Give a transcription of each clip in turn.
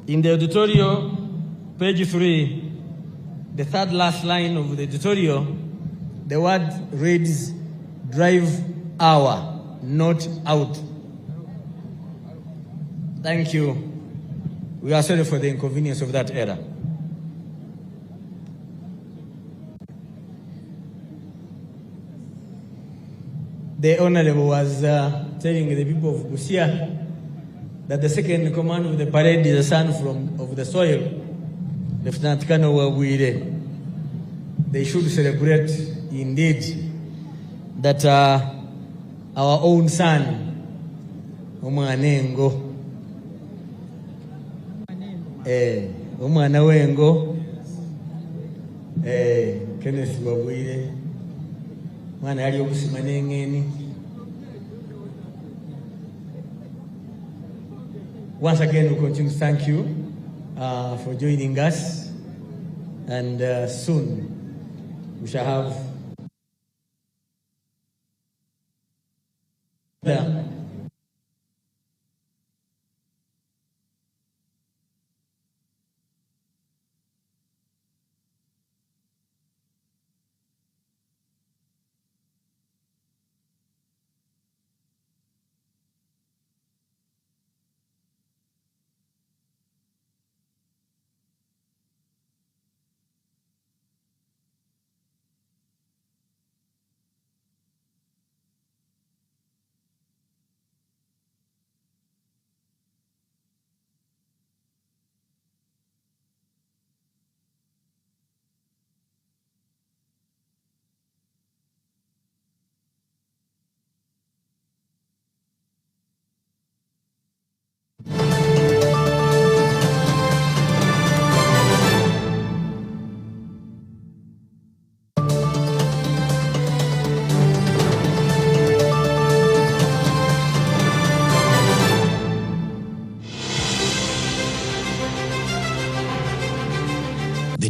In the editorial, page 3, the third last line of the editorial, the word reads, drive hour, not out. Thank you. We are sorry for the inconvenience of that error. The Honorable was telling the people of Busia that the second command of the parade is a son of the soil, Lieutenant Colonel OGW'E. They should celebrate indeed that our own son, Omwanengo, Omwana wengo, Kenneth OGW'E, mwana ali okusima n'engeni. Once again, we continue to thank you for joining us, and soon we shall have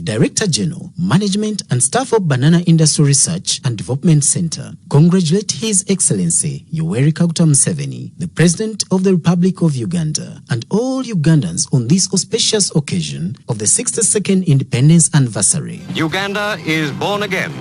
Director General, Management and Staff of Banana Industry Research and Development Center, congratulate His Excellency Yoweri Kaguta Museveni, the President of the Republic of Uganda, and all Ugandans on this auspicious occasion of the 62nd Independence Anniversary. Uganda is born again,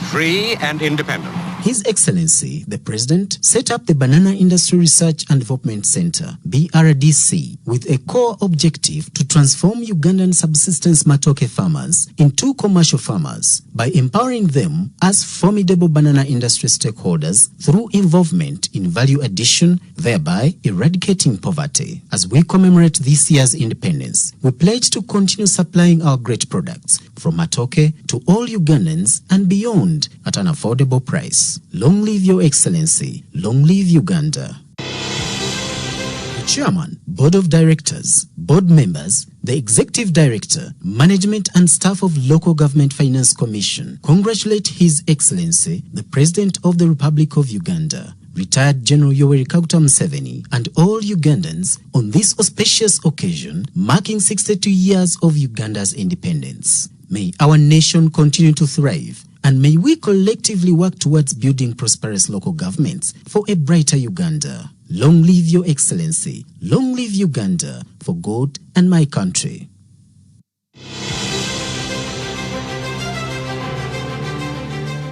free and independent. His Excellency, the President, set up the Banana Industry Research and Development Center, BRDC, with a core objective to transform Ugandan subsistence matoke farmers into commercial farmers by empowering them as formidable banana industry stakeholders through involvement in value addition, thereby eradicating poverty. As we commemorate this year's independence, we pledge to continue supplying our great products from matoke to all Ugandans and beyond at an affordable price. Long live Your Excellency. Long live Uganda. The Chairman, Board of Directors, Board Members, the Executive Director, Management and Staff of Local Government Finance Commission congratulate His Excellency, the President of the Republic of Uganda, Retired General Yoweri Kaguta Museveni, and all Ugandans on this auspicious occasion marking 62 years of Uganda's independence. May our nation continue to thrive, and may we collectively work towards building prosperous local governments for a brighter Uganda. Long live Your Excellency. Long live Uganda, for God and my country.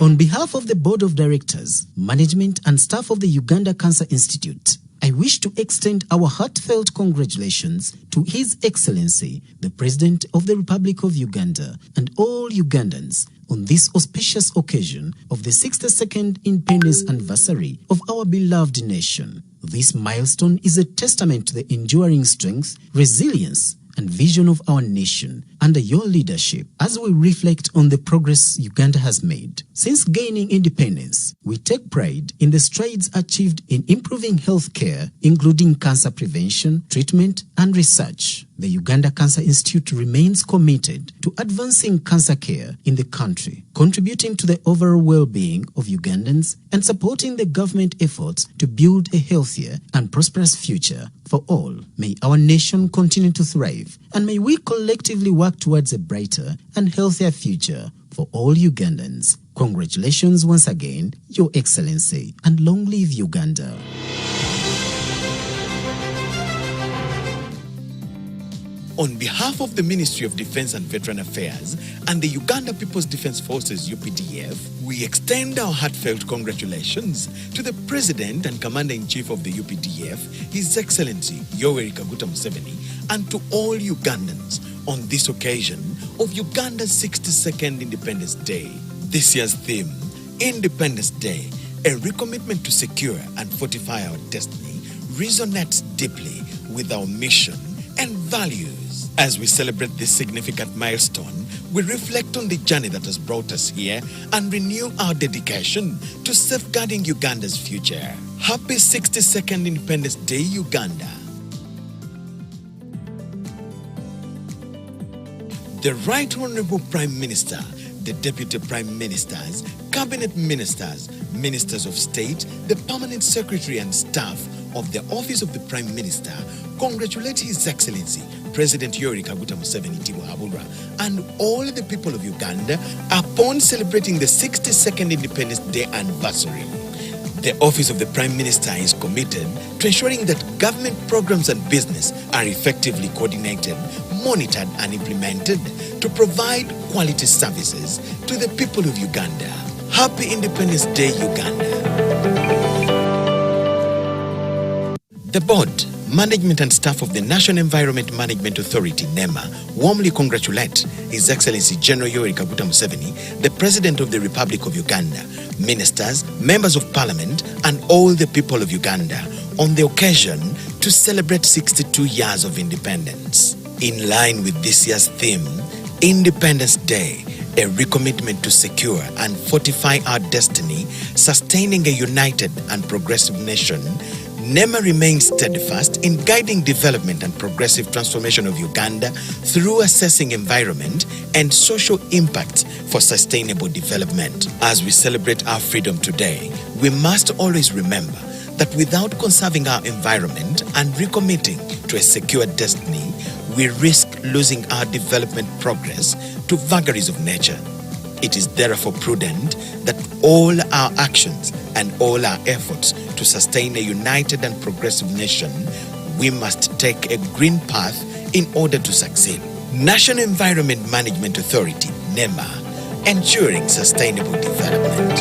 On behalf of the Board of Directors, Management and Staff of the Uganda Cancer Institute, I wish to extend our heartfelt congratulations to His Excellency, the President of the Republic of Uganda, and all Ugandans on this auspicious occasion of the 62nd Independence Anniversary of our beloved nation. This milestone is a testament to the enduring strength, resilience, and vision of our nation under your leadership as we reflect on the progress Uganda has made. Since gaining independence, we take pride in the strides achieved in improving health care, including cancer prevention, treatment, and research. The Uganda Cancer Institute remains committed to advancing cancer care in the country, contributing to the overall well-being of Ugandans and supporting the government efforts to build a healthier and prosperous future for all. May our nation continue to thrive, and may we collectively work towards a brighter and healthier future for all Ugandans. Congratulations once again, Your Excellency, and long live Uganda. On behalf of the Ministry of Defense and Veteran Affairs and the Uganda People's Defense Forces UPDF, we extend our heartfelt congratulations to the President and Commander-in-Chief of the UPDF, His Excellency Yoweri Kaguta Museveni, and to all Ugandans on this occasion of Uganda's 62nd Independence Day. This year's theme, Independence Day, a recommitment to secure and fortify our destiny, resonates deeply with our mission and values. As we celebrate this significant milestone, we reflect on the journey that has brought us here and renew our dedication to safeguarding Uganda's future. Happy 62nd Independence Day, Uganda. The Right Honorable Prime Minister, the Deputy Prime Ministers, Cabinet Ministers, Ministers of State, the Permanent Secretary and staff of the Office of the Prime Minister congratulate His Excellency President Yoweri Kaguta Museveni and all the people of Uganda upon celebrating the 62nd Independence Day anniversary. The Office of the Prime Minister is committed to ensuring that government programs and business are effectively coordinated, monitored and implemented to provide quality services to the people of Uganda. Happy Independence Day, Uganda. The Board, Management and staff of the National Environment Management Authority, NEMA, warmly congratulate His Excellency General Yoweri Kaguta Museveni, the President of the Republic of Uganda, ministers, members of Parliament, and all the people of Uganda on the occasion to celebrate 62 years of independence. In line with this year's theme, Independence Day, a recommitment to secure and fortify our destiny, sustaining a united and progressive nation, NEMA remains steadfast in guiding development and progressive transformation of Uganda through assessing environment and social impact for sustainable development. As we celebrate our freedom today, we must always remember that without conserving our environment and recommitting to a secure destiny, we risk losing our development progress to vagaries of nature. It is therefore prudent that all our actions and all our efforts to sustain a united and progressive nation, we must take a green path in order to succeed. National Environment Management Authority, NEMA, ensuring sustainable development.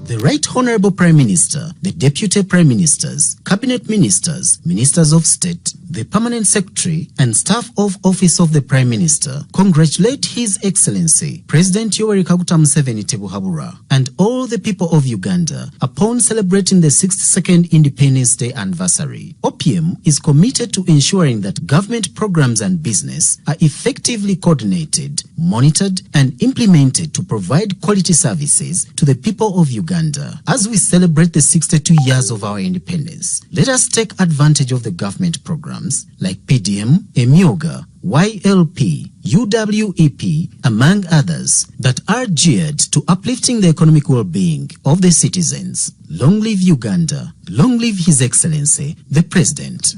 The Right Honorable Prime Minister, the Deputy Prime Ministers, Cabinet Ministers, Ministers of State, the Permanent Secretary and staff of Office of the Prime Minister congratulate His Excellency President Yoweri Kaguta Museveni and all the people of Uganda upon celebrating the 62nd Independence Day anniversary. OPM is committed to ensuring that government programs and business are effectively coordinated, monitored and implemented to provide quality services to the people of Uganda. As we celebrate the 62 years of our independence, let us take advantage of the government programs like PDM, AMEEFUGA, YLP, OGW'E, among others, that are geared to uplifting the economic well-being of the citizens. Long live Uganda. Long live His Excellency, the President.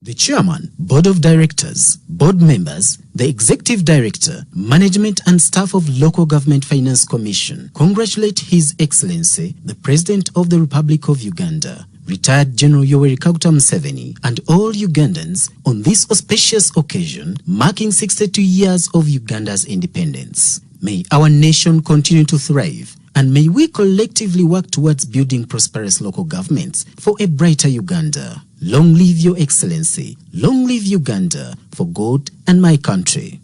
The Chairman, Board of Directors, Board Members, the Executive Director, Management and staff of Local Government Finance Commission congratulate His Excellency, the President of the Republic of Uganda, Retired General Yoweri Kaguta Museveni, and all Ugandans on this auspicious occasion marking 62 years of Uganda's independence. May our nation continue to thrive, and may we collectively work towards building prosperous local governments for a brighter Uganda. Long live Your Excellency. Long live Uganda, for God and my country.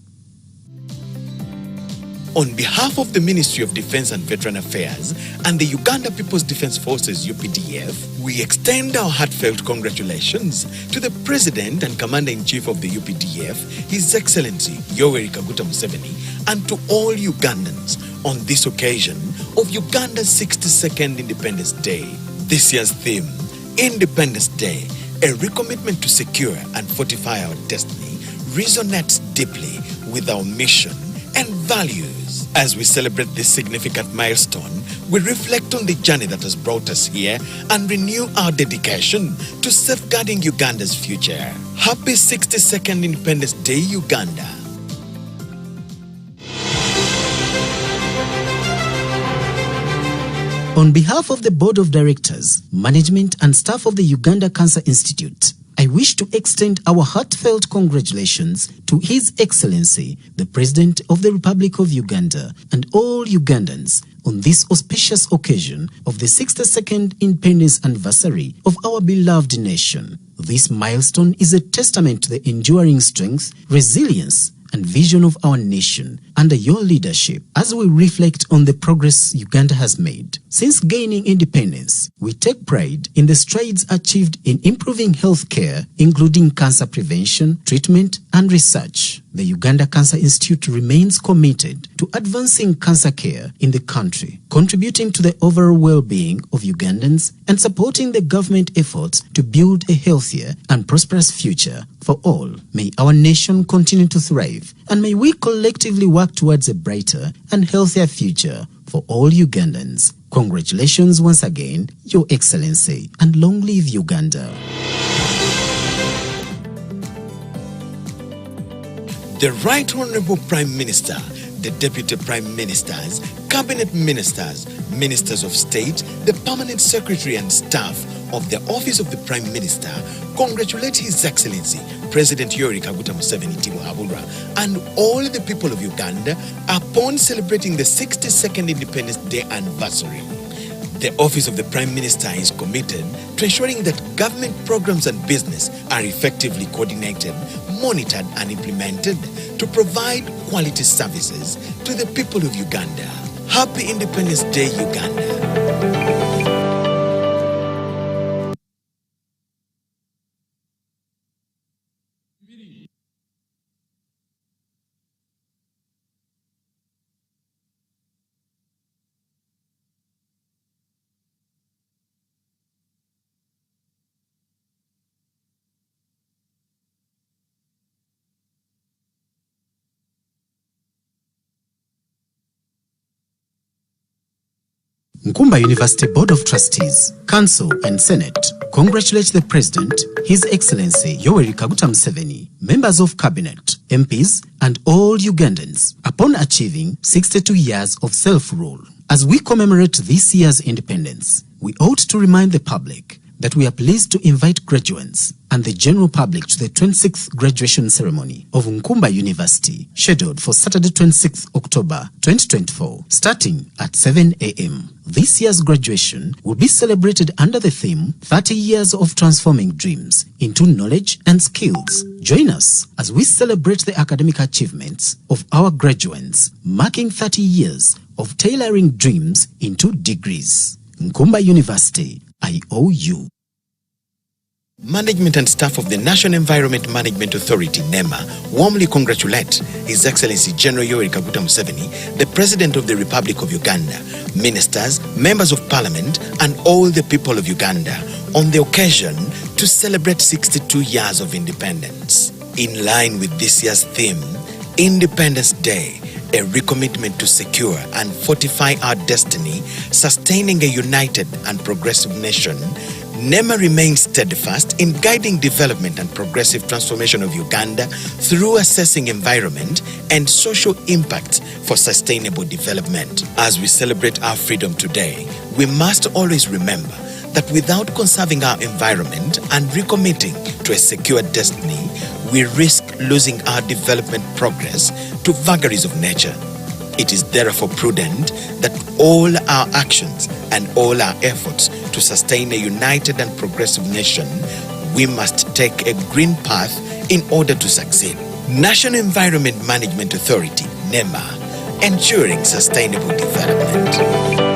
On behalf of the Ministry of Defense and Veteran Affairs and the Uganda People's Defense Forces UPDF, we extend our heartfelt congratulations to the President and Commander-in-Chief of the UPDF, His Excellency Yoweri Kaguta Museveni, and to all Ugandans on this occasion of Uganda's 62nd Independence Day. This year's theme, Independence Day, a recommitment to secure and fortify our destiny, resonates deeply with our mission and values. As we celebrate this significant milestone, we reflect on the journey that has brought us here and renew our dedication to safeguarding Uganda's future. Happy 62nd Independence Day, Uganda. On behalf of the Board of Directors, Management and staff of the Uganda Cancer Institute, I wish to extend our heartfelt congratulations to His Excellency, the President of the Republic of Uganda, and all Ugandans on this auspicious occasion of the 62nd Independence Anniversary of our beloved nation. This milestone is a testament to the enduring strength, resilience, and vision of our nation under your leadership as we reflect on the progress Uganda has made. Since gaining independence, we take pride in the strides achieved in improving health care, including cancer prevention, treatment, and research. The Uganda Cancer Institute remains committed to advancing cancer care in the country, contributing to the overall well-being of Ugandans and supporting the government efforts to build a healthier and prosperous future for all. May our nation continue to thrive, and may we collectively work towards a brighter and healthier future for all Ugandans. Congratulations once again, Your Excellency, and long live Uganda. The Right Honorable Prime Minister, the Deputy Prime Ministers, Cabinet Ministers, Ministers of State, the Permanent Secretary and staff of the Office of the Prime Minister congratulate His Excellency President Yoweri Kaguta Museveni Tibuhaburwa and all the people of Uganda upon celebrating the 62nd Independence Day anniversary. The Office of the Prime Minister is committed to ensuring that government programs and business are effectively coordinated, monitored and implemented to provide quality services to the people of Uganda. Happy Independence Day, Uganda. Nkumba University Board of Trustees, Council and Senate congratulate the President, His Excellency Yoweri Kaguta Museveni, members of Cabinet, MPs, and all Ugandans upon achieving 62 years of self-rule. As we commemorate this year's independence, we ought to remind the public that we are pleased to invite graduates and the general public to the 26th graduation ceremony of Nkumba University, scheduled for Saturday 26th October 2024, starting at 7 a.m. This year's graduation will be celebrated under the theme 30 Years of Transforming Dreams into Knowledge and Skills. Join us as we celebrate the academic achievements of our graduates, marking 30 years of tailoring dreams into degrees. Nkumba University, I owe you. Management and staff of the National Environment Management Authority, NEMA, warmly congratulate His Excellency General Yoweri Kaguta Museveni, the President of the Republic of Uganda, ministers, members of Parliament, and all the people of Uganda on the occasion to celebrate 62 years of independence. In line with this year's theme, Independence Day, a recommitment to secure and fortify our destiny, sustaining a united and progressive nation, NEMA remains steadfast in guiding development and progressive transformation of Uganda through assessing environment and social impact for sustainable development. As we celebrate our freedom today, we must always remember that without conserving our environment and recommitting to a secure destiny, we risk losing our development progress to vagaries of nature. It is therefore prudent that all our actions and all our efforts to sustain a united and progressive nation, we must take a green path in order to succeed. National Environment Management Authority, NEMA, ensuring sustainable development.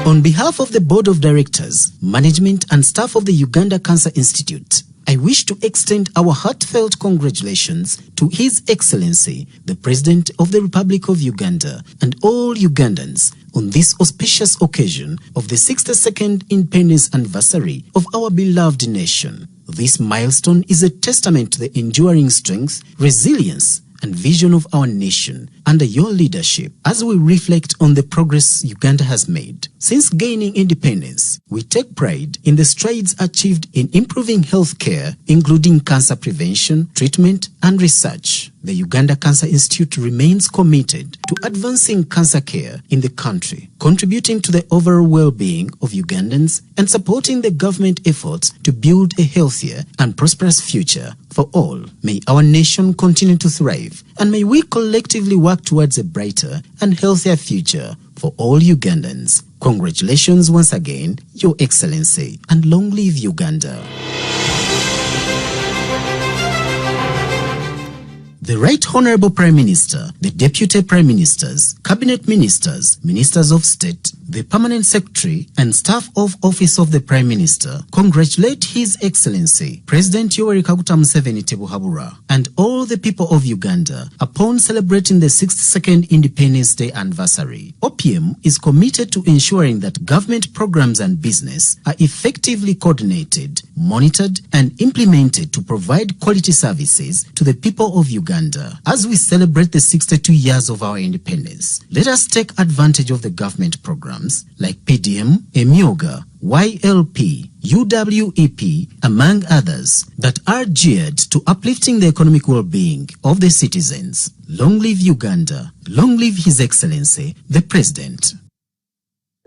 On behalf of the Board of Directors, Management and staff of the Uganda Cancer Institute, I wish to extend our heartfelt congratulations to His Excellency, the President of the Republic of Uganda, and all Ugandans on this auspicious occasion of the 62nd Independence Anniversary of our beloved nation. This milestone is a testament to the enduring strength, resilience, and vision of our nation under your leadership as we reflect on the progress Uganda has made. Since gaining independence, we take pride in the strides achieved in improving health care, including cancer prevention, treatment, and research. The Uganda Cancer Institute remains committed to advancing cancer care in the country, contributing to the overall well-being of Ugandans and supporting the government efforts to build a healthier and prosperous future for all. May our nation continue to thrive, and may we collectively work towards a brighter and healthier future for all Ugandans. Congratulations once again, Your Excellency, and long live Uganda. The Right Honorable Prime Minister, the Deputy Prime Ministers, Cabinet Ministers, Ministers of State, the Permanent Secretary and staff of Office of the Prime Minister congratulate His Excellency President Yoweri Kaguta Museveni Tebbuhabura and all the people of Uganda upon celebrating the 62nd Independence Day anniversary. OPM is committed to ensuring that government programs and business are effectively coordinated, monitored and implemented to provide quality services to the people of Uganda. As we celebrate the 62 years of our independence, let us take advantage of the government programs like PDM, AMEEFUGA, YLP, OGW'E, among others, that are geared to uplifting the economic well-being of the citizens. Long live Uganda. Long live His Excellency, the President.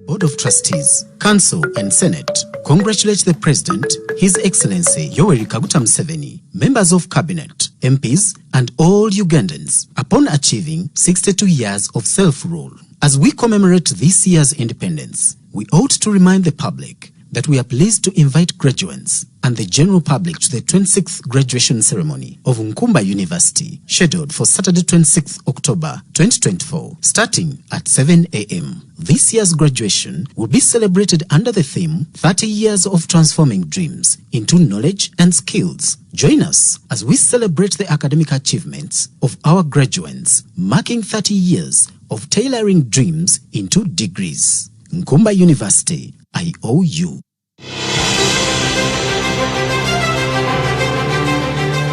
Board of Trustees, Council and Senate congratulate the President, His Excellency Yoweri Kaguta Museveni, members of Cabinet, MPs and all Ugandans upon achieving 62 years of self-rule. As we commemorate this year's independence, we ought to remind the public that we are pleased to invite graduates and the general public to the 26th graduation ceremony of Nkumba University, scheduled for Saturday 26th October 2024, starting at 7 a.m. This year's graduation will be celebrated under the theme 30 Years of Transforming Dreams into Knowledge and Skills. Join us as we celebrate the academic achievements of our graduates, marking 30 years of tailoring dreams into degrees. Nkumba University, I owe you.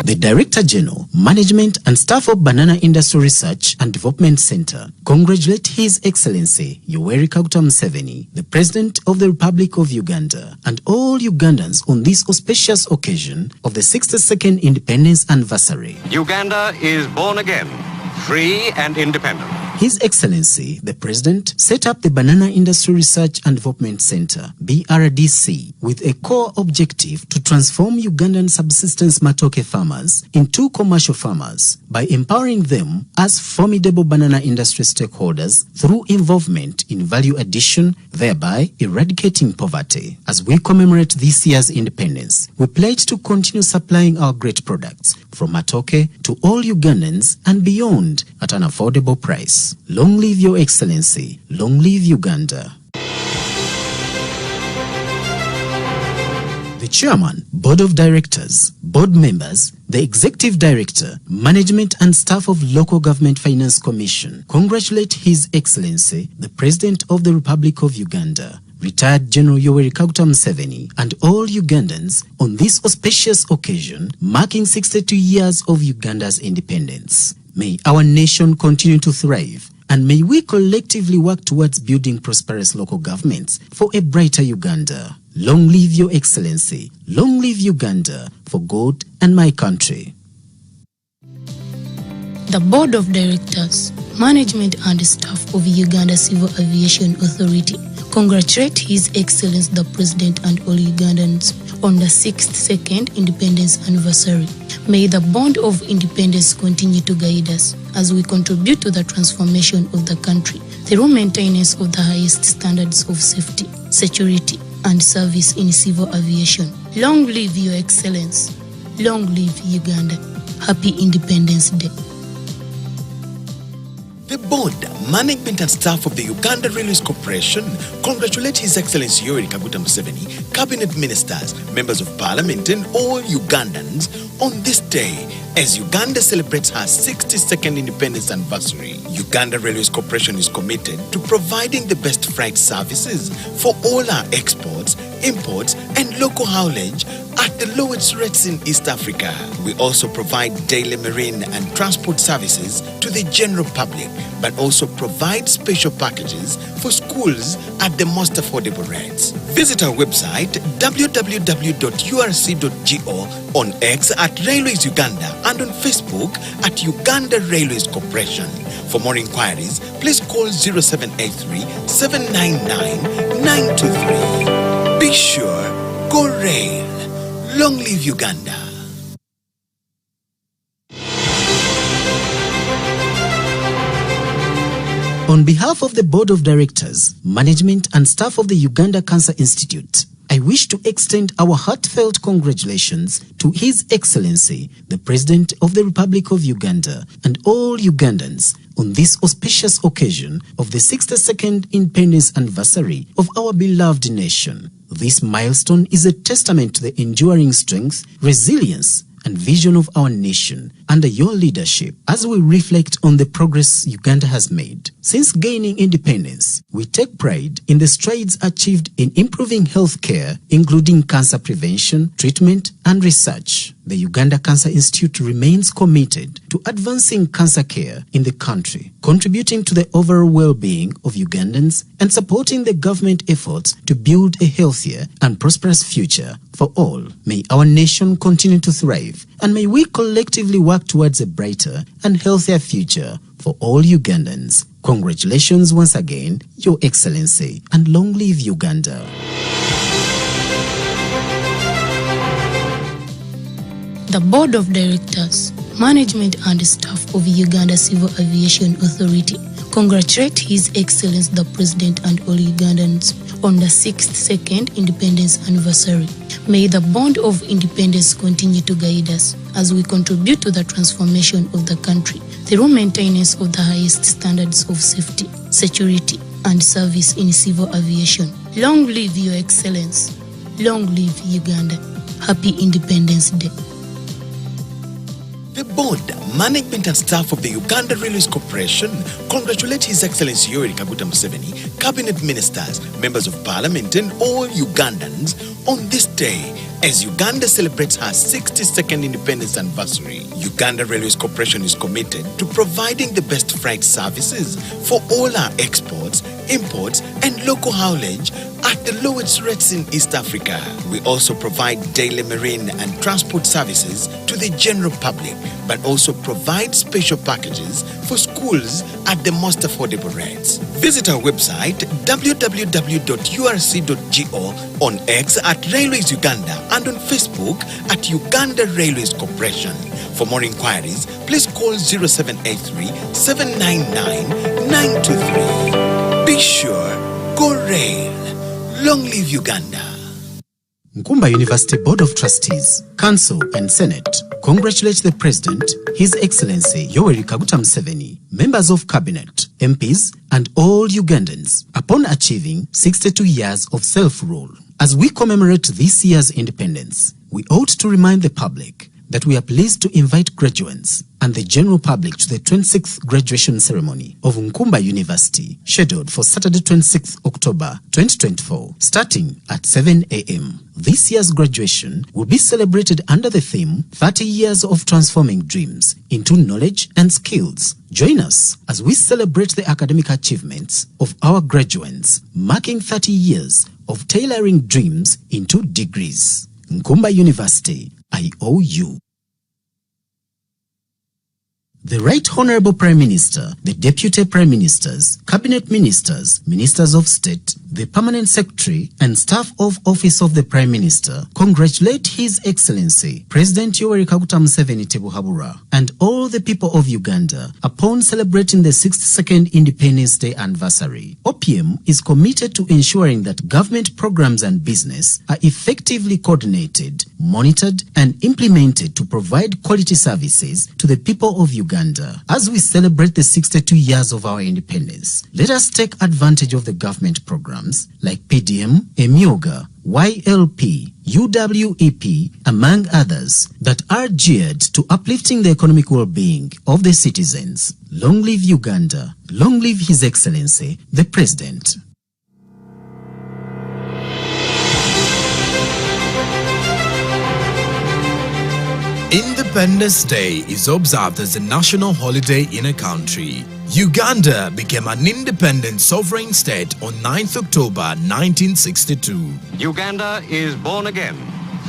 The Director General, Management and Staff of Banana Industry Research and Development Center congratulate His Excellency Yoweri Kaguta Museveni, the President of the Republic of Uganda, and all Ugandans on this auspicious occasion of the 62nd Independence Anniversary. Uganda is born again, free and independent. His Excellency, the President, set up the Banana Industry Research and Development Center, BRDC, with a core objective to transform Ugandan subsistence matoke farmers into commercial farmers by empowering them as formidable banana industry stakeholders through involvement in value addition, thereby eradicating poverty. As we commemorate this year's independence, we pledge to continue supplying our great products from matoke to all Ugandans and beyond at an affordable price. Long live Your Excellency. Long live Uganda. The Chairman, Board of Directors, Board Members, the Executive Director, Management and Staff of Local Government Finance Commission congratulate His Excellency, the President of the Republic of Uganda, Retired General Yoweri Kaguta Museveni, and all Ugandans on this auspicious occasion marking 62 years of Uganda's independence. May our nation continue to thrive, and may we collectively work towards building prosperous local governments for a brighter Uganda. Long live Your Excellency. Long live Uganda, for God and my country. The Board of Directors, Management and Staff of Uganda Civil Aviation Authority congratulate His Excellency the President and all Ugandans on the 62nd Independence Anniversary. May the bond of independence continue to guide us as we contribute to the transformation of the country through maintenance of the highest standards of safety, security, and service in civil aviation. Long live Your Excellency. Long live Uganda. Happy Independence Day. The Board, Management and Staff of the Uganda Railways Corporation congratulate His Excellency Yoweri Kaguta Museveni, Cabinet Ministers, Members of Parliament and all Ugandans on this day as Uganda celebrates her 62nd Independence Anniversary. Uganda Railways Corporation is committed to providing the best freight services for all our exports, imports and local haulage at the lowest rates in East Africa. We also provide daily marine and transport services to the general public, but also provide special packages for schools at the most affordable rates. Visit our website www.urc.go, on X at Railways Uganda, and on Facebook at Uganda Railways Corporation. For more inquiries, please call 0783 799 923. Be sure, go rail. Long live Uganda. On behalf of the Board of Directors, Management and staff of the Uganda Cancer Institute, I wish to extend our heartfelt congratulations to His Excellency, the President of the Republic of Uganda, and all Ugandans on this auspicious occasion of the 62nd Independence Anniversary of our beloved nation. This milestone is a testament to the enduring strength, resilience, and vision of our nation under your leadership. As we reflect on the progress Uganda has made since gaining independence, we take pride in the strides achieved in improving healthcare, including cancer prevention, treatment, and research. The Uganda Cancer Institute remains committed to advancing cancer care in the country, contributing to the overall well-being of Ugandans and supporting the government efforts to build a healthier and prosperous future for all. May our nation continue to thrive, and may we collectively work towards a brighter and healthier future for all Ugandans. Congratulations once again, Your Excellency, and long live Uganda. The Board of Directors, Management and staff of Uganda Civil Aviation Authority congratulate His Excellency the President and all Ugandans on the 62nd Independence Anniversary. May the bond of independence continue to guide us as we contribute to the transformation of the country through maintenance of the highest standards of safety, security, and service in civil aviation. Long live Your Excellency. Long live Uganda. Happy Independence Day. The Board, Management and staff of the Uganda Railways Corporation congratulate His Excellency Yoweri Kaguta Museveni, Cabinet Ministers, Members of Parliament and all Ugandans on this day as Uganda celebrates her 62nd Independence Anniversary. Uganda Railways Corporation is committed to providing the best freight services for all our exports, imports and local haulage at the lowest rates in East Africa. We also provide daily marine and transport services to the general public, but also provide special packages for schools at the most affordable rates. Visit our website www.urc.go, on X at Railways Uganda, and on Facebook at Uganda Railways Corporation. For more inquiries, please call 0783 799 923. Be sure, go rail. Long live Uganda. Nkumba University Board of Trustees, Council and Senate congratulate the President, His Excellency Yoweri Kaguta Museveni, members of Cabinet, MPs, and all Ugandans upon achieving 62 years of self-rule. As we commemorate this year's independence, we ought to remind the public that we are pleased to invite graduates and the general public to the 26th graduation ceremony of Nkumba University, scheduled for Saturday 26th October 2024, starting at 7 a.m. This year's graduation will be celebrated under the theme 30 Years of Transforming Dreams into Knowledge and Skills. Join us as we celebrate the academic achievements of our graduates, marking 30 years of tailoring dreams into degrees. Nkumba University, I owe you. The Right Honorable Prime Minister, the Deputy Prime Ministers, Cabinet Ministers, Ministers of State, the Permanent Secretary and staff of Office of the Prime Minister congratulate His Excellency President Yoweri Kaguta Museveni Tebbuhabura and all the people of Uganda upon celebrating the 62nd Independence Day anniversary. OPM is committed to ensuring that government programs and business are effectively coordinated, monitored and implemented to provide quality services to the people of Uganda. As we celebrate the 62 years of our independence, let us take advantage of the government programs like PDM, AMEEFUGA, YLP, OGW'E, among others, that are geared to uplifting the economic well-being of the citizens. Long live Uganda. Long live His Excellency, the President. Independence Day is observed as a national holiday in a country. Uganda became an independent sovereign state on 9th October 1962. Uganda is born again,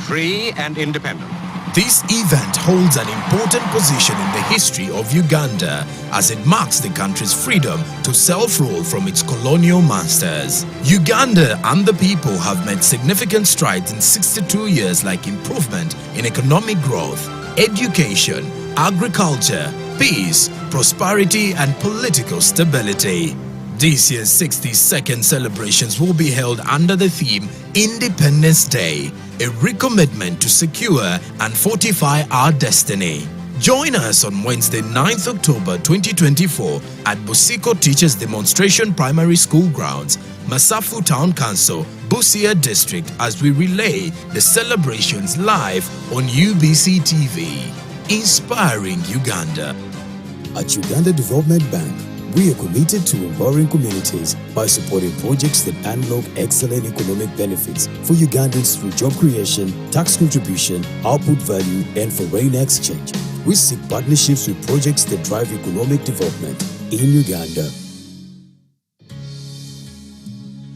free and independent. This event holds an important position in the history of Uganda as it marks the country's freedom to self-rule from its colonial masters. Uganda and the people have made significant strides in 62 years, like improvement in economic growth, education, agriculture, peace, prosperity and political stability. This year's 62nd celebrations will be held under the theme Independence Day, a recommitment to secure and fortify our destiny. Join us on Wednesday, 9th October 2024 at Busiko Teachers Demonstration Primary School grounds, Masafu Town Council, Busia District, as we relay the celebrations live on UBC TV. Inspiring Uganda. At Uganda Development Bank, we are committed to empowering communities by supporting projects that unlock excellent economic benefits for Ugandans through job creation, tax contribution, output value, and foreign exchange. We seek partnerships with projects that drive economic development in Uganda.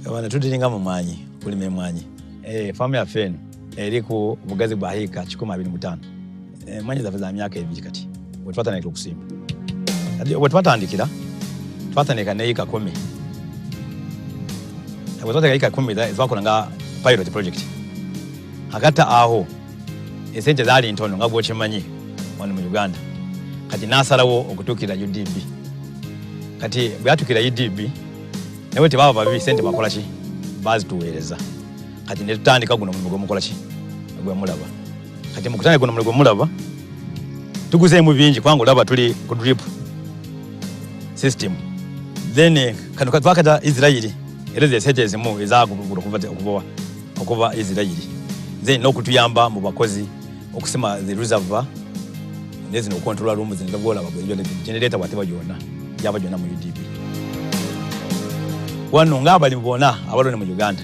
Wana tutinga mumwanyi kulime mwanyi famu ya fenu eri ku bugazi bwa hika 125 mwanyi za za myaka ebiri kati wetwatana kusimba wetwatandikira twatandika ne hika 10 wetwatandika hika 10 zakolanga pilot project hagata aho esente zali ntono nga bwokimanyi wano mu Uganda kati nasalawo okutukira UDB kati bwatukira UDB newe tebaba babi sente bakola ki bazi tuweereza kati ne tutandika guno mulimo mukola ki gwe mulaba kati mukutane guno mulimo mulaba tuguze mu bingi kwangu laba tuli ku drip system then kanu katwakata Israeli ereze sente zimu ezagubuguru okuva Israeli then nokutuyamba mu bakozi okusema the reservoir nezi no control room zingagola babyo generator wateba jona yaba jona mu UDP wano ngaba libona abalone mu Uganda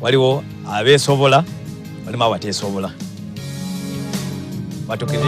waliwo abesobola balima batesobola batukire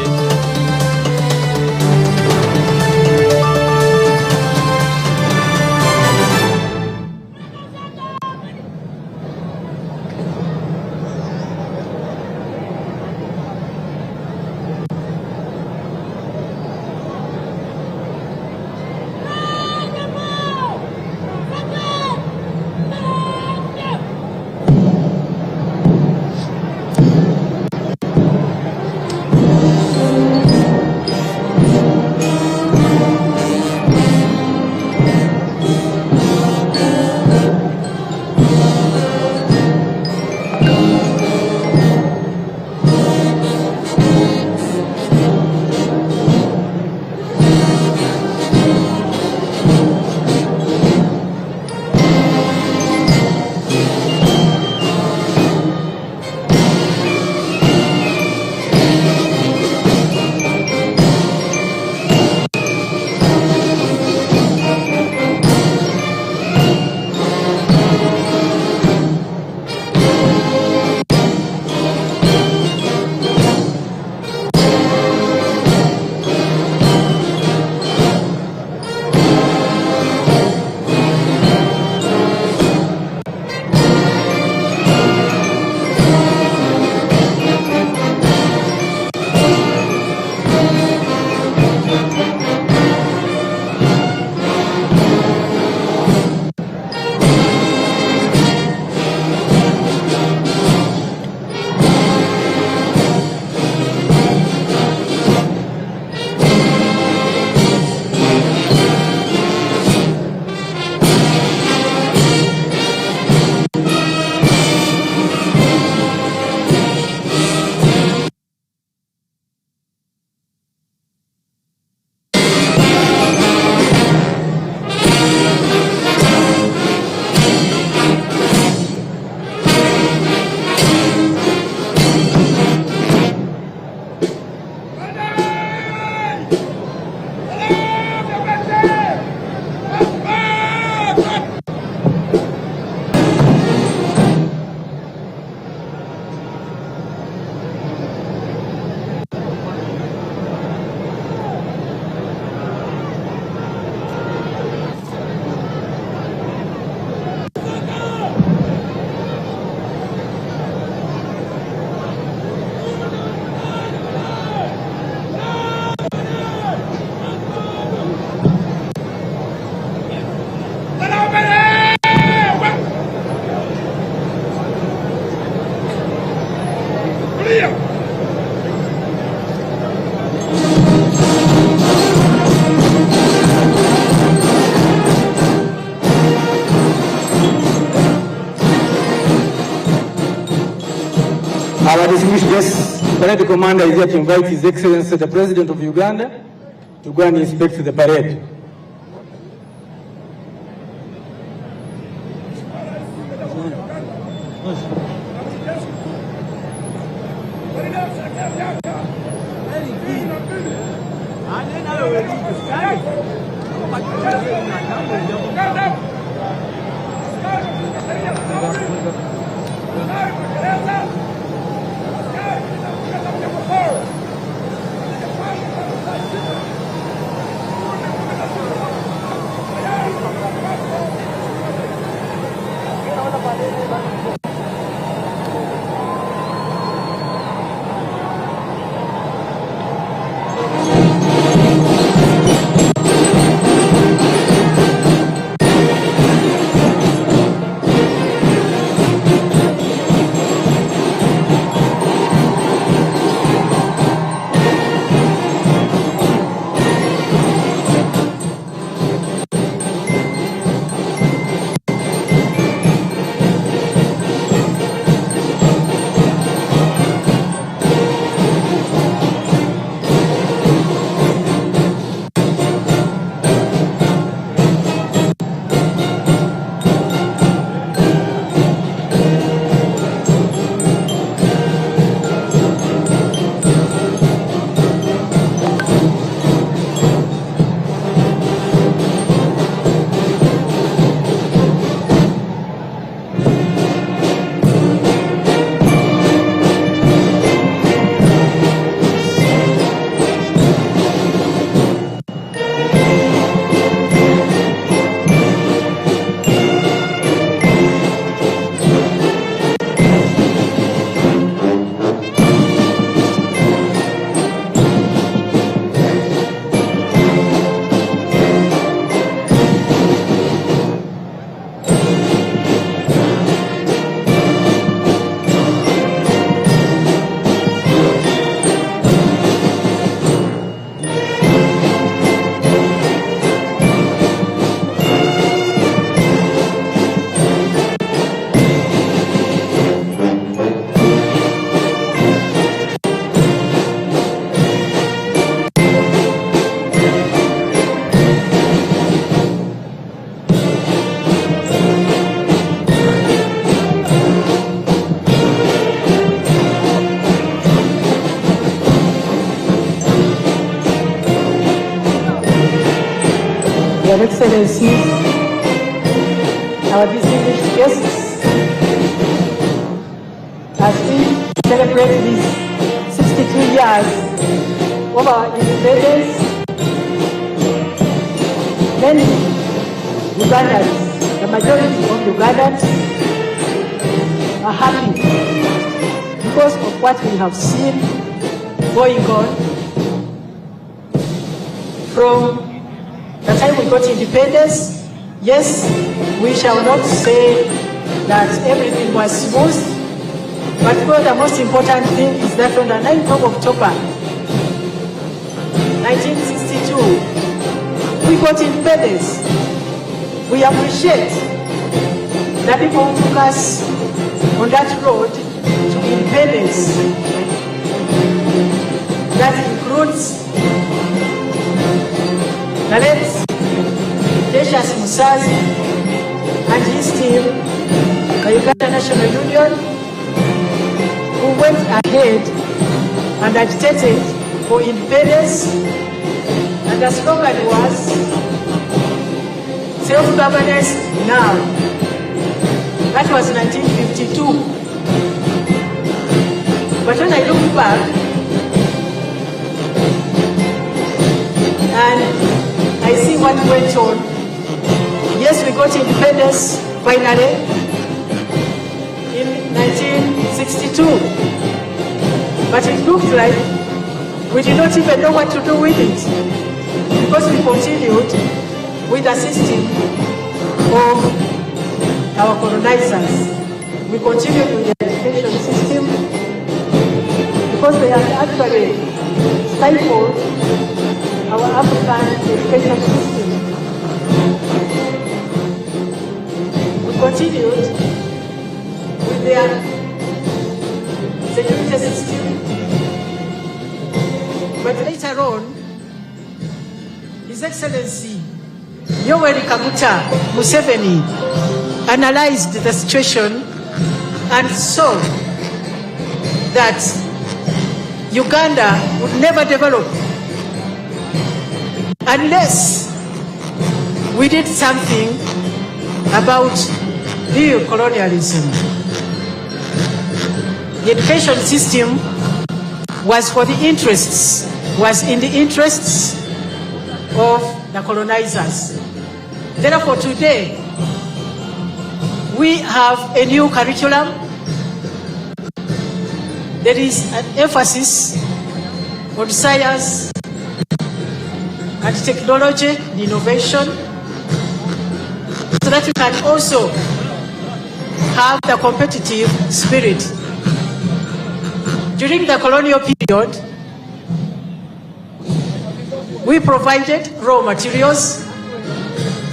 Our distinguished guest, Parade Commander, is here to invite His Excellency the President of Uganda to go and inspect the parade. Your Excellencies, our distinguished guests, as we celebrate these 62 years of our independence, many Ugandans, the majority of Ugandans, are happy because of what we have seen going on from the time we got independence. Yes, we shall not say that everything was smooth, but the most important thing is that on the 9th of October 1962, we got independence. We appreciate the people who took us on that road to independence. That includes the late Precious Musazi and his team, the Uganda National Union, who went ahead and agitated for independence, and the slogan was self-governance now. That was 1952. But when I look back and I see what went on, yes, we got independence finally in 1962, but it looked like we did not even know what to do with it, because we continued with the system of our colonizers. We continued with the education system because they had actually stifled our African education system. We continued with their security system. But later on, His Excellency Yoweri Kaguta Museveni analyzed the situation and saw that Uganda would never develop unless we did something about neo-colonialism. The education system was in the interests of the colonizers. Therefore, today, we have a new curriculum. There is an emphasis on science and technology, innovation, so that we can also have the competitive spirit. During the colonial period, we provided raw materials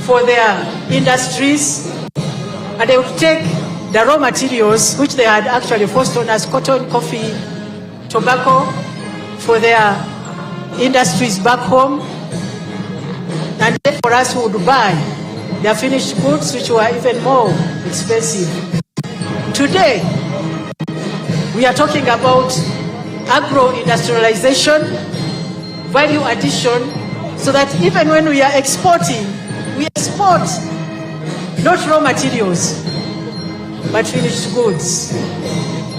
for their industries, and they would take the raw materials, which they had actually forced on us, cotton, coffee, tobacco, for their industries back home, and then for us who would buy their finished goods, which were even more expensive. Today, we are talking about agro-industrialization, value addition, so that even when we are exporting, we export not raw materials, but finished goods.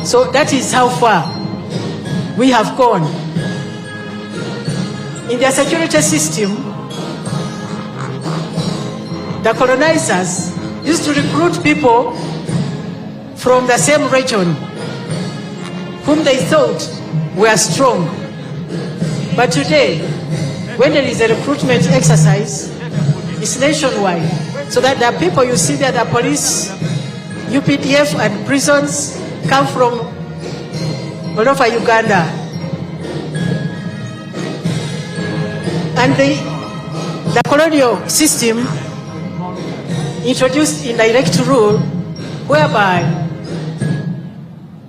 So that is how far we have gone. In their security system, the colonizers used to recruit people from the same region whom they thought were strong. But today, when there is a recruitment exercise, it's nationwide. So that the people you see there, the police, UPDF and prisons come from all over Uganda. And the colonial system introduced indirect rule whereby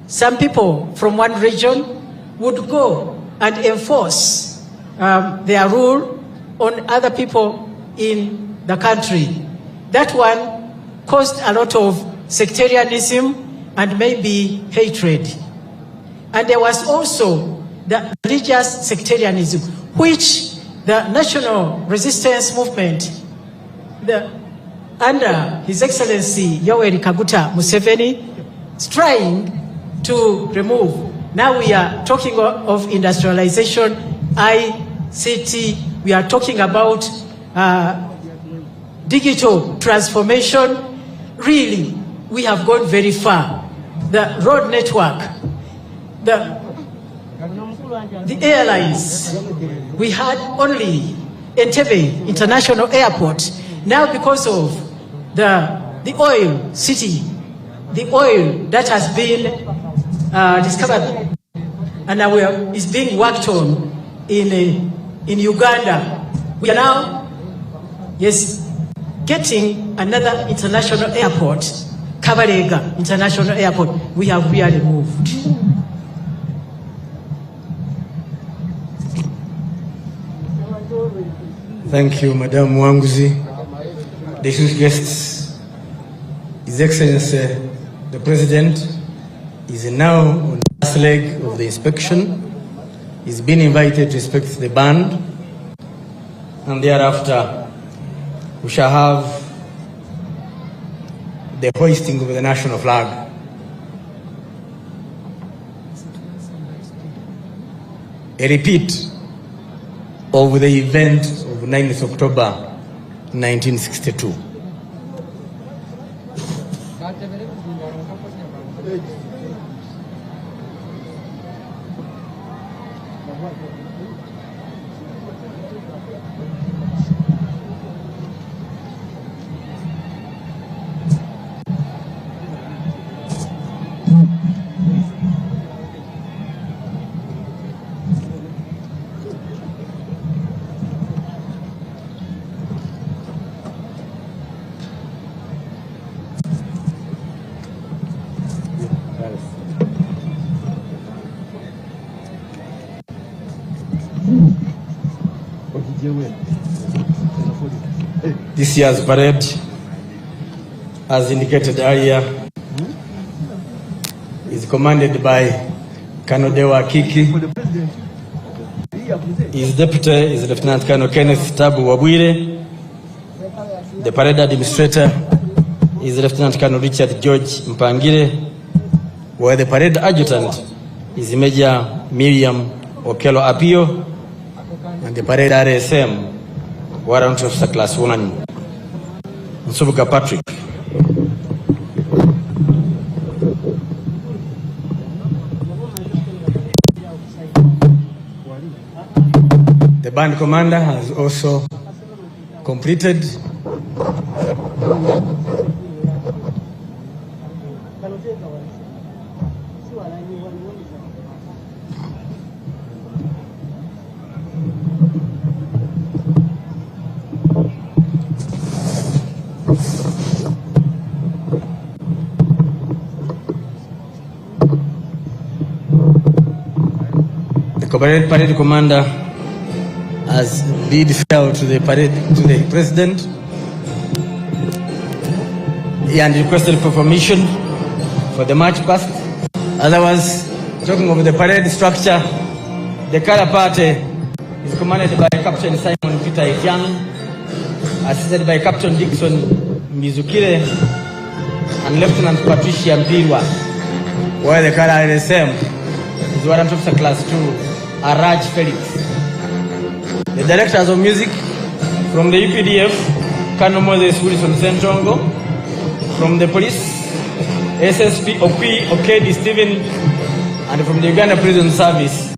some people from one region would go and enforce their rule on other people in the country. That one caused a lot of sectarianism and maybe hatred. And there was also the religious sectarianism, which the national resistance movement, under His Excellency Yoweri Kaguta Museveni, is trying to remove. Now we are talking of industrialization, ICT, we are talking about digital transformation. Really, we have gone very far. The road network, the airlines, we had only Entebbe International Airport. Now because of the oil city, the oil that has been discovered and now is being worked on in Uganda, we are now, getting another international airport, Kabalega International Airport. We have really moved. Thank you, Madam Mwanguzi. Distinguished guests, His Excellency, the President is now on the last leg of the inspection. He's been invited to inspect the band, and thereafter we shall have the hoisting of the national flag. A repeat of the event of 9th October 1962. This year's parade, as indicated earlier, is commanded by Colonel Dewa Kiki. His deputy is Lieutenant Colonel Kenneth Tabu Wabwire. The parade administrator is Lieutenant Colonel Richard George Mpangire, while the parade adjutant is Major Miriam Okelo Apio, and the parade RSM, Warrant Officer Class 1, Nsubuga Patrick. The band commander has also completed the parade commander has bid farewell to the parade to the president and requested for permission for the march past. Otherwise, talking of the parade structure, the color party is commanded by Captain Simon Peter Etiang, assisted by Captain Dixon Mizukire and Lieutenant Patricia Mpirwa, while the color RSM is Warrant Officer Class 2, Araj Felix. The directors of music from the UPDF, Colonel Moses Wilson Sentongo. From the police, SSP Okedi Stephen, and from the Uganda Prison Service,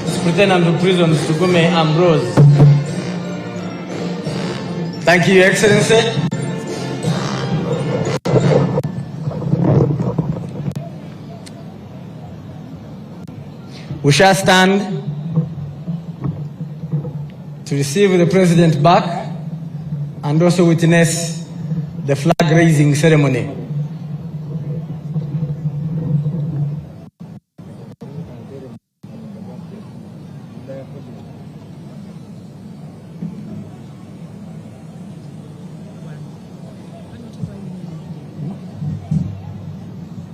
Superintendent of Prisons Tugume Ambrose. Thank you, Your Excellency. We shall stand to receive the President back and also witness the flag raising ceremony.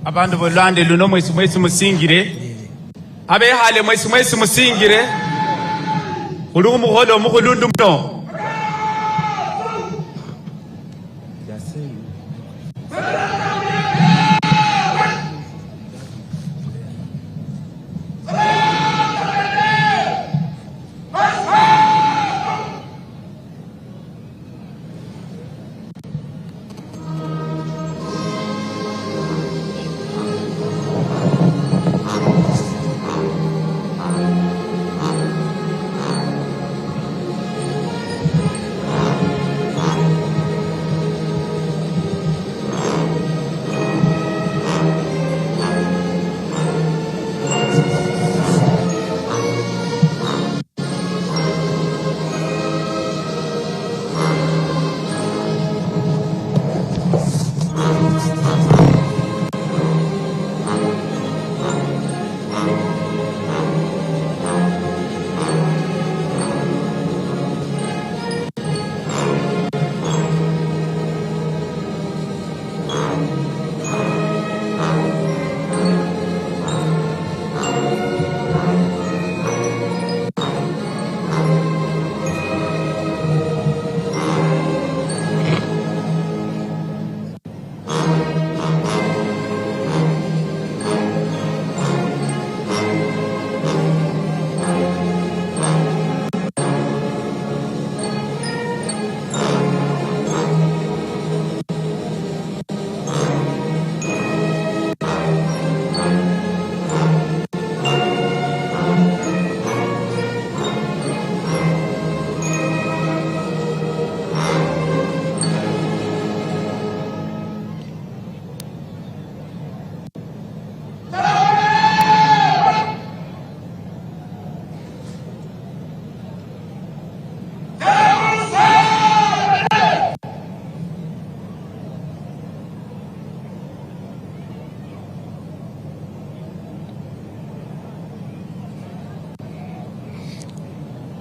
Abandu bolande luno mwesi musingire abe hale mwesi musingire ulugu muholo muhulundu mno.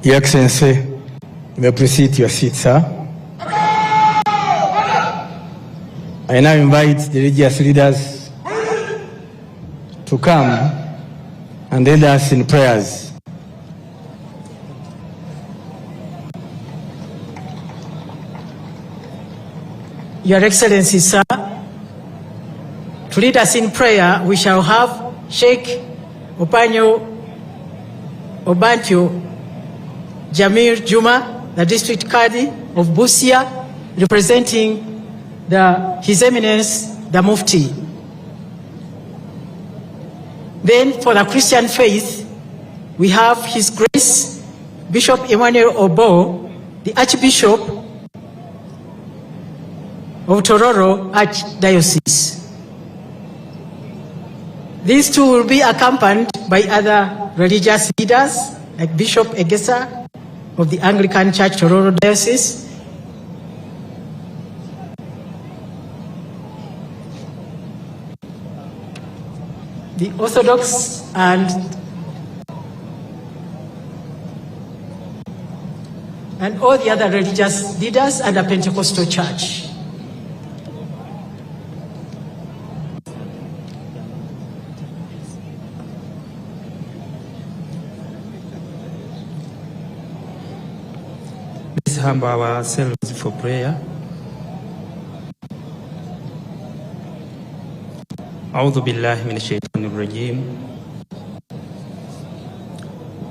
Your Excellency, You may proceed to your seat, sir. I now invite the religious leaders to come and lead us in prayers. Your Excellency, sir, to lead us in prayer, we shall have Sheikh Obanjo Jamil Juma, the District Qadi of Busia, representing His Eminence, the Mufti. Then for the Christian faith, we have His Grace Bishop Emmanuel Obo, the Archbishop of Tororo Archdiocese. These two will be accompanied by other religious leaders like Bishop Egesa of the Anglican Church Tororo Diocese, the Orthodox and all the other religious leaders and the Pentecostal Church. Let's humble ourselves for prayer. أعوذ بالله من الشيطان الرجيم.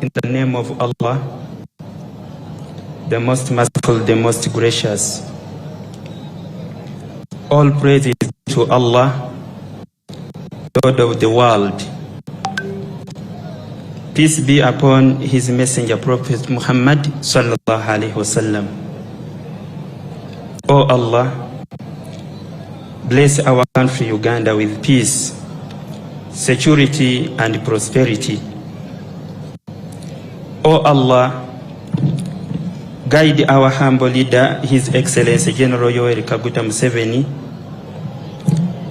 In the name of Allah, the most merciful, the most gracious. All praise is to Allah, Lord of the world. Peace be upon His Messenger, Prophet Muhammad sallallahu alaihi wasallam. O Allah, bless our country Uganda with peace, security and prosperity. O Allah, guide our humble leader, His Excellency General Yoweri Kaguta Museveni,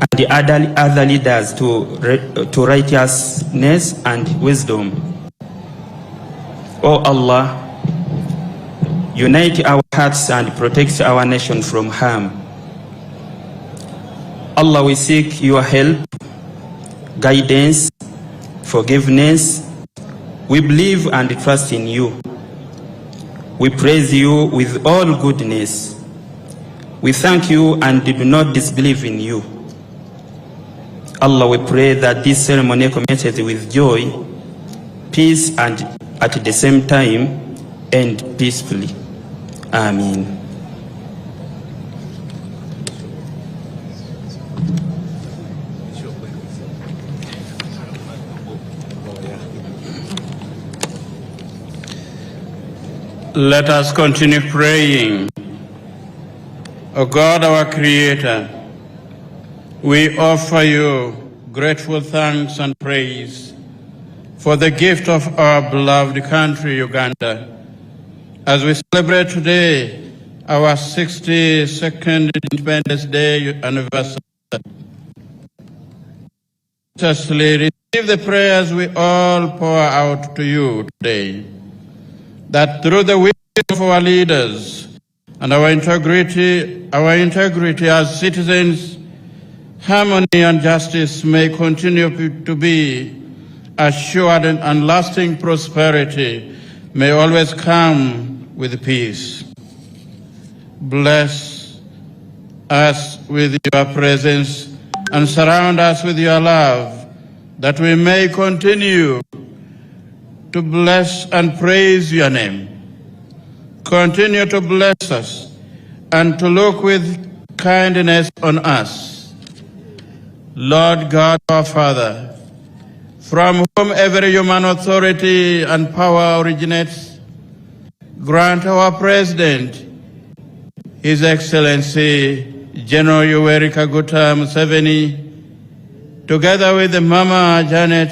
and the other leaders to righteousness and wisdom. O Allah, unite our hearts and protect our nation from harm. Allah, we seek your help, guidance, forgiveness. We believe and trust in you. We praise you with all goodness. We thank you and do not disbelieve in you. Allah, we pray that this ceremony commences with joy, peace, and at the same time end peacefully. Amen. Let us continue praying. O God, our Creator, we offer you grateful thanks and praise for the gift of our beloved country, Uganda, as we celebrate today our 62nd Independence Day anniversary. Receive the prayers we all pour out to you today, that through the wisdom of our leaders and our integrity as citizens, harmony and justice may continue to be assured, and lasting prosperity may always come with peace. Bless us with your presence and surround us with your love, that we may continue to bless and praise your name. Continue to bless us and to look with kindness on us. Lord God, our Father, from whom every human authority and power originates, grant our President, His Excellency General Yoweri Kaguta Museveni, together with Mama Janet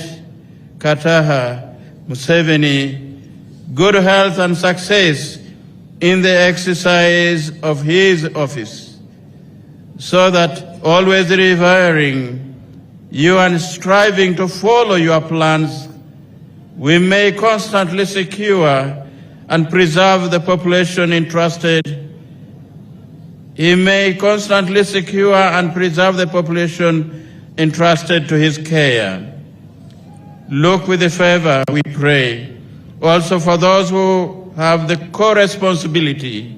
Kataha Museveni, good health and success in the exercise of his office, so that always revering you and striving to follow your plans, we may constantly secure and preserve the population entrusted. He may constantly secure and preserve the population entrusted to his care. Look with favor, we pray, also for those who have the core responsibility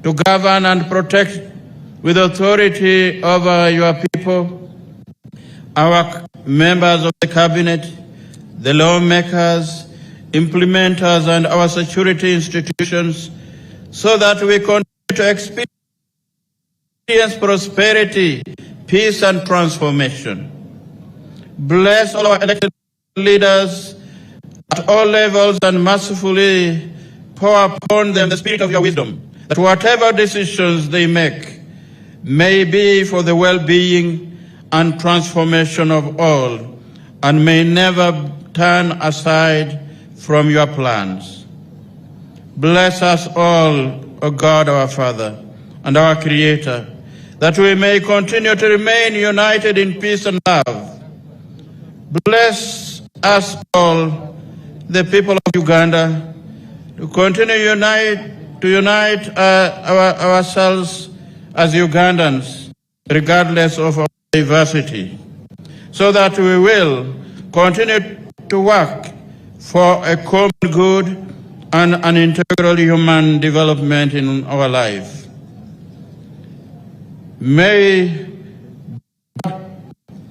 to govern and protect with authority over your people, our members of the cabinet, the lawmakers, implementers, and our security institutions, so that we continue to experience prosperity, peace, and transformation. Bless all our elected leaders at all levels and mercifully pour upon them the spirit of your wisdom, that whatever decisions they make may be for the well-being and transformation of all, and may never turn aside from your plans. Bless us all, O God, our Father and our Creator, that we may continue to remain united in peace and love. Bless us all, the people of Uganda, to continue to unite ourselves as Ugandans, regardless of our diversity, so that we will continue to work for a common good and an integral human development in our life. May God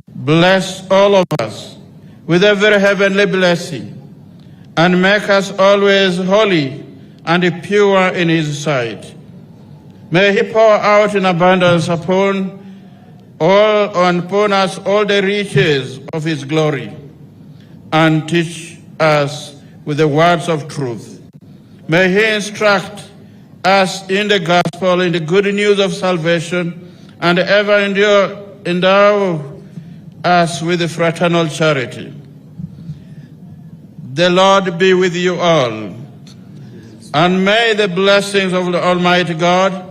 bless all of us with every heavenly blessing and make us always holy and pure in his sight. May he pour out in abundance upon us all the riches of his glory, and teach us with the words of truth. May he instruct us in the gospel, in the good news of salvation, and ever endow us with the fraternal charity. The Lord be with you all, and may the blessings of the Almighty God,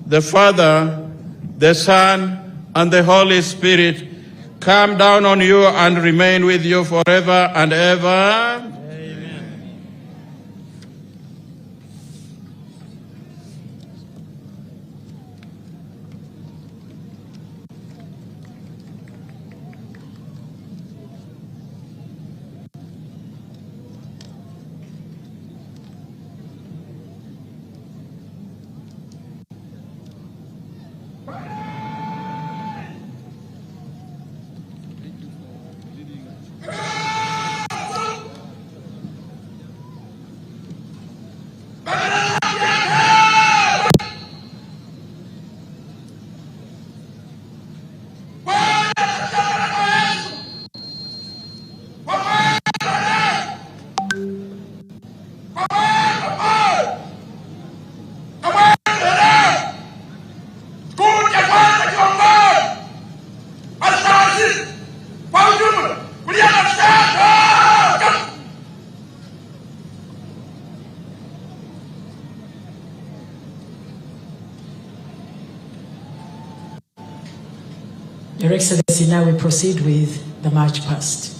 the Father, the Son, and the Holy Spirit come down on you and remain with you forever and ever. Your Excellency, now we proceed with the march past.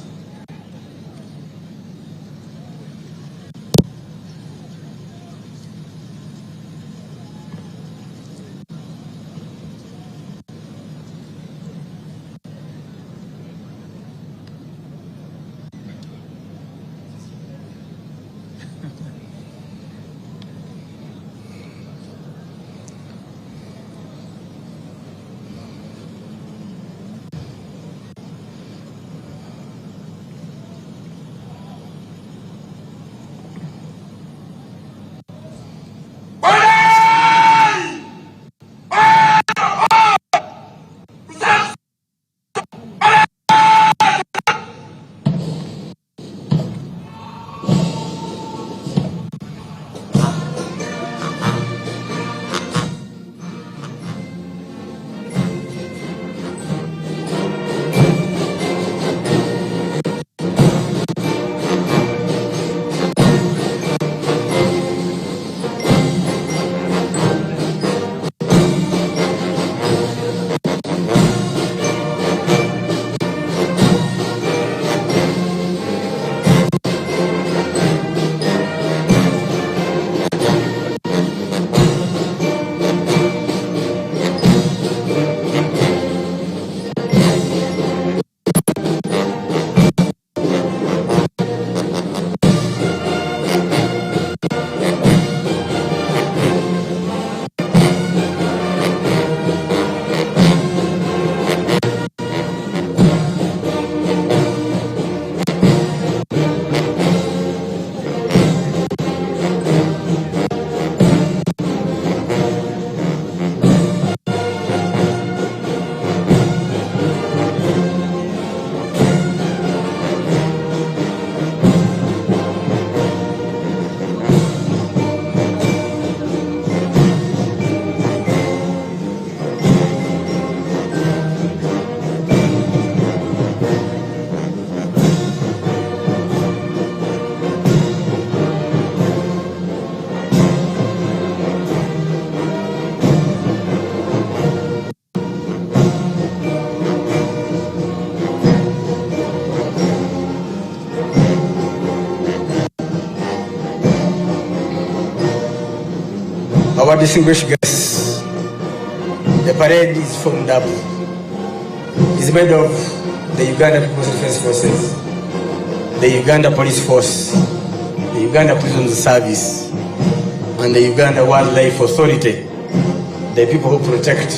Our distinguished guests, the parade is formed up. It's made of the Uganda People's Defense Forces, the Uganda Police Force, the Uganda Prison Service, and the Uganda Wildlife Authority, the people who protect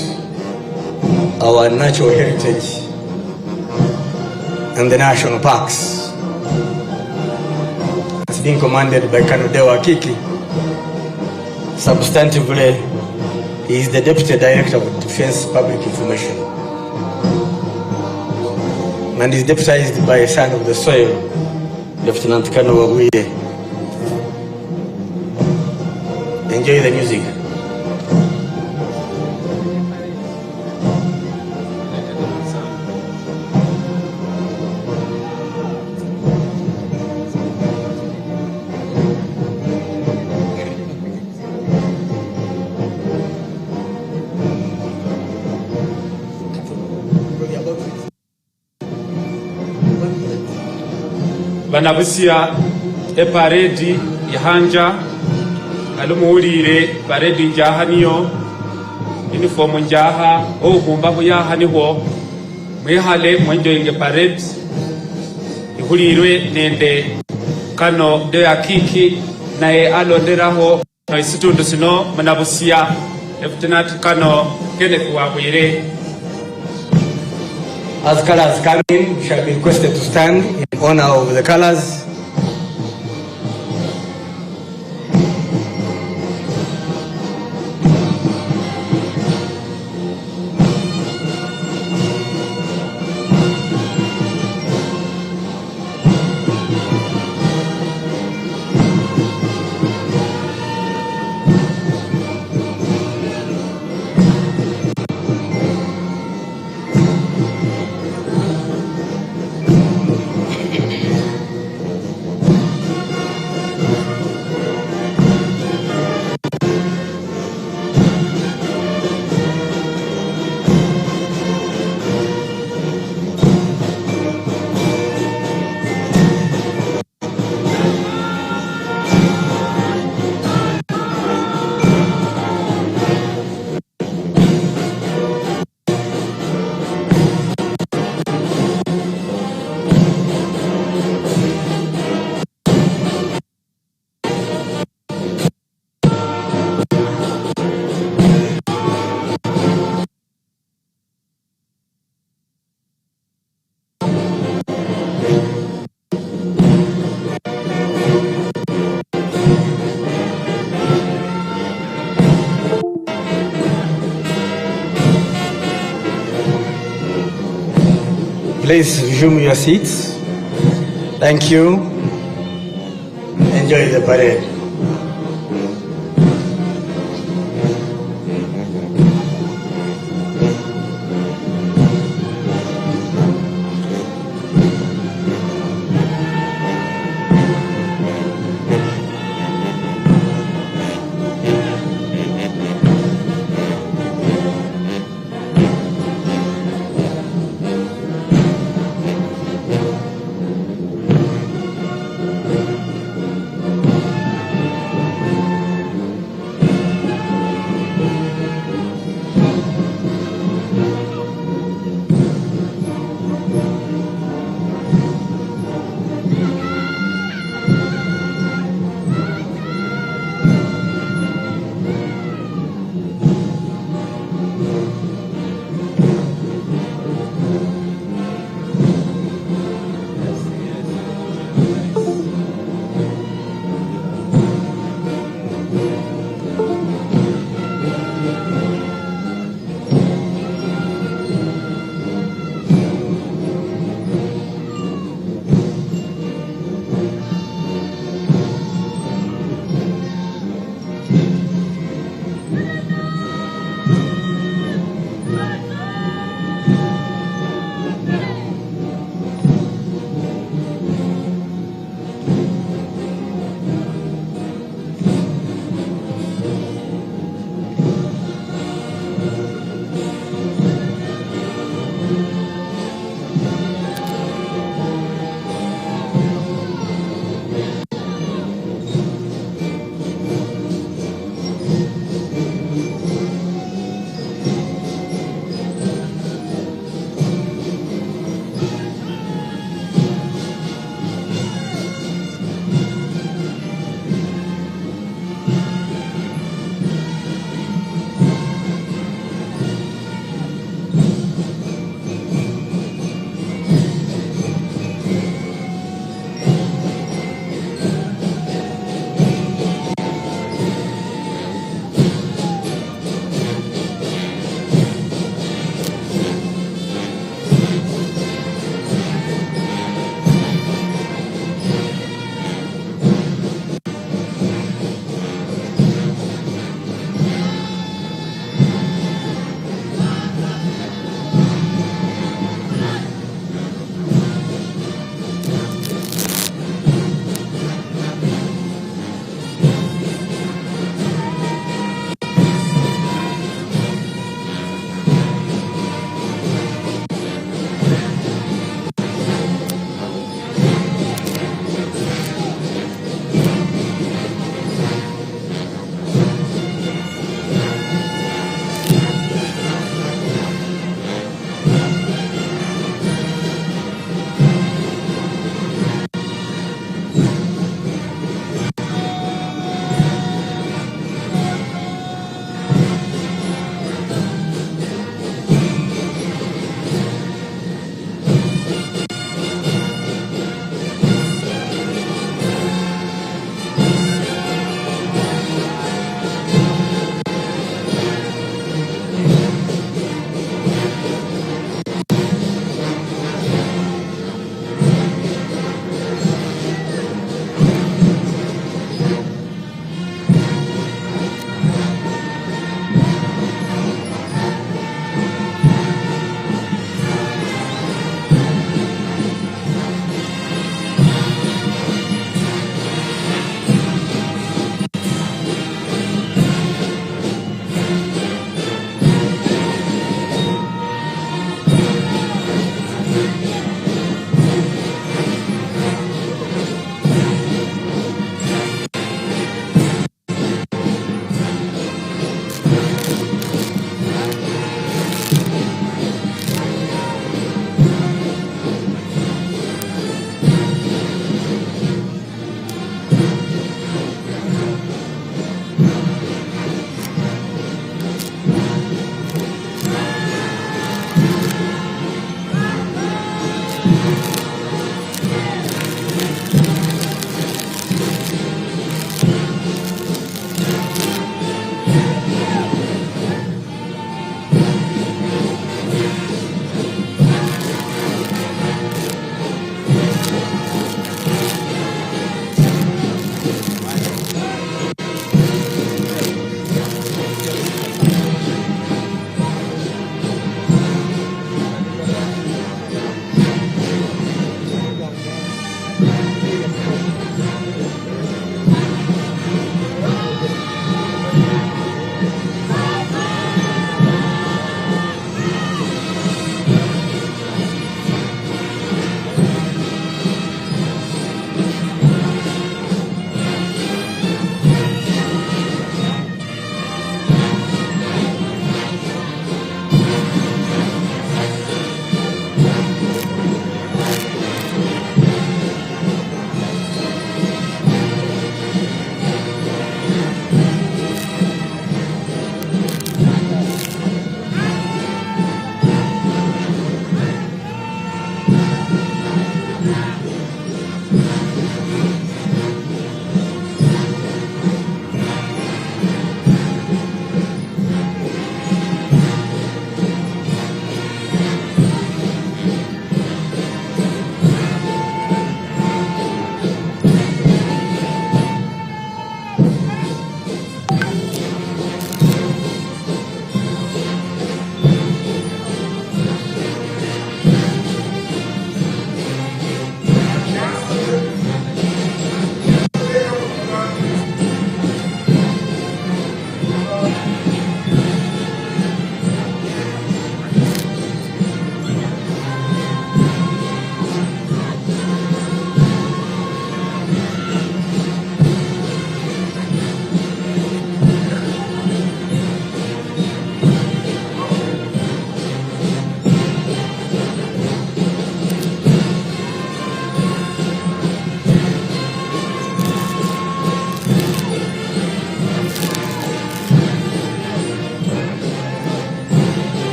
our natural heritage and the national parks. It's being commanded by Colonel Kiki. Substantively, he is the Deputy Director of Defense Public Information and is deputized by a son of the soil, Lieutenant Colonel OGW'E. Enjoy the music. Banabusia eparedi ihanja alumuulire paredi njaha niyo uniform njaha ohumba buyaha niho mwihale mwenjoyinge paredi ihulirwe nende kano de akiki naye alonderaho no isitundu sino manabusia Lieutenant Kano Kenneth Wabwire. As colors come in, we shall be requested to stand in honor of the colors. Please resume your seats. Thank you. Enjoy the parade.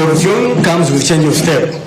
Evolution comes with change of step.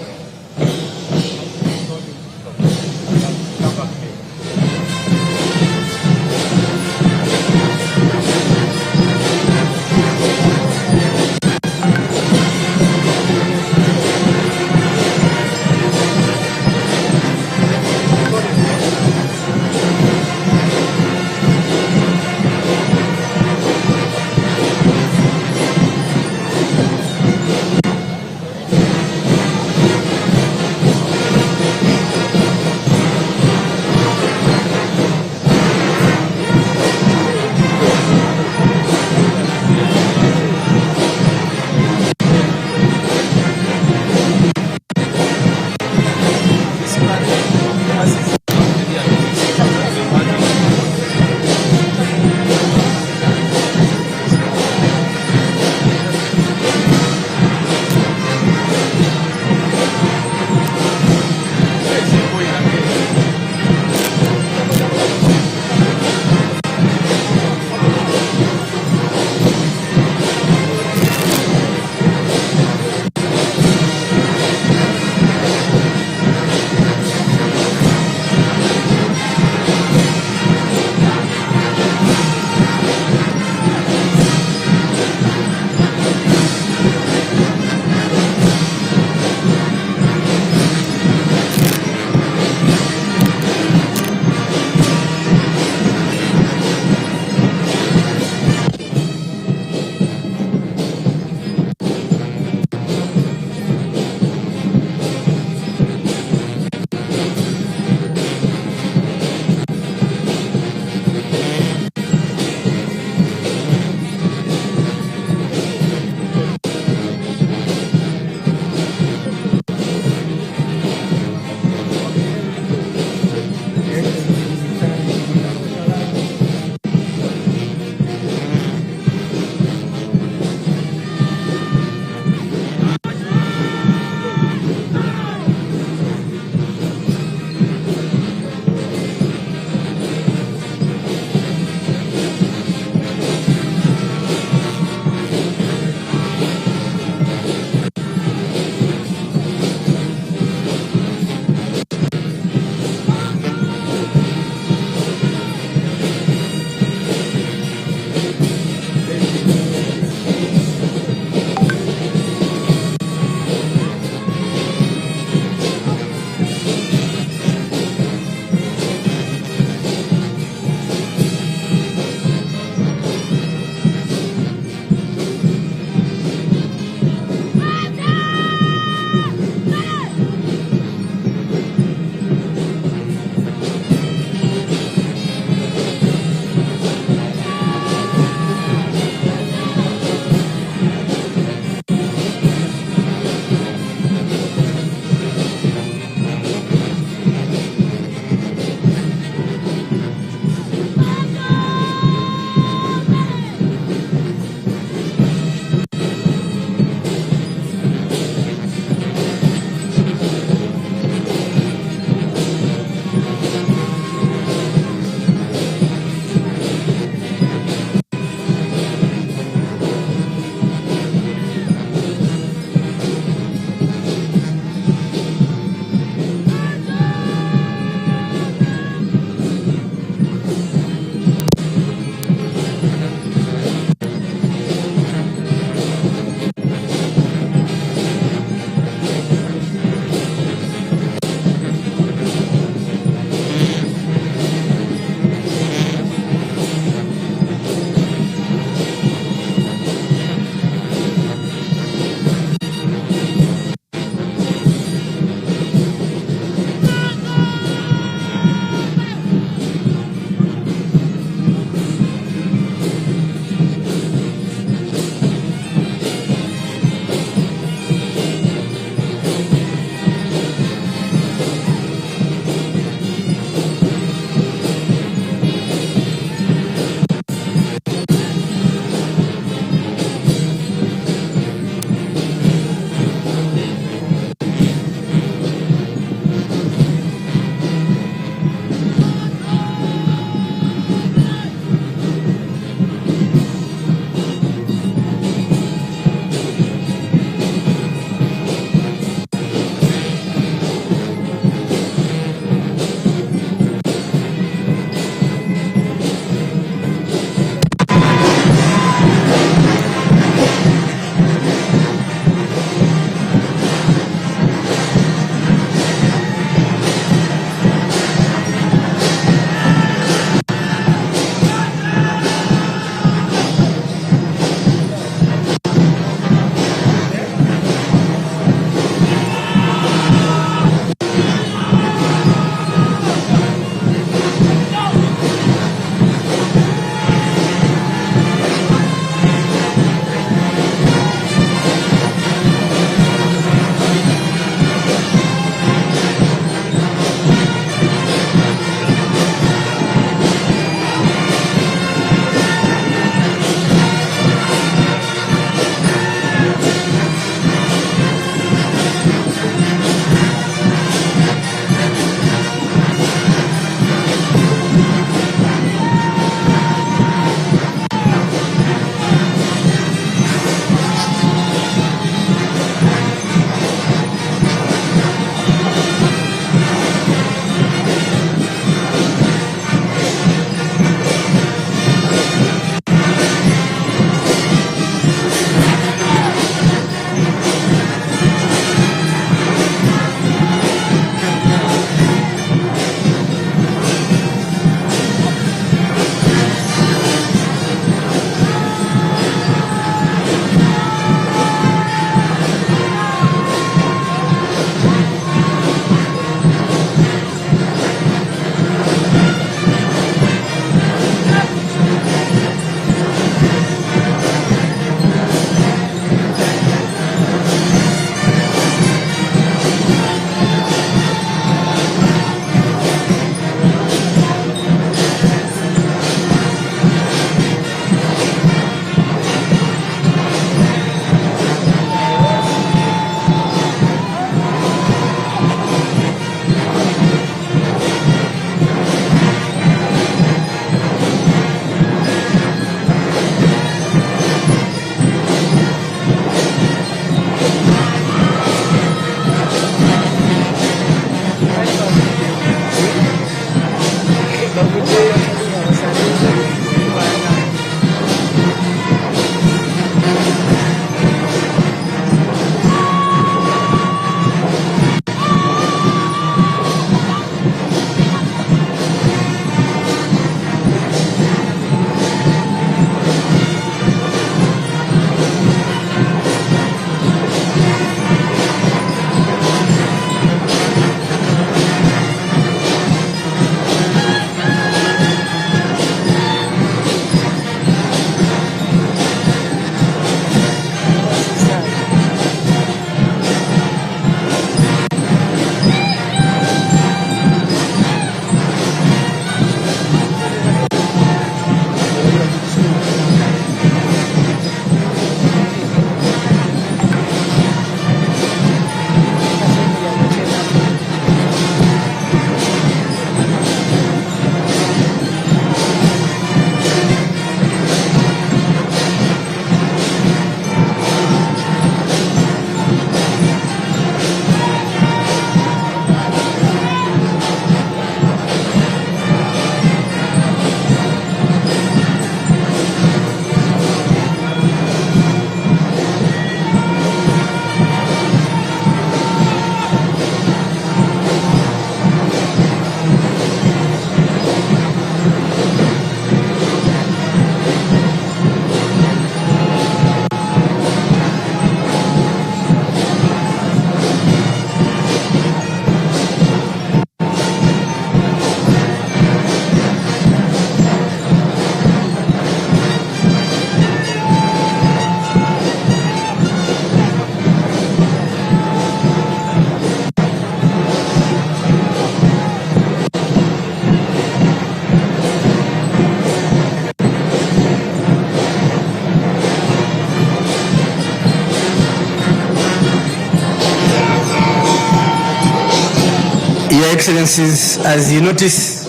Your Excellencies, as you notice,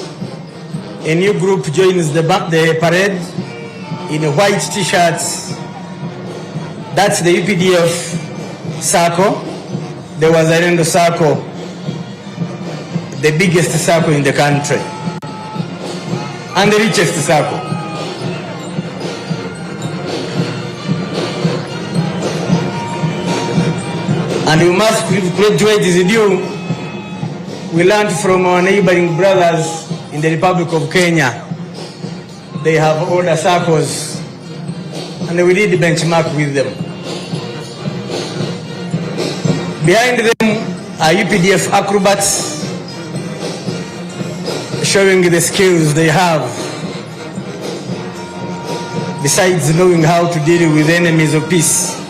a new group joins the parade in white t-shirts. That's the UPDF circle. There was a Rendo circle, the biggest circle in the country, and the richest circle. And we must graduate is due. We learned from our neighboring brothers in the Republic of Kenya. They have older circles, and we did benchmark with them. Behind them are UPDF acrobats, showing the skills they have, besides knowing how to deal with enemies of peace.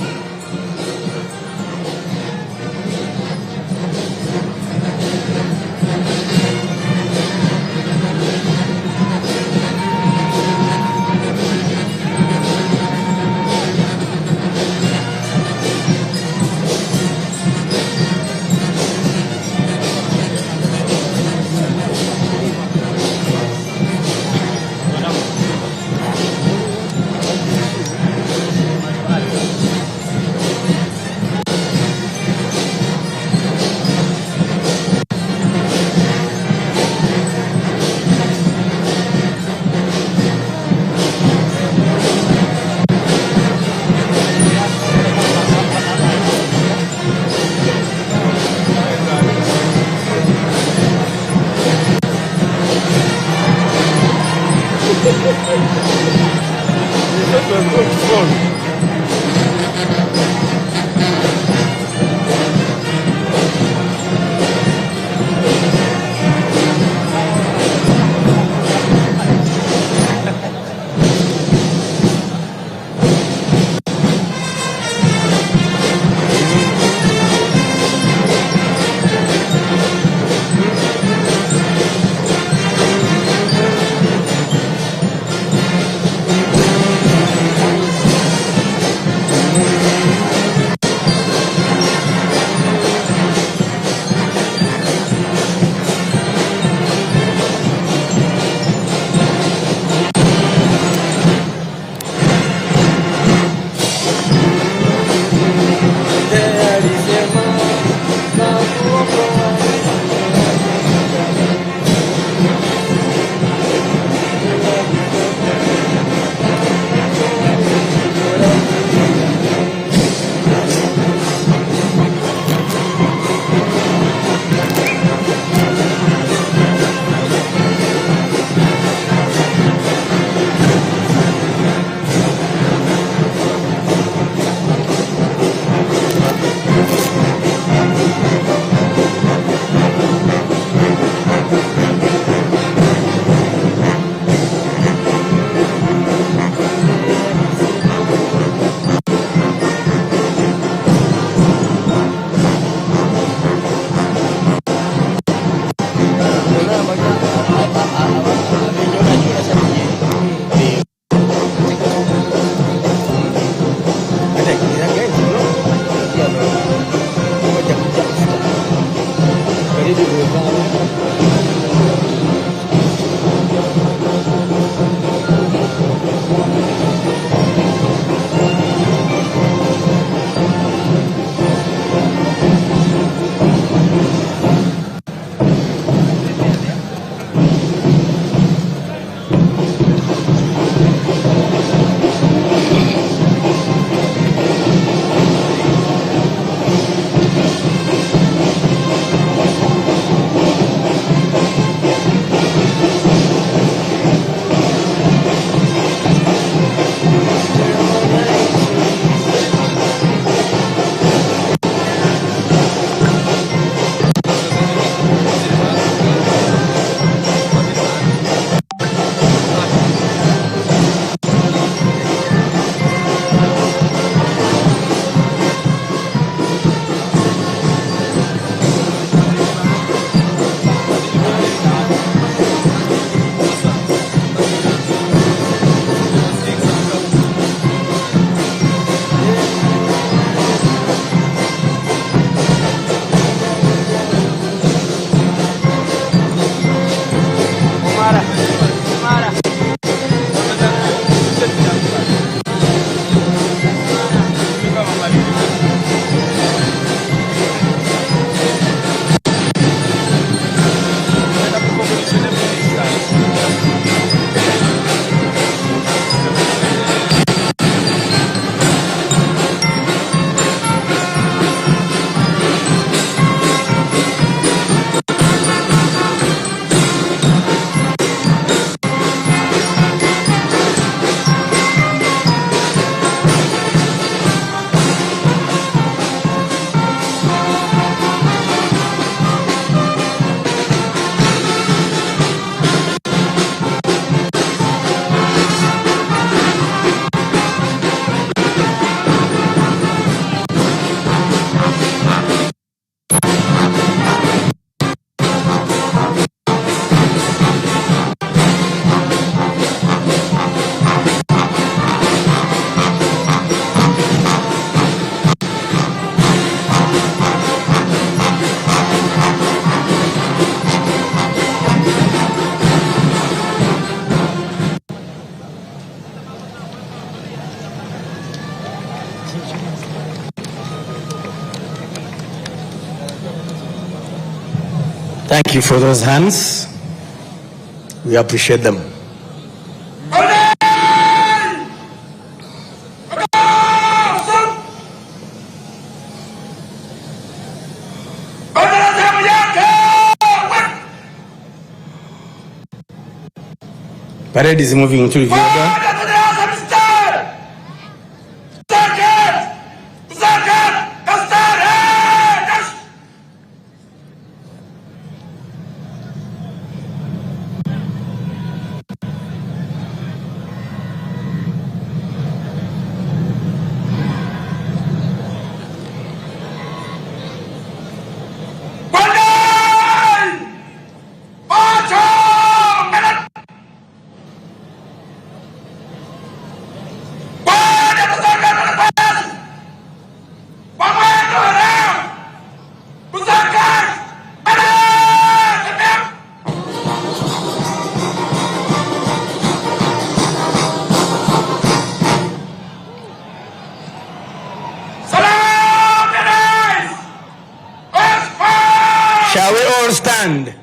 Thank you for those hands. We appreciate them. Parade is moving into Viaga. Shall we all stand?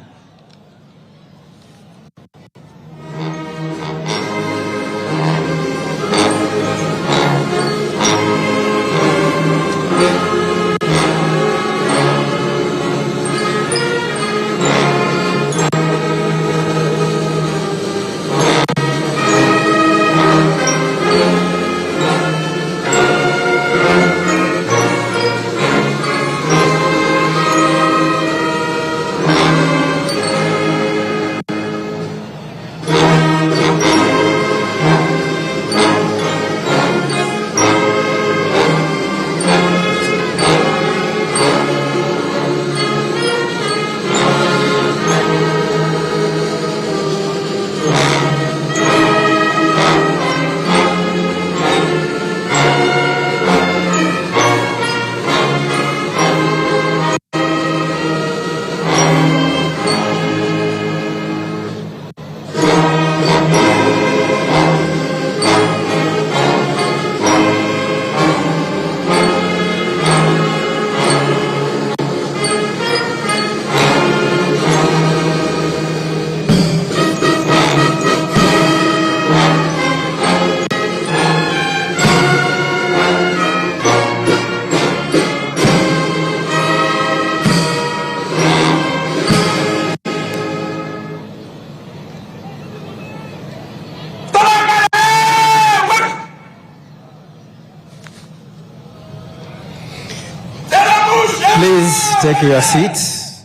take your seats.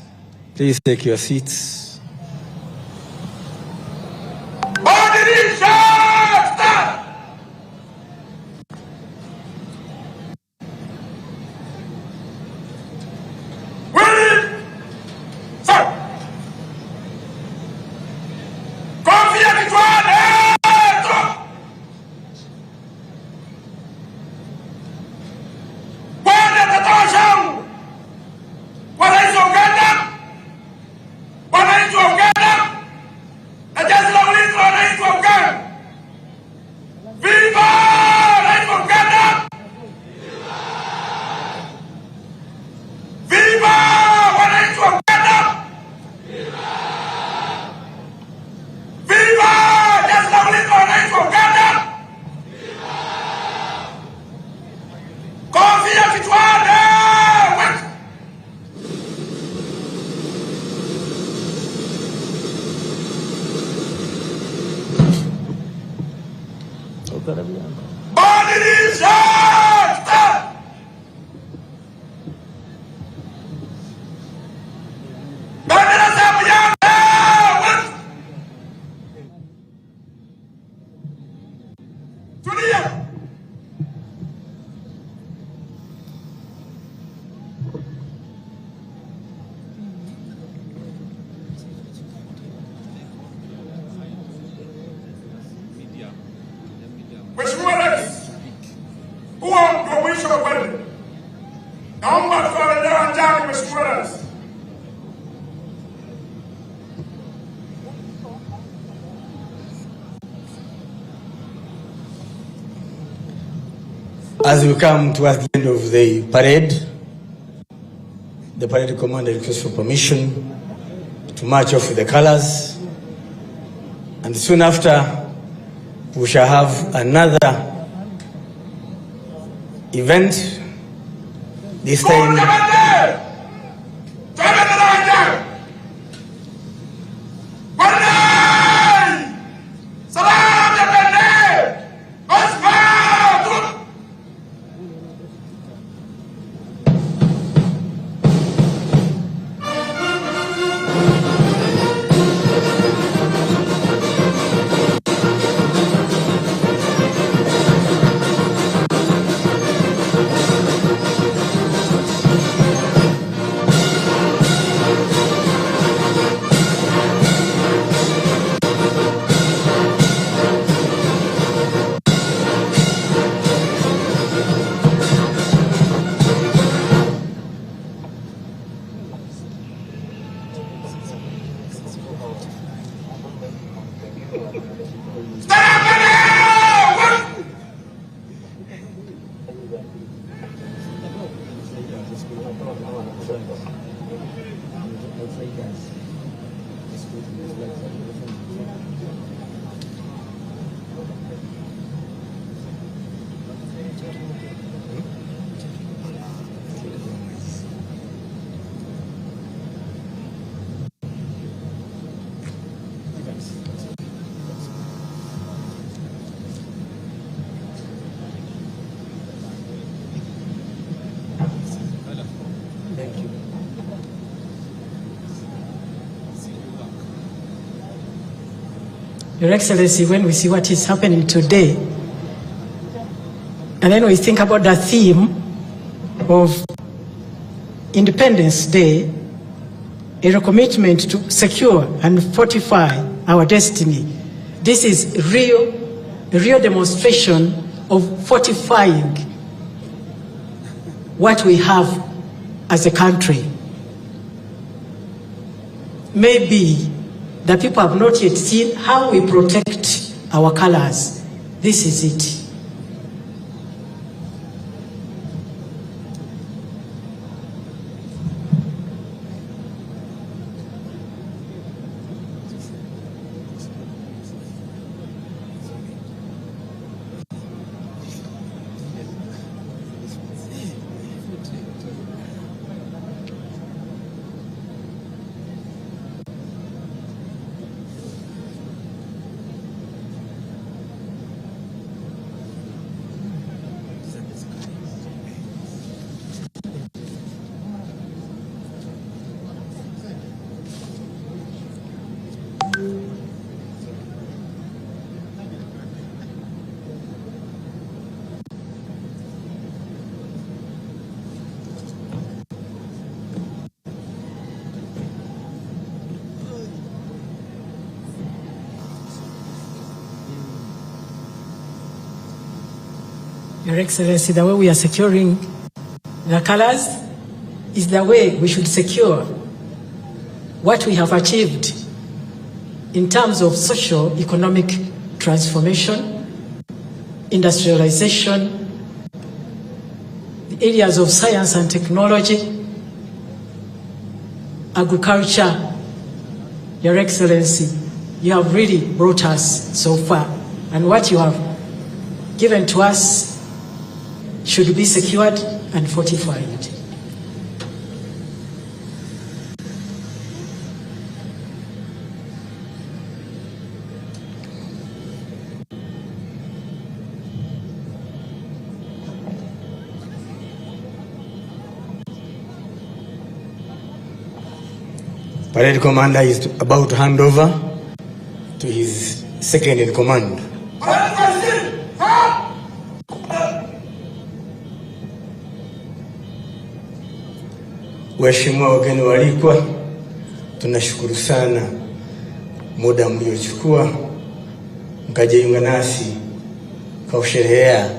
Please take your seats. As we come towards the end of the parade commander requests for permission to march off with the colors, and soon after we shall have another event, this time Your Excellency, when we see what is happening today, and then we think about the theme of Independence Day, a recommitment to secure and fortify our destiny. This is a real demonstration of fortifying what we have as a country. Maybe the people have not yet seen how we protect our colors. This is it. Your Excellency, the way we are securing the colors is the way we should secure what we have achieved in terms of social economic transformation, industrialization, the areas of science and technology, agriculture. Your Excellency, you have really brought us so far, and what you have given to us should be secured and fortified. Parade commander is about to hand over to his second in command. Waheshimiwa wageni waalikwa, tunashukuru sana muda mliochukua mkajiunga nasi kwa kusherehekea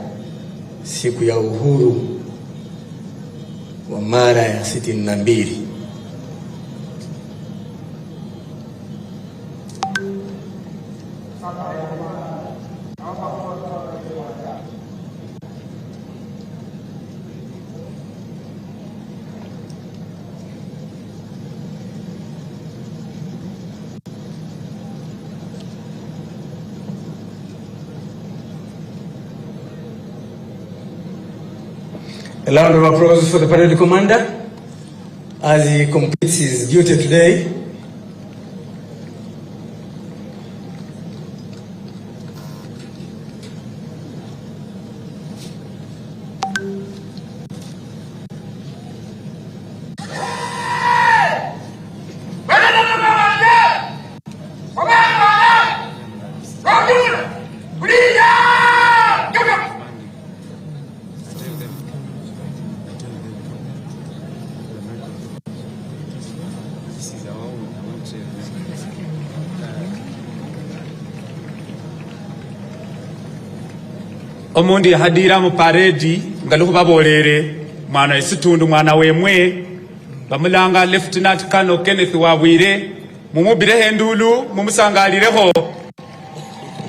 siku ya uhuru wa mara ya 62. A round of applause for the parade commander as he completes his duty today. Omundi hadira mu paredi ngaluko babolere mwana isitundu mwana wemwe bamulanga Lieutenant Colonel Kenneth Wabwire mumubire hendulu mumusangaliraho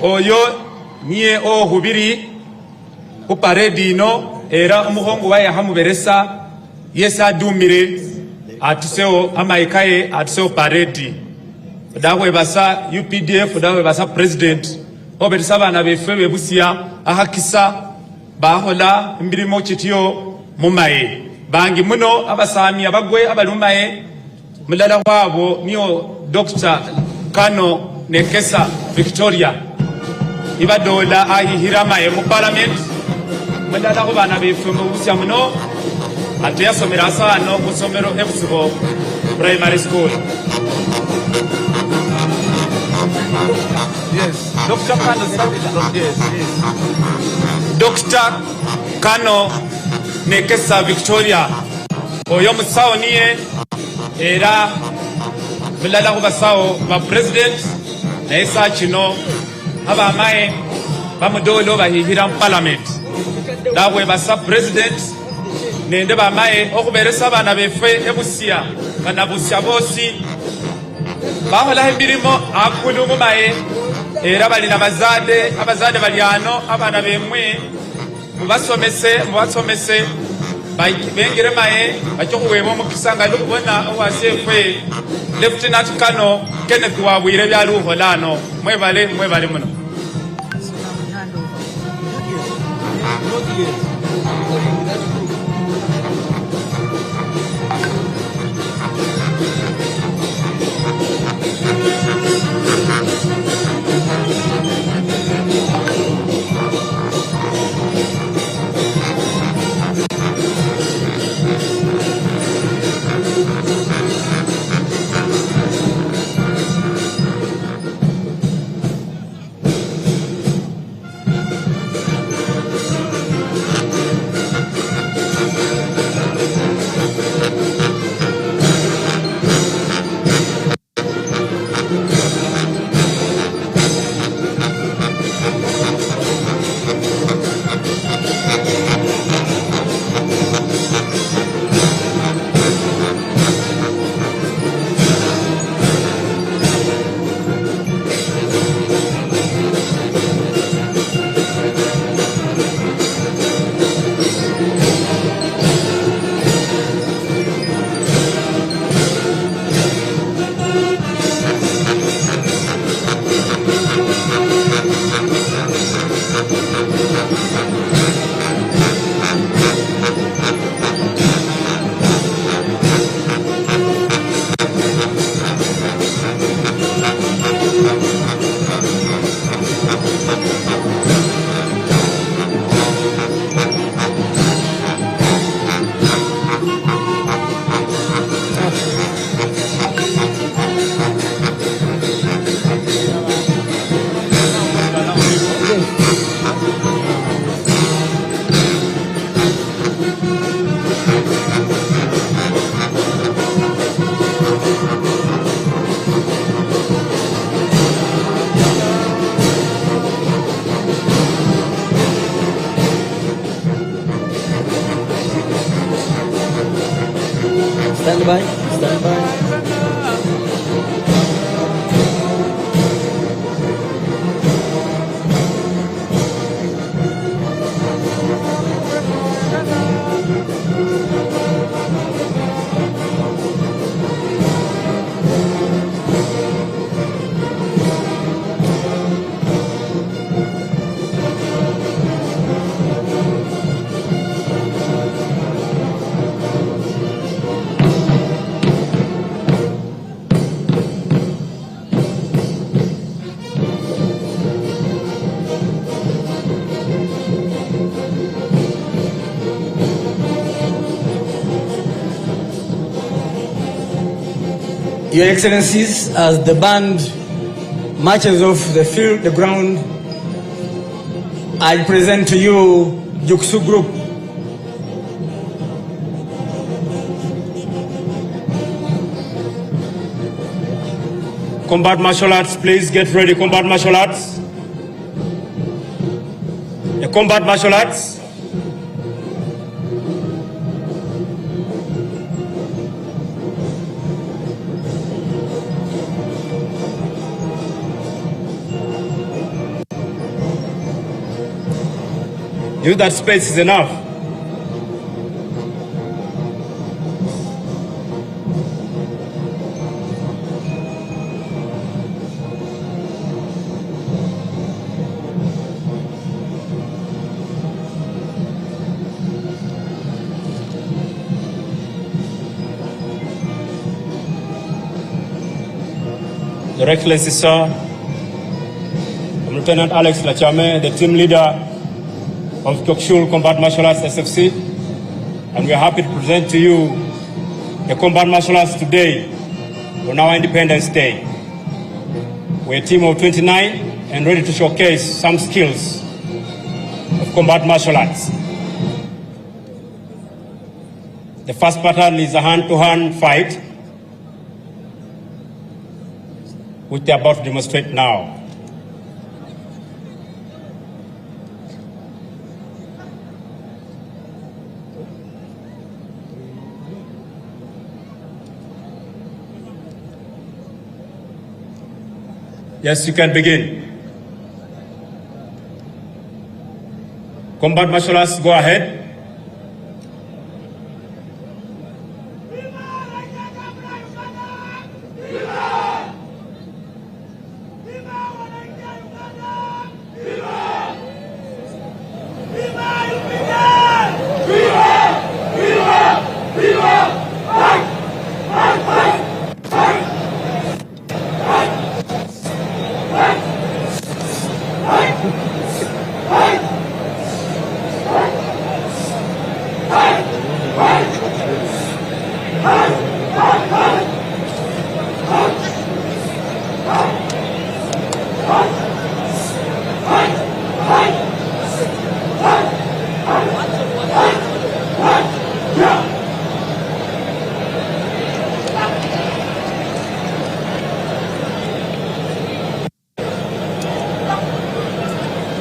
oyo niye ohubiri ku paredi no era umuhongo waye hamuberesa yesa dumire atuseo amaikaye atuseo paredi dawe basa UPDF dawe basa president oberesa bana befe bebusia ahakisa bahola imbirimo kitiyo mumaye bangi muno abasami abagwe abalumaye mulala wabo niyo Dr. Kano Nekesa Victoria ibadola ahihiramaye mu parliament mulala ko bana befe mubusia muno ate yasomera sano kusomero Efusibo Primary School. Yes, Dr. Kano yes. Dr. Kano Nekesa Victoria oyo musawo niye era mulala ko basawo ba president na isa kino aba amaye bamudolo bahihira mu parliament dawe basa president nende bamaye okuberesa bana befe ebusia kana busia bosi bahola imbirimo akulu mumaye era bali nabazade abazade baliano abana bemwe mubasomese bengire maye bachokuwemo mukisanga lokubona owasefwe Lieutenant Colonel Kenneth Wabwire byaluholano mwebale muno. stand by, stand by. Your Excellencies, as the band marches off the ground, I present to you Juksu Group. Combat martial arts, please get ready. Combat martial arts. The combat martial arts. If that space is enough. Your Excellency, sir, I'm Lieutenant Alex Lachame, the team leader of Kyokshul Combat Martial Arts SFC, and we are happy to present to you the Combat Martial Arts today on our Independence Day. We're a team of 29 and ready to showcase some skills of combat martial arts. The first pattern is a hand-to-hand fight, which they're about to demonstrate now. Yes, you can begin. Combat martial arts, go ahead.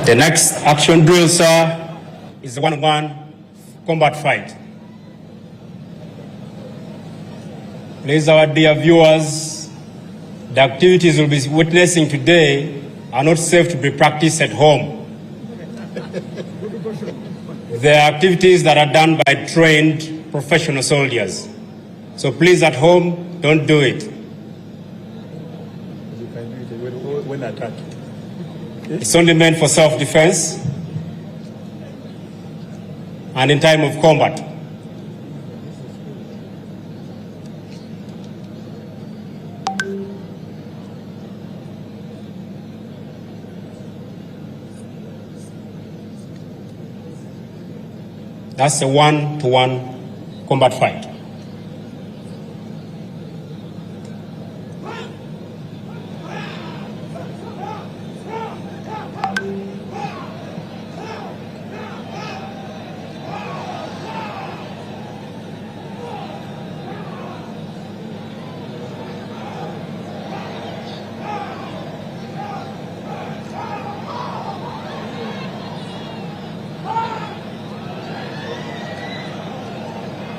The next action drill, sir, is the one-on-one combat fight. Please, our dear viewers, the activities we'll be witnessing today are not safe to be practiced at home. They are activities that are done by trained professional soldiers. So please, at home, don't do it. When attacked. It's only meant for self-defense and in time of combat. That's a one-to-one combat fight.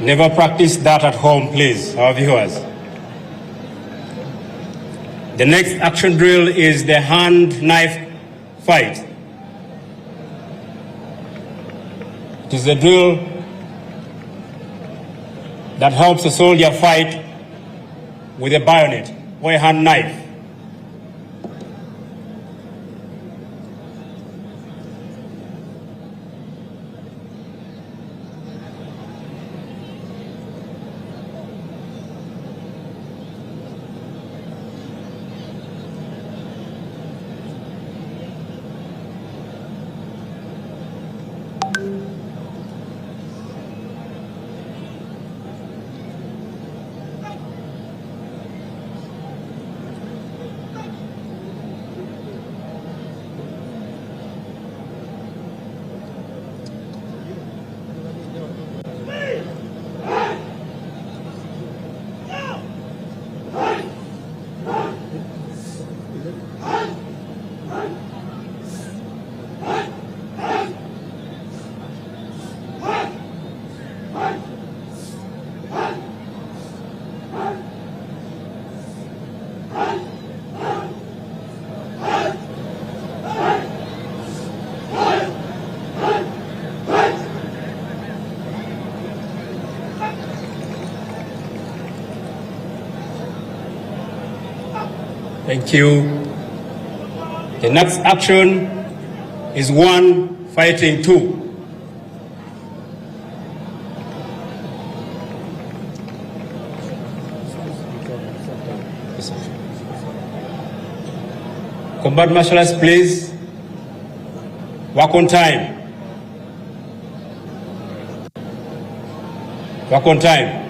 Never practice that at home, please, our viewers. The next action drill is the hand-knife fight. It is a drill that helps a soldier fight with a bayonet or a hand knife. Thank you. The next action is 1 fighting 2. Combat marshals, please work on time. Work on time.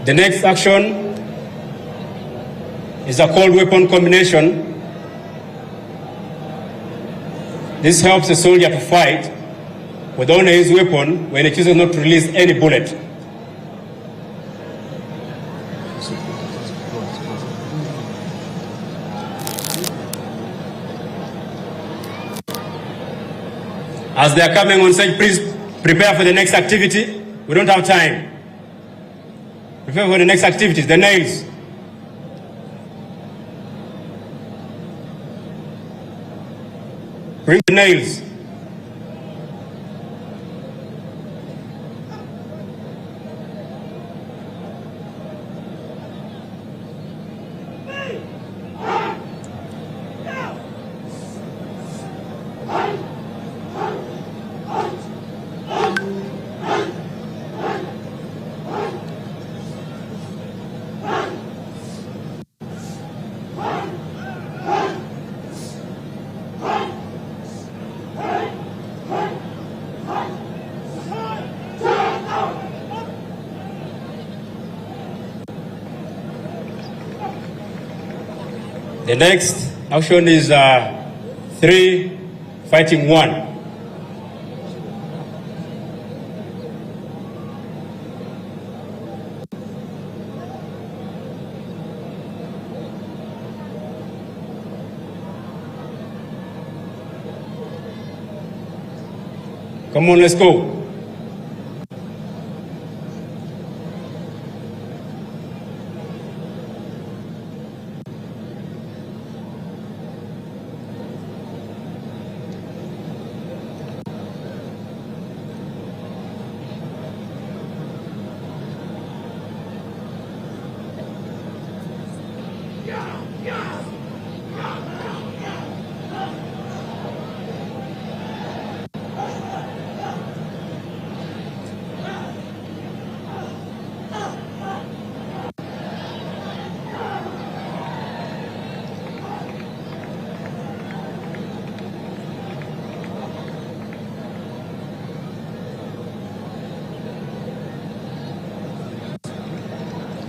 The next action is a cold weapon combination. This helps a soldier to fight with only his weapon when he chooses not to release any bullet. As they are coming on stage, please prepare for the next activity. We don't have time. Prepare for the next activities, the nails. Bring the nails. The next action is 3 fighting 1. Come on, let's go.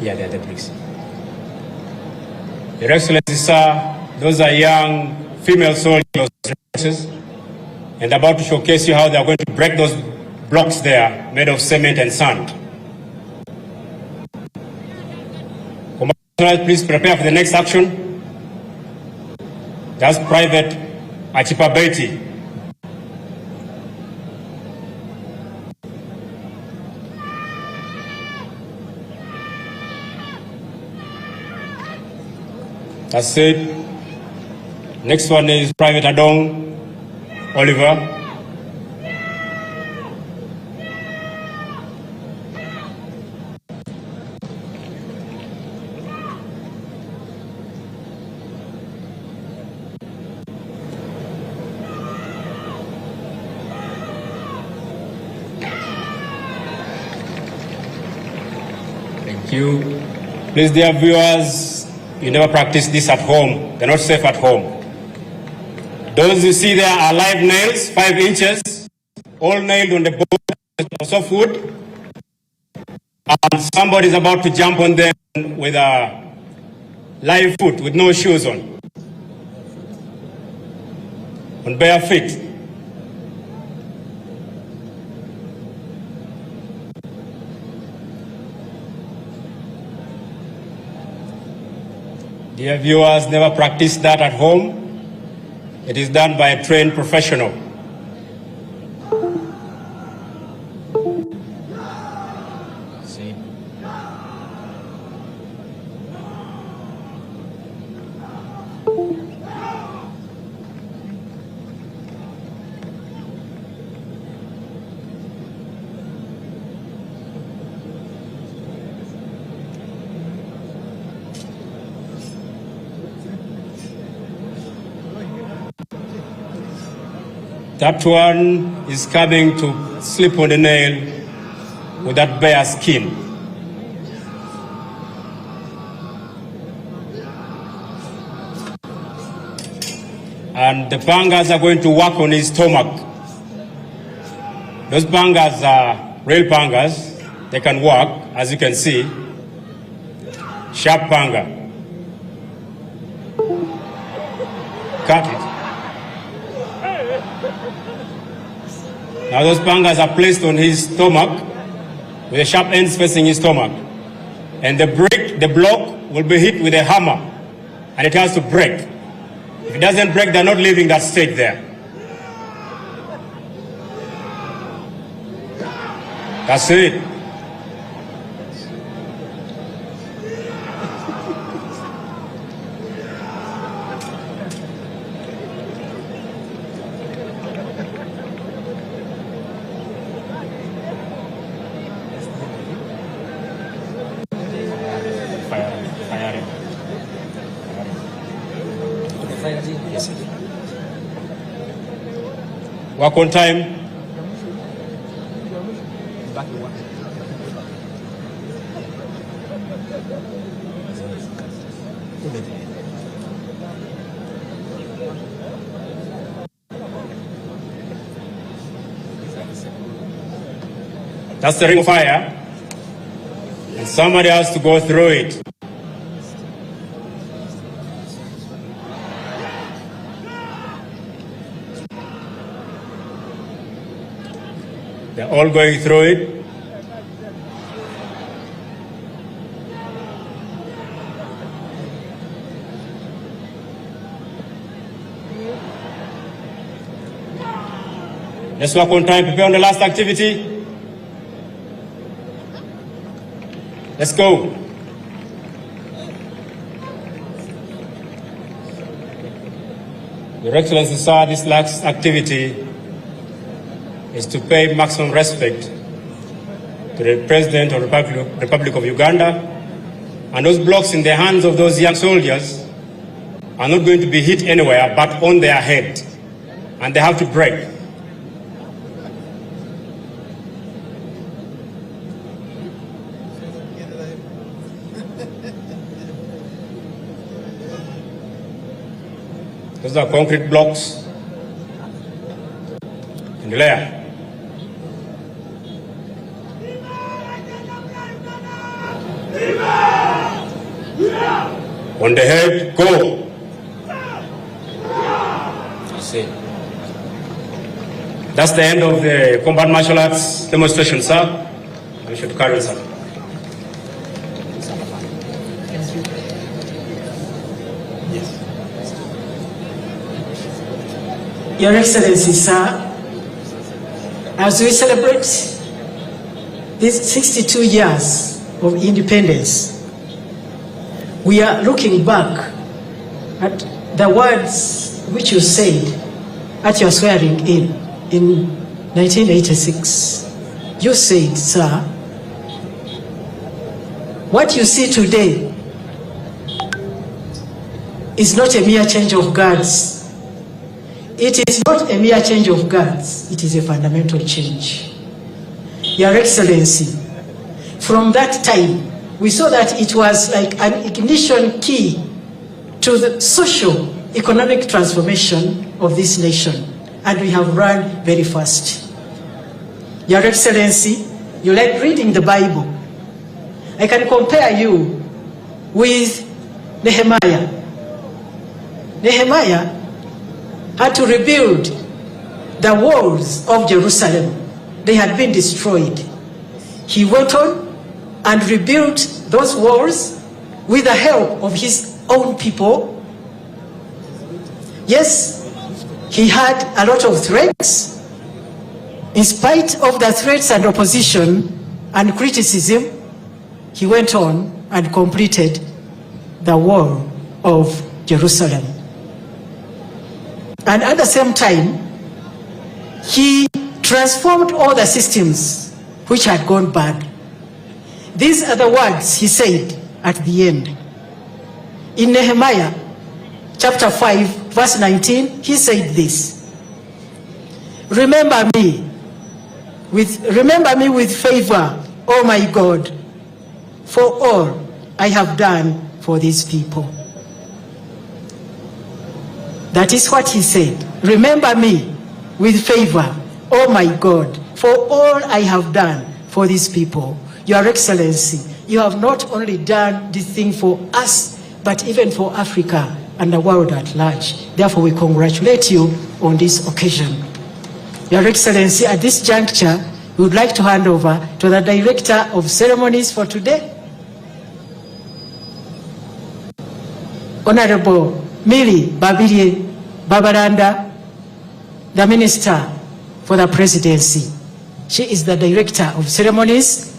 Yeah, they are the bricks. Your Excellency, sir, those are young female soldiers and about to showcase you how they are going to break those blocks there made of cement and sand. Commander, please prepare for the next action. That's Private Achipabeti. That's it. Next one is Private Adong Oliver. Thank you. Please, dear viewers, you never practice this at home. They're not safe at home. Those you see there are live nails, 5 inches, all nailed on the board of soft wood. And somebody is about to jump on them with a live foot, with no shoes on bare feet. Dear viewers, never practice that at home. It is done by a trained professional. See? That one is coming to slip on the nail with that bare skin. And the bangers are going to work on his stomach. Those bangers are real bangers. They can work, as you can see. Sharp banger. Cut it. Now those bangers are placed on his stomach with the sharp ends facing his stomach. And the block will be hit with a hammer and it has to break. If it doesn't break, they're not leaving that stage there. That's it. Work on time. That's the ring of fire. And somebody has to go through it. They're all going through it. Let's work on time, prepare on the last activity. Let's go. Your Excellency, sir, this last activity is to pay maximum respect to the President of the Republic of Uganda, and those blocks in the hands of those young soldiers are not going to be hit anywhere but on their head, and they have to break. Those are concrete blocks in the layer. Viva! On the head, go. That's the end of the combat martial arts demonstration, sir. We should carry, sir. Your Excellency, sir, as we celebrate these 62 years of independence, we are looking back at the words which you said at your swearing in 1986. You said, sir, what you see today is not a mere change of guards. It is not a mere change of guards, it is a fundamental change. Your Excellency, from that time, we saw that it was like an ignition key to the social, economic transformation of this nation, and we have run very fast. Your Excellency, you like reading the Bible. I can compare you with Nehemiah. Nehemiah had to rebuild the walls of Jerusalem. They had been destroyed. He went on and rebuilt those walls with the help of his own people. Yes, he had a lot of threats. In spite of the threats and opposition and criticism, he went on and completed the wall of Jerusalem. And at the same time, he transformed all the systems which had gone bad. These are the words he said at the end. In Nehemiah chapter 5, verse 19, he said this: Remember me with favor, oh my God, for all I have done for these people. That is what he said. Remember me with favor, oh my God, for all I have done for these people. Your Excellency, you have not only done this thing for us, but even for Africa and the world at large. Therefore, we congratulate you on this occasion. Your Excellency, at this juncture, we would like to hand over to the Director of Ceremonies for today, Honorable Millie Babalanda, the Minister for the Presidency. She is the Director of Ceremonies.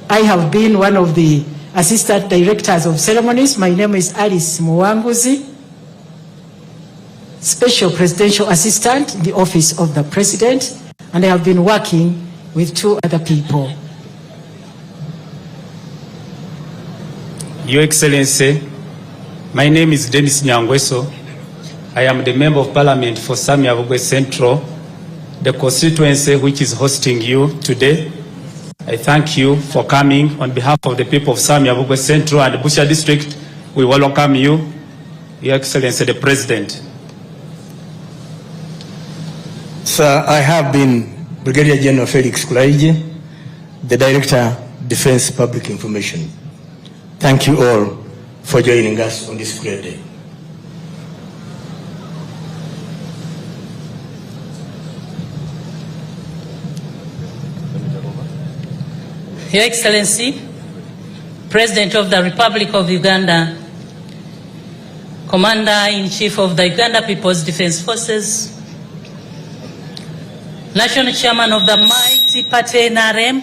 I have been one of the Assistant Directors of Ceremonies. My name is Alice Muwanguzi, Special Presidential Assistant in the Office of the President, and I have been working with two other people. Your Excellency, my name is Dennis Nyangweso. I am the Member of Parliament for AMEEFUGA Central, the constituency which is hosting you today. I thank you for coming on behalf of the people of AMEEFUGA Central and Busha District. We welcome you, Your Excellency the President. Sir, I have been Brigadier General Felix Kulaije, the Director, Defense Public Information. Thank you all for joining us on this great day. Your Excellency, President of the Republic of Uganda, Commander-in-Chief of the Uganda People's Defense Forces, National Chairman of the mighty party NRM,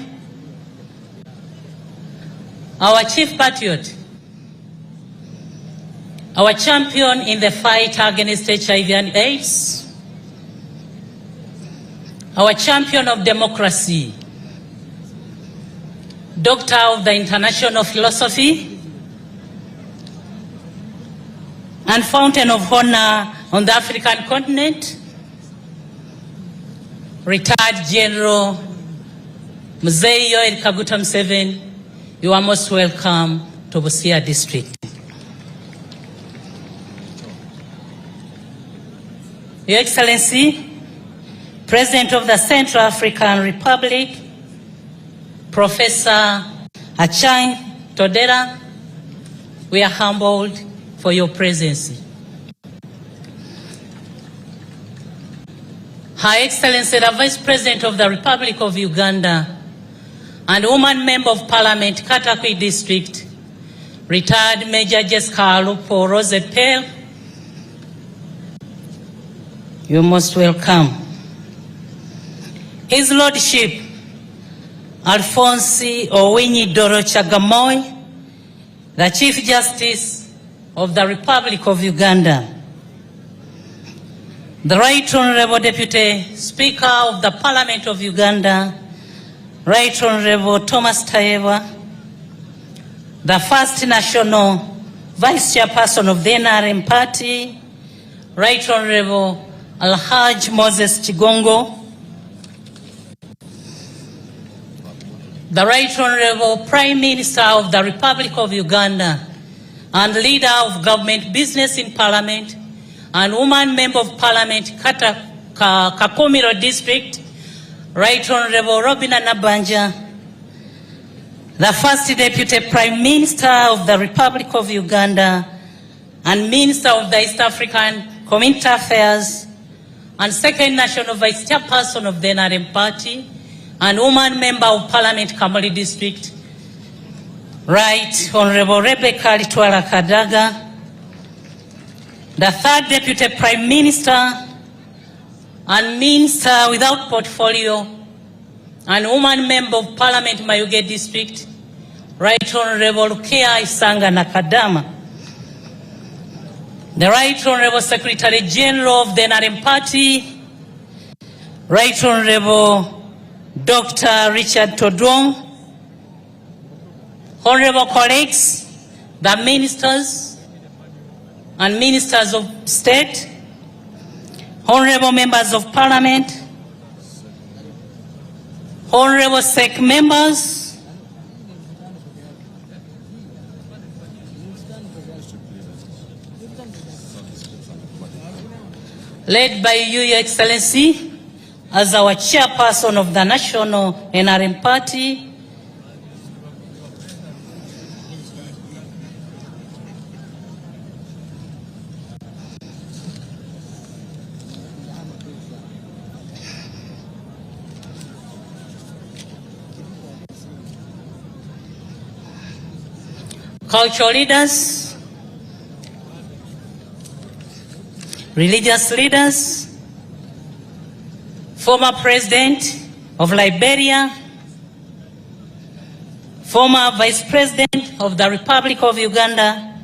our Chief Patriot, our champion in the fight against HIV and AIDS, our champion of democracy, Doctor of the International Philosophy, and Fountain of Honor on the African continent, Retired General Mzee Yoweri Kaguta Museveni, you are most welcome to Busia District. Your Excellency, President of the Central African Republic, Professor Achang Todera, we are humbled for your presence. Her Excellency, the Vice President of the Republic of Uganda and Woman Member of Parliament, Katakwi District, retired Major Jessica Alupo Rosette Pell, you're most welcome. His Lordship, Alphonse Owinyi Doro Chagamoy, the Chief Justice of the Republic of Uganda, the Right Honorable Deputy Speaker of the Parliament of Uganda, Right Honorable Thomas Tayewa, the First National Vice Chairperson of the NRM Party, Right Honorable Alhaj Moses Chigongo, the Right Honorable Prime Minister of the Republic of Uganda and Leader of Government Business in Parliament and Woman Member of Parliament, Kakumiro District, Right Honorable Robina Nabanja, the First Deputy Prime Minister of the Republic of Uganda and Minister of the East African Community Affairs and Second National Vice Chairperson of the NRM Party and Woman Member of Parliament, Kamali District, Right Honorable Rebecca Litwala Kadaga, the Third Deputy Prime Minister and Minister without portfolio and Woman Member of Parliament, Mayuge District, Right Honorable Kea Isanga Nakadama, the Right Honorable Secretary General of the NRM Party, Right Honorable Dr. Richard Todwong, Honorable colleagues, the ministers and ministers of state, honorable members of parliament, honorable SEC members, led by you, Your Excellency, as our chairperson of the National NRM Party, cultural leaders, religious leaders, former President of Liberia, former Vice President of the Republic of Uganda,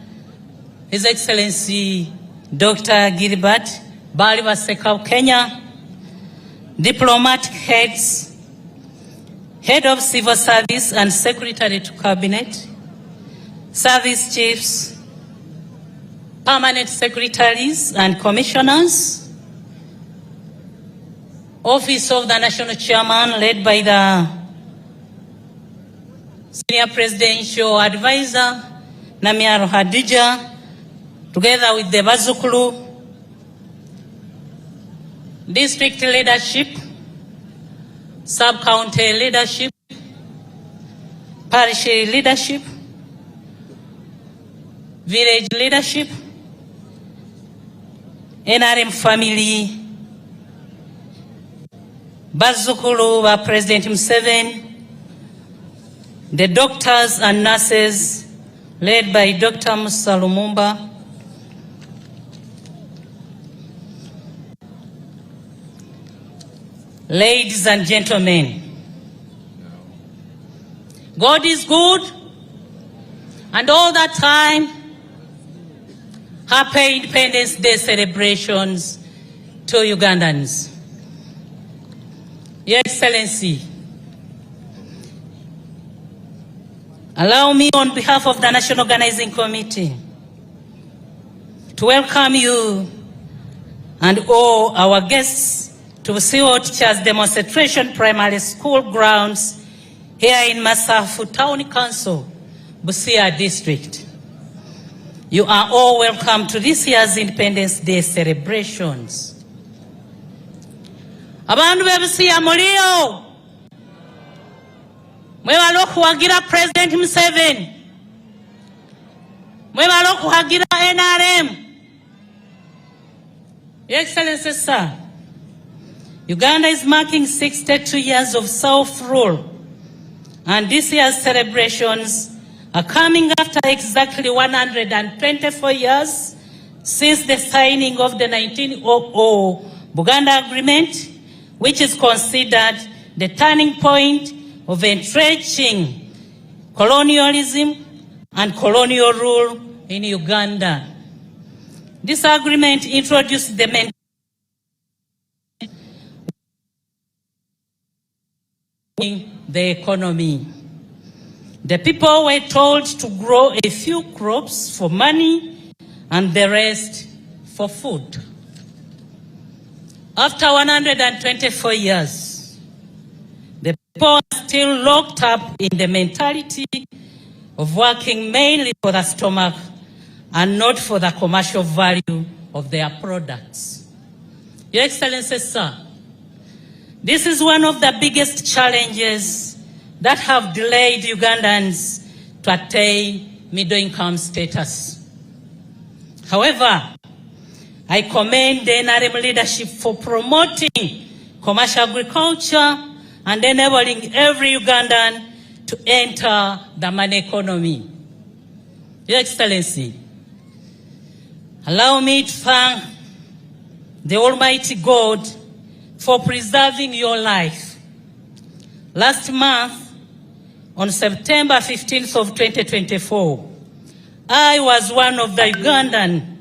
His Excellency Dr. Gilbert Balibaseka of Kenya, diplomatic heads, Head of Civil Service and Secretary to Cabinet, Service Chiefs, Permanent Secretaries and Commissioners, Office of the National Chairman led by the Senior Presidential Advisor, Namiaro Hadija, together with the Bazukulu, District Leadership, Sub-County Leadership, Parish Leadership, Village Leadership, NRM Family, Bazukulu wa President Museveni, the doctors and nurses led by Dr. Musa Lumumba, ladies and gentlemen, God is good, and all that time, happy Independence Day celebrations to Ugandans. Your Excellency, allow me on behalf of the National Organizing Committee to welcome you and all our guests to Siwo Teachers Demonstration Primary School grounds here in Masafu Town Council, Busia District. You are all welcome to this year's Independence Day celebrations. Abantu bebusia mulio mwebala okuwagira President Museveni Mwebalo kuhagira NRM. Your Excellency, sir, Uganda is marking 62 years of self-rule, and this year's celebrations are coming after exactly 124 years since the signing of the 1900 Buganda Agreement, which is considered the turning point of entrenching colonialism and colonial rule in Uganda. This agreement introduced the economy. The people were told to grow a few crops for money and the rest for food. After 124 years, the people are still locked up in the mentality of working mainly for the stomach and not for the commercial value of their products. Your Excellency, sir, this is one of the biggest challenges that have delayed Ugandans to attain middle-income status. However, I commend the NRM leadership for promoting commercial agriculture and enabling every Ugandan to enter the money economy. Your Excellency, allow me to thank the Almighty God for preserving your life. Last month, on September 15th of 2024, I was one of the Ugandan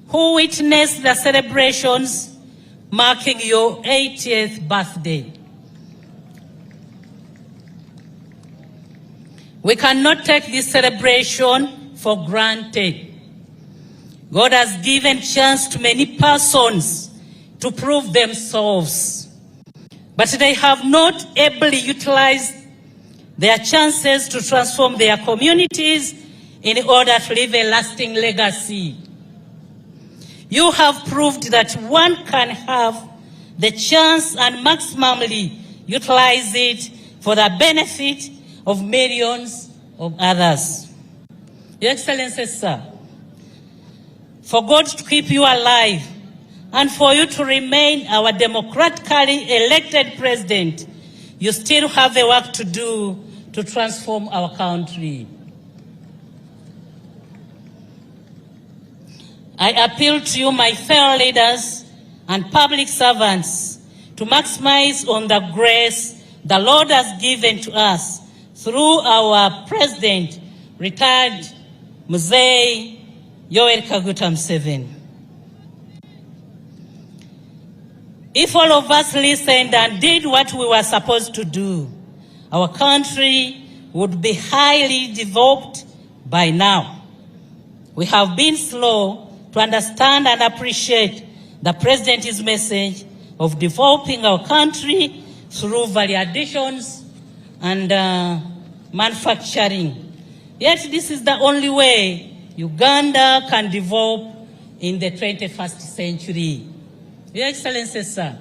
who witnessed the celebrations marking your 80th birthday. We cannot take this celebration for granted. God has given chance to many persons to prove themselves, but they have not ably utilized their chances to transform their communities in order to leave a lasting legacy. You have proved that one can have the chance and maximally utilize it for the benefit of millions of others. Your Excellency, sir, for God to keep you alive and for you to remain our democratically elected president, you still have a work to do to transform our country. I appeal to you, my fellow leaders and public servants, to maximize on the grace the Lord has given to us through our President, retired Mzee Yoweri Kaguta Museveni. If all of us listened and did what we were supposed to do, our country would be highly developed by now. We have been slow to understand and appreciate the President's message of developing our country through value additions and manufacturing. Yet this is the only way Uganda can develop in the 21st century. Your Excellency, sir,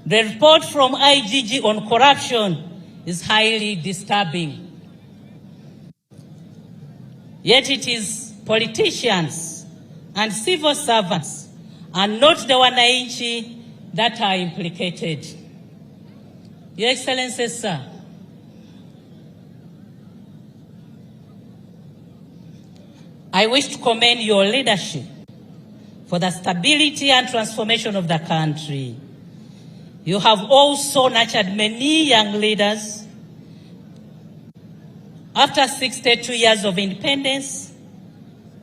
the report from IGG on corruption is highly disturbing. Yet it is politicians and civil servants and not the wananchi that are implicated. Your Excellency, sir, I wish to commend your leadership for the stability and transformation of the country. You have also nurtured many young leaders. After 62 years of independence,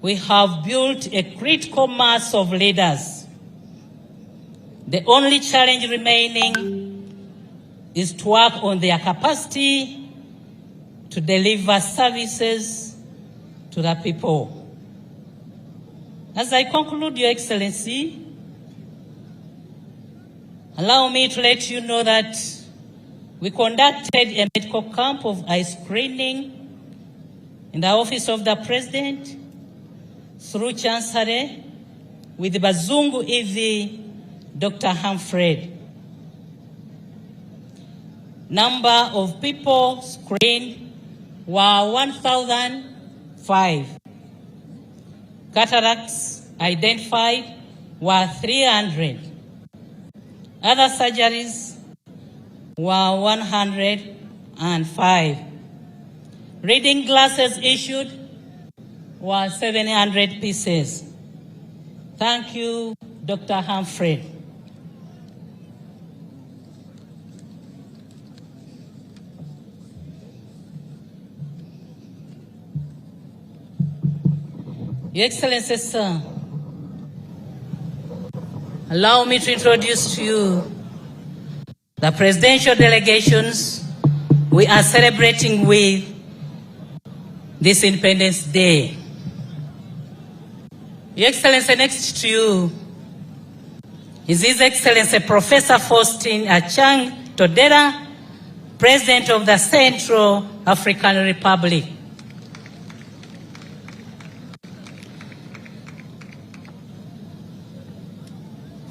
we have built a critical mass of leaders. The only challenge remaining is to work on their capacity to deliver services to the people. As I conclude, Your Excellency, allow me to let you know that we conducted a medical camp of eye screening in the office of the President through Chancery with OGW'E Dr. Humphrey. Number of people screened were 1,000 5. Cataracts identified were 300. Other surgeries were 105. Reading glasses issued were 700 pieces. Thank you, Dr. Humphrey. Your Excellency, sir, allow me to introduce to you the presidential delegations we are celebrating with this Independence Day. Your Excellency, next to you is His Excellency Professor Faustin Achang Todera, President of the Central African Republic.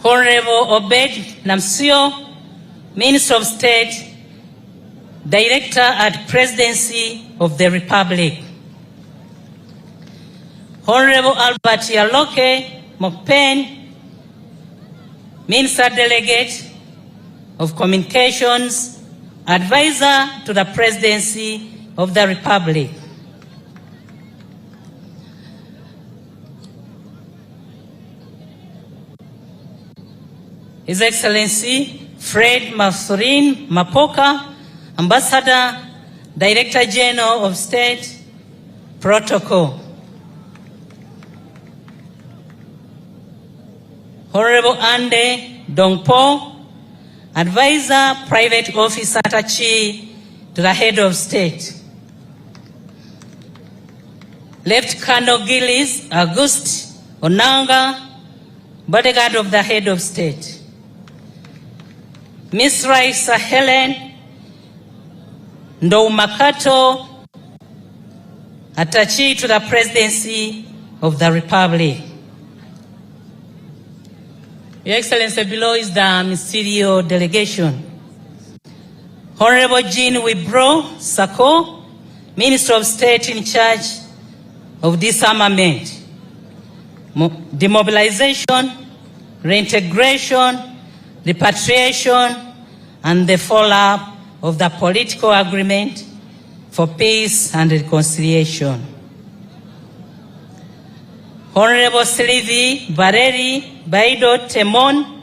Honorable Obed Namsio, Minister of State, Director at Presidency of the Republic. Honorable Albert Yaloke Mokpen, Minister Delegate of Communications, Advisor to the Presidency of the Republic. His Excellency Fred Masurin Mapoka, Ambassador, Director General of State, Protocol. Honorable Ande Dongpo, Advisor, Private Officer Attaché to the Head of State. Left Colonel Gillis August Onanga, Bodyguard of the Head of State. Miss Raisa Helen Ndoumakato, Attaché to the Presidency of the Republic. Your Excellency, below is the ministerial delegation. Honorable Jean Wibro Sako, Minister of State in charge of disarmament, demobilization, reintegration, repatriation, and the follow-up of the political agreement for peace and reconciliation. Honorable Sylvie Bareri Baido Temon,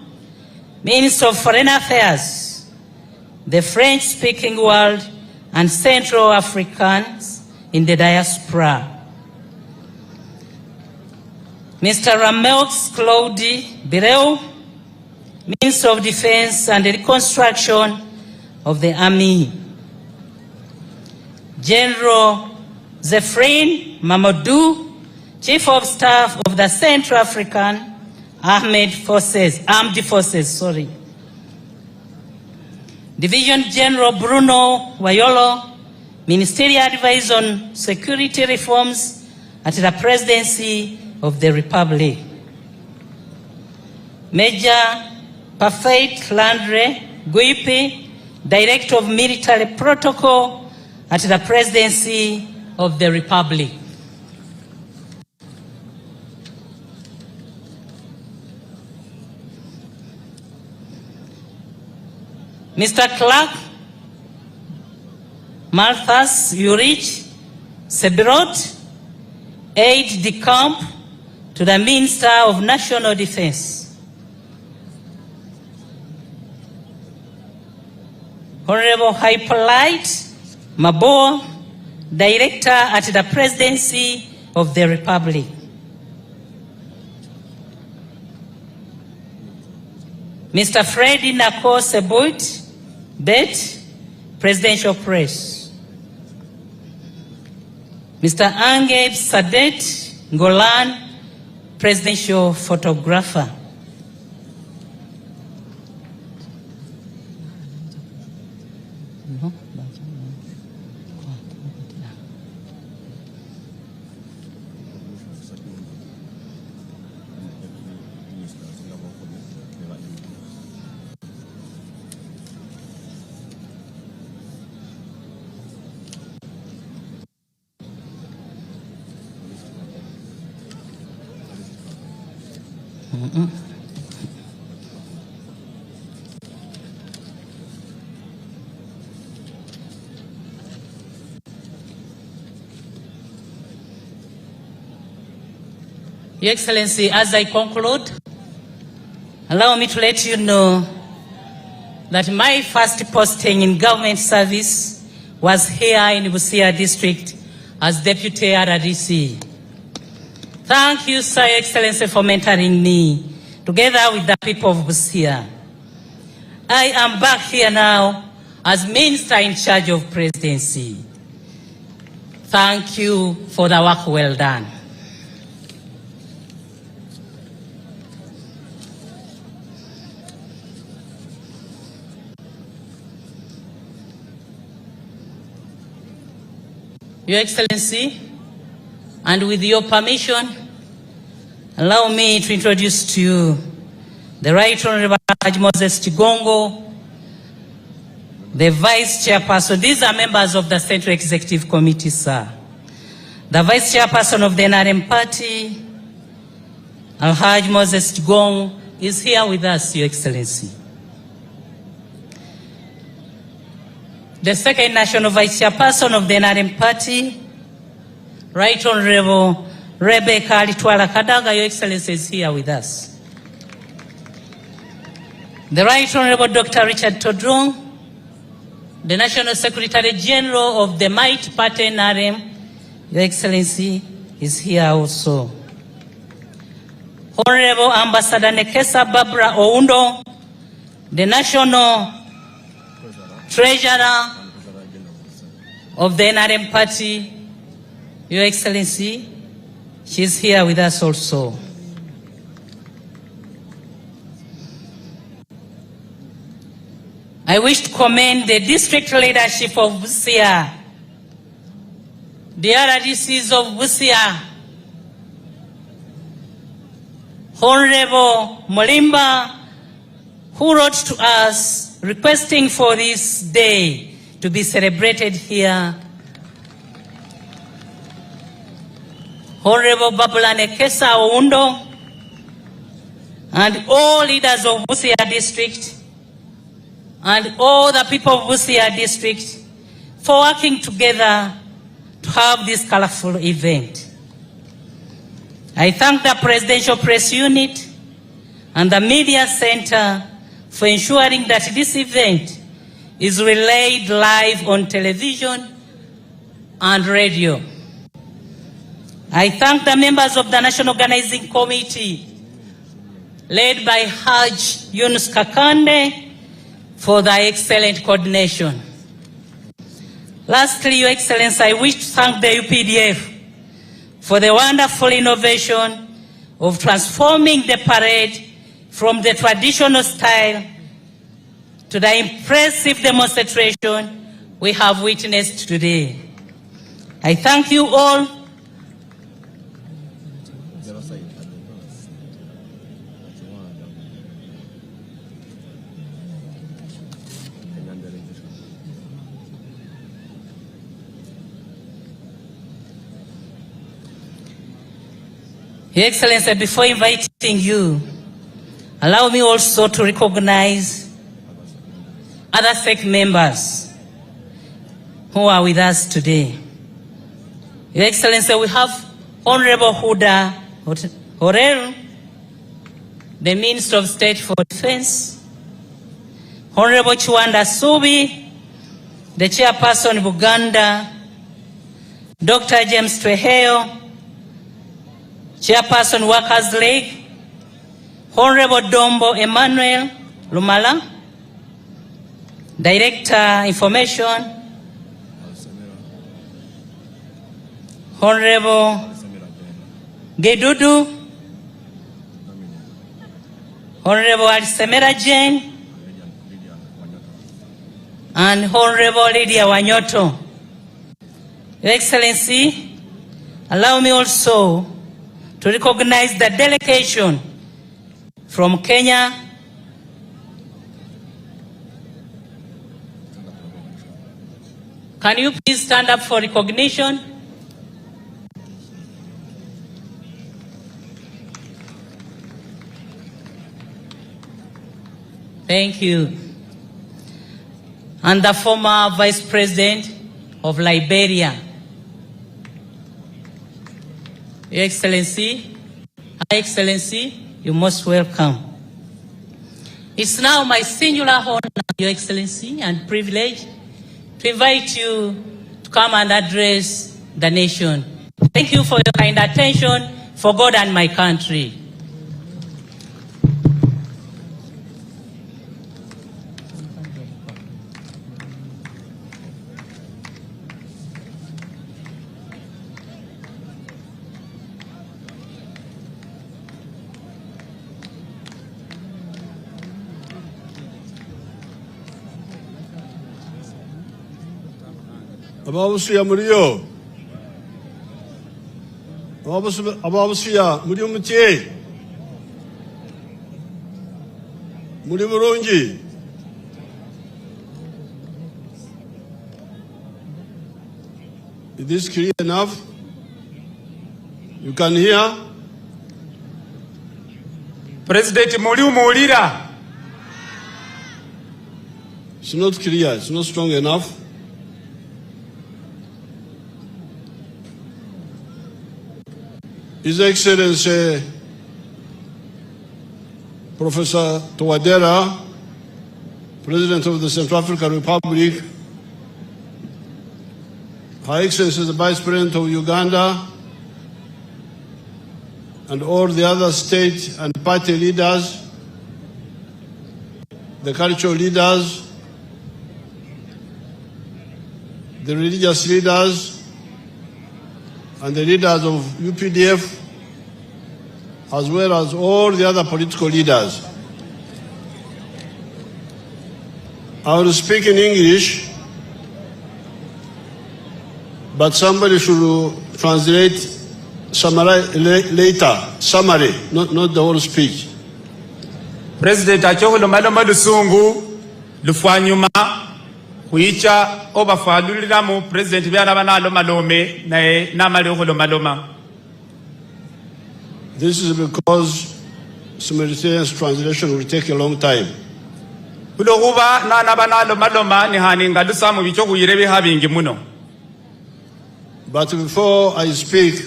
Minister of Foreign Affairs, the French-speaking world and Central Africans in the diaspora. Mr. Rameaux Claude Bireu, Minister of Defense and Reconstruction of the Army. General Zefrin Mamadou, Chief of Staff of the Central African Armed Forces. Division General Bruno Wayolo, Ministerial Advisor on Security Reforms at the Presidency of the Republic. Major Parfait Landre Guipi, Director of Military Protocol at the Presidency of the Republic. Mr. Clark Malthus Urich Sebirot, Aide-de-Camp to the Minister of National Defense. Honorable Hippolyte Mabo, Director at the Presidency of the Republic. Mr. Freddy Nako Sebut, Bet, Presidential Press. Mr. Angeb Sadet Golan, Presidential Photographer. Your Excellency, as I conclude, allow me to let you know that my first posting in government service was here in Busia district as Deputy RDC. Thank you, Sir, Your Excellency, for mentoring me together with the people of Busia. I am back here now as Minister in charge of Presidency. Thank you for the work well done. Your Excellency, and with your permission, allow me to introduce to you the Right Honorable Moses Chigongo, the Vice Chairperson. These are members of the Central Executive Committee, sir. The Vice Chairperson of the NRM Party, Alhaj Moses Chigongo, is here with us, Your Excellency. The second National Vice Chairperson of the NRM Party, Right Honorable Rebecca Litwala Kadaga, Your Excellency, is here with us. The Right Honorable Dr. Richard Todrong, the National Secretary General of the Might Party NRM, Your Excellency, is here also. Honorable Ambassador Nekesa Barbara Oundo, the National Treasurer of the NRM Party, Your Excellency, she's here with us also. I wish to commend the district leadership of Busia, the RDCs of Busia, Honorable Molimba, who wrote to us requesting for this day to be celebrated here. Honorable Babula Nekesa Oundo, and all leaders of Busia district, and all the people of Busia district for working together to have this colorful event. I thank the Presidential Press Unit and the Media Center for ensuring that this event is relayed live on television and radio. I thank the members of the National Organizing Committee, led by Haj Yunus Kakande, for the excellent coordination. Lastly, Your Excellency, I wish to thank the UPDF for the wonderful innovation of transforming the parade from the traditional style to the impressive demonstration we have witnessed today. I thank you all. Your Excellency, before inviting you, allow me also to recognize other SEC members who are with us today. Your Excellency, we have Honorable Huda Horeru, the Minister of State for Defense, Honorable Chiwanda Subi, the Chairperson of Uganda, Dr. James Tweheo, Chairperson Workers' League, Honorable Dombo Emmanuel Lumala, Director Information, Honorable Gedudu, Honorable Alisemera Jane, and Honorable Lydia Wanyoto. Your Excellency, allow me also to recognize the delegation from Kenya, can you please stand up for recognition? Thank you. And the former Vice President of Liberia. Your Excellency, High Excellency, you're most welcome. It's now my singular honor, Your Excellency, and privilege to invite you to come and address the nation. Thank you for your kind attention for God and my country. Ababusuya muriyo. Ababusuya muriyo mutiye. Muri burungi. Is this clear enough? You can hear? President muri umulira. It's not clear, it's not strong enough. His Excellency Professor Touadera, President of the Central African Republic, Her Excellency the Vice President of Uganda, and all the other state and party leaders, the cultural leaders, the religious leaders, and the leaders of UPDF, as well as all the other political leaders. I will speak in English, but somebody should translate later, summary, not the whole speech. President achokulomalomo lusungu lufwanyuma kuicha obafaluliramu President byana banalo malome na maloma. This is because simultaneous translation will take a long time. Kulokuba nana banalo maloma ni haninga lusamu bicho kuyirebe habingi muno. But before I speak,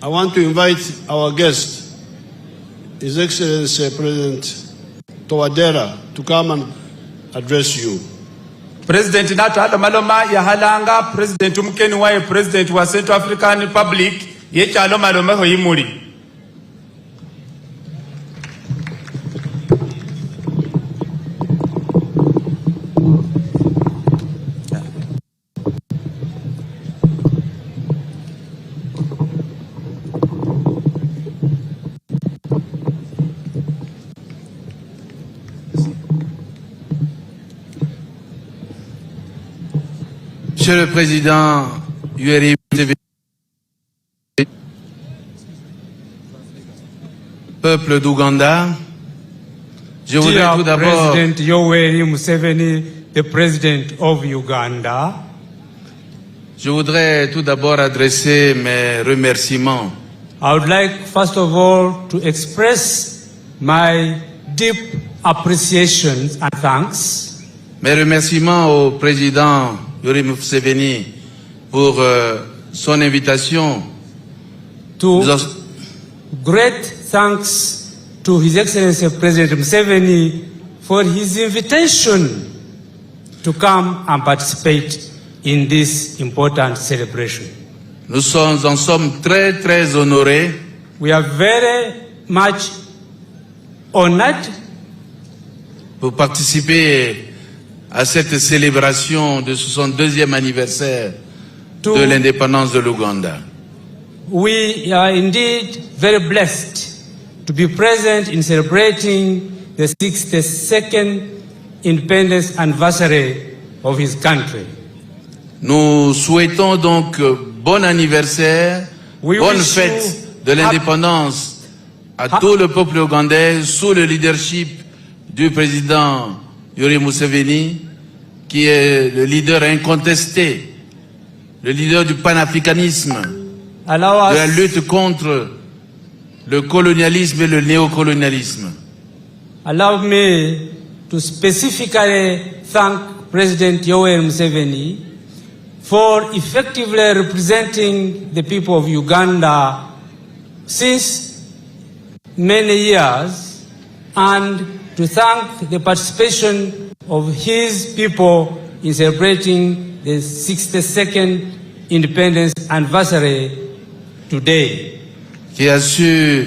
I want to invite our guest, His Excellency President Touadera, to come and address you. President Nato maloma ya halanga President mkeni wae President wa Central African Republic yecha aloma loma hoimuri. Monsieur le Président Yoweri Museveni, peuple d'Ouganda, je voudrais tout d'abord President Yoweri Museveni, the President of Uganda. Je voudrais tout d'abord adresser mes remerciements. I would like first of all to express my deep appreciation and thanks. Mes remerciements au président Yoweri Museveni pour son invitation. Great thanks to His Excellency President Museveni for his invitation to come and participate in this important celebration. Nous en sommes très très honorés. We are very much honored pour participer à cette célébration de 62e anniversaire de l'indépendance de l'Ouganda. We are indeed very blessed to be present in celebrating the 62nd independence anniversary of his country. Nous souhaitons donc bon anniversaire, bonne fête de l'indépendance à tout le peuple ougandais sous le leadership du président Yoweri Museveni, qui est le leader incontesté, le leader du panafricanisme, de la lutte contre le colonialisme et le néocolonialisme. allow me to specifically thank President Yoweri Museveni for effectively representing the people of Uganda since many years, and to thank the participation of his people in celebrating the 62nd independence anniversary today. Qui a su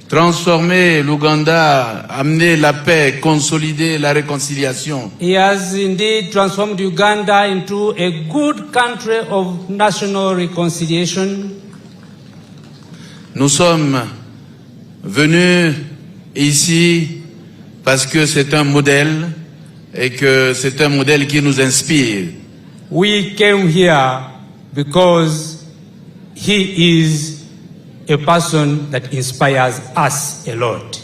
transformer l'Ouganda, amener la paix, consolider la réconciliation. He has indeed transformed Uganda into a good country of national reconciliation. Nous sommes venus ici parce que c'est un modèle et que c'est un modèle qui nous inspire. We came here because he is a person that inspires us a lot.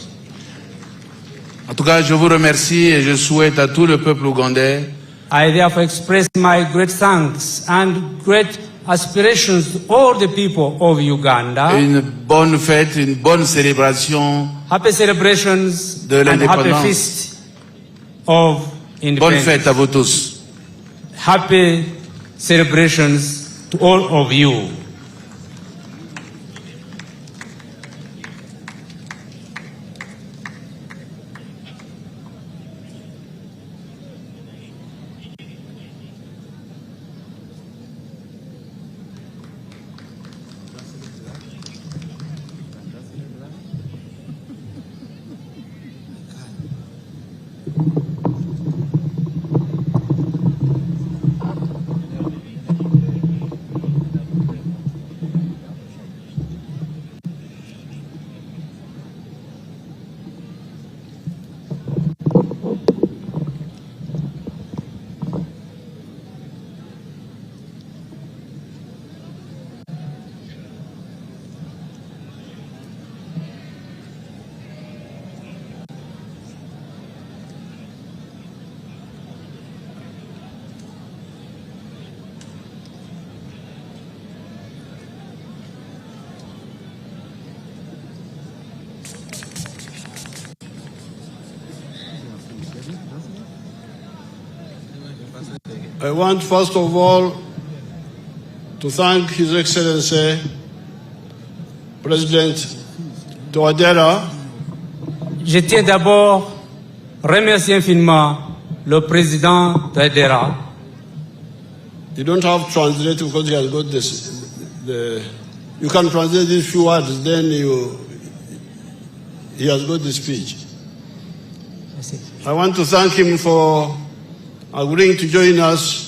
En tout cas, je vous remercie et je souhaite à tout le peuple ougandais I therefore express my great thanks and great aspirations to all the people of Uganda. une bonne fête, une bonne célébration Happy celebrations de and happy l'indépendance. feast of Bonne independence. fête à vous tous. Happy celebrations to all of you. I want first of all to thank His Excellency President Touadéra. Je tiens d'abord à remercier infiniment le président Touadéra. You don't have to translate because he has got this. You can translate these few words, then he has got the speech. I want to thank him for agreeing to join us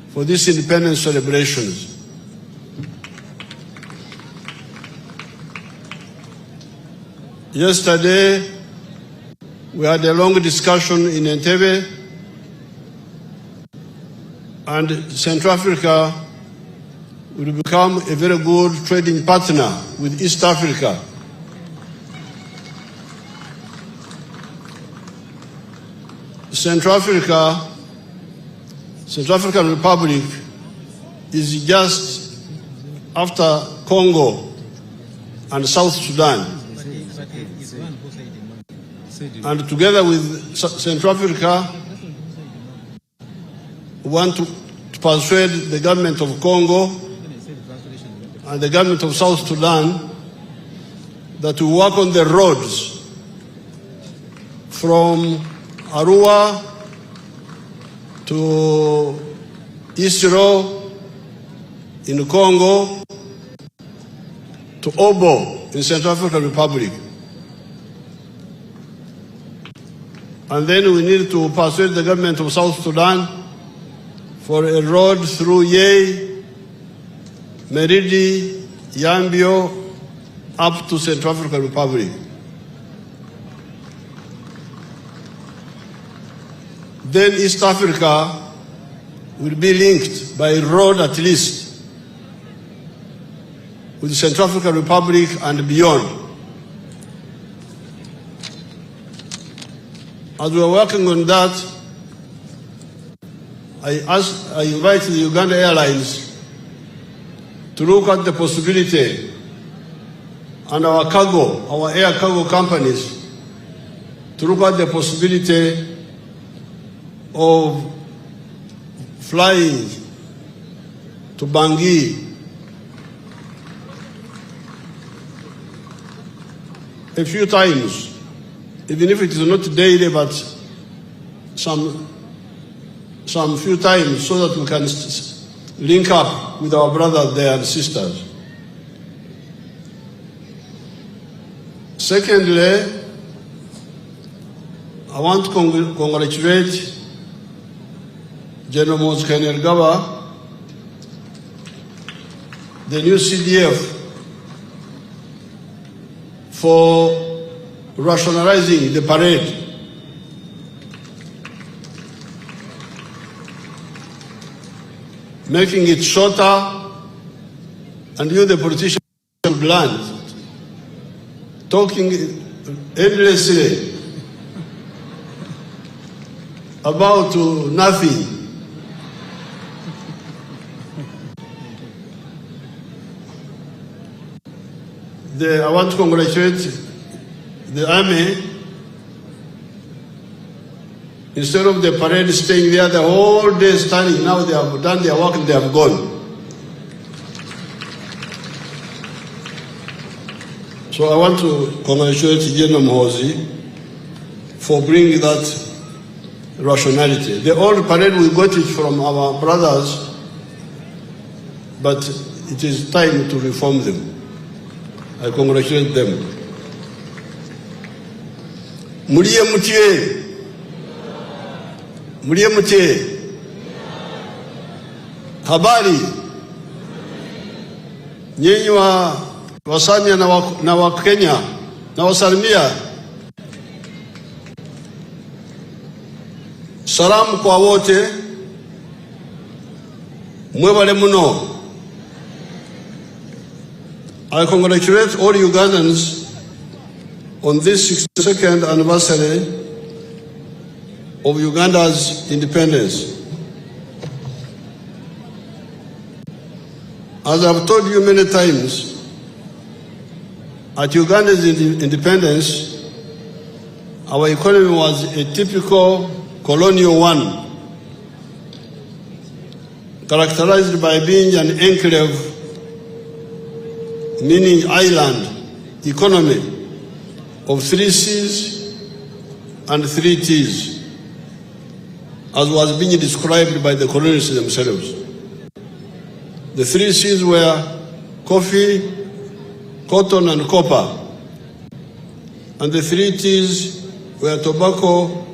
for these independence celebrations. Yesterday, we had a long discussion in Entebbe, and Central Africa will become a very good trading partner with East Africa. Central African Republic is just after Congo and South Sudan. And together with Central Africa, we want to persuade the government of Congo and the government of South Sudan that we work on the roads from Arua to Isiro in Congo to Obo in Central African Republic. And then we need to persuade the government of South Sudan for a road through Yei, Meridi, Yambio, up to Central African Republic. Then East Africa will be linked by road at least with the Central African Republic and beyond. As we are working on that, I invite the Uganda Airlines to look at the possibility and our air cargo companies to look at the possibility of flying to Bangui a few times, even if it is not daily, but some few times, so that we can link up with our brothers there and sisters. Secondly, I want to congratulate General Moses Kainerugaba, the new CDF, for rationalizing the parade. Making it shorter, and you, the politicians, have learned, talking endlessly about nothing. I want to congratulate the army. Instead of the parade staying there the whole day standing, now they have done their work and they have gone. So I want to congratulate General Mohozi for bringing that rationality. The old parade, we got it from our brothers, but it is time to reform them. I congratulate them. Muliye mutie. Muliye mutie. Habari. Nyinyi wa Wasamia na wa Kenya na wasalimia. Salamu kwa wote. Mwebale muno. I congratulate all Ugandans on this 62nd anniversary of Uganda's independence. As I've told you many times, at Uganda's independence, our economy was a typical colonial one, characterized by being an enclave, meaning island economy of 3 C's and 3 T's, as was being described by the colonists themselves. The 3 C's were coffee, cotton, and copper, and the 3 T's were tobacco,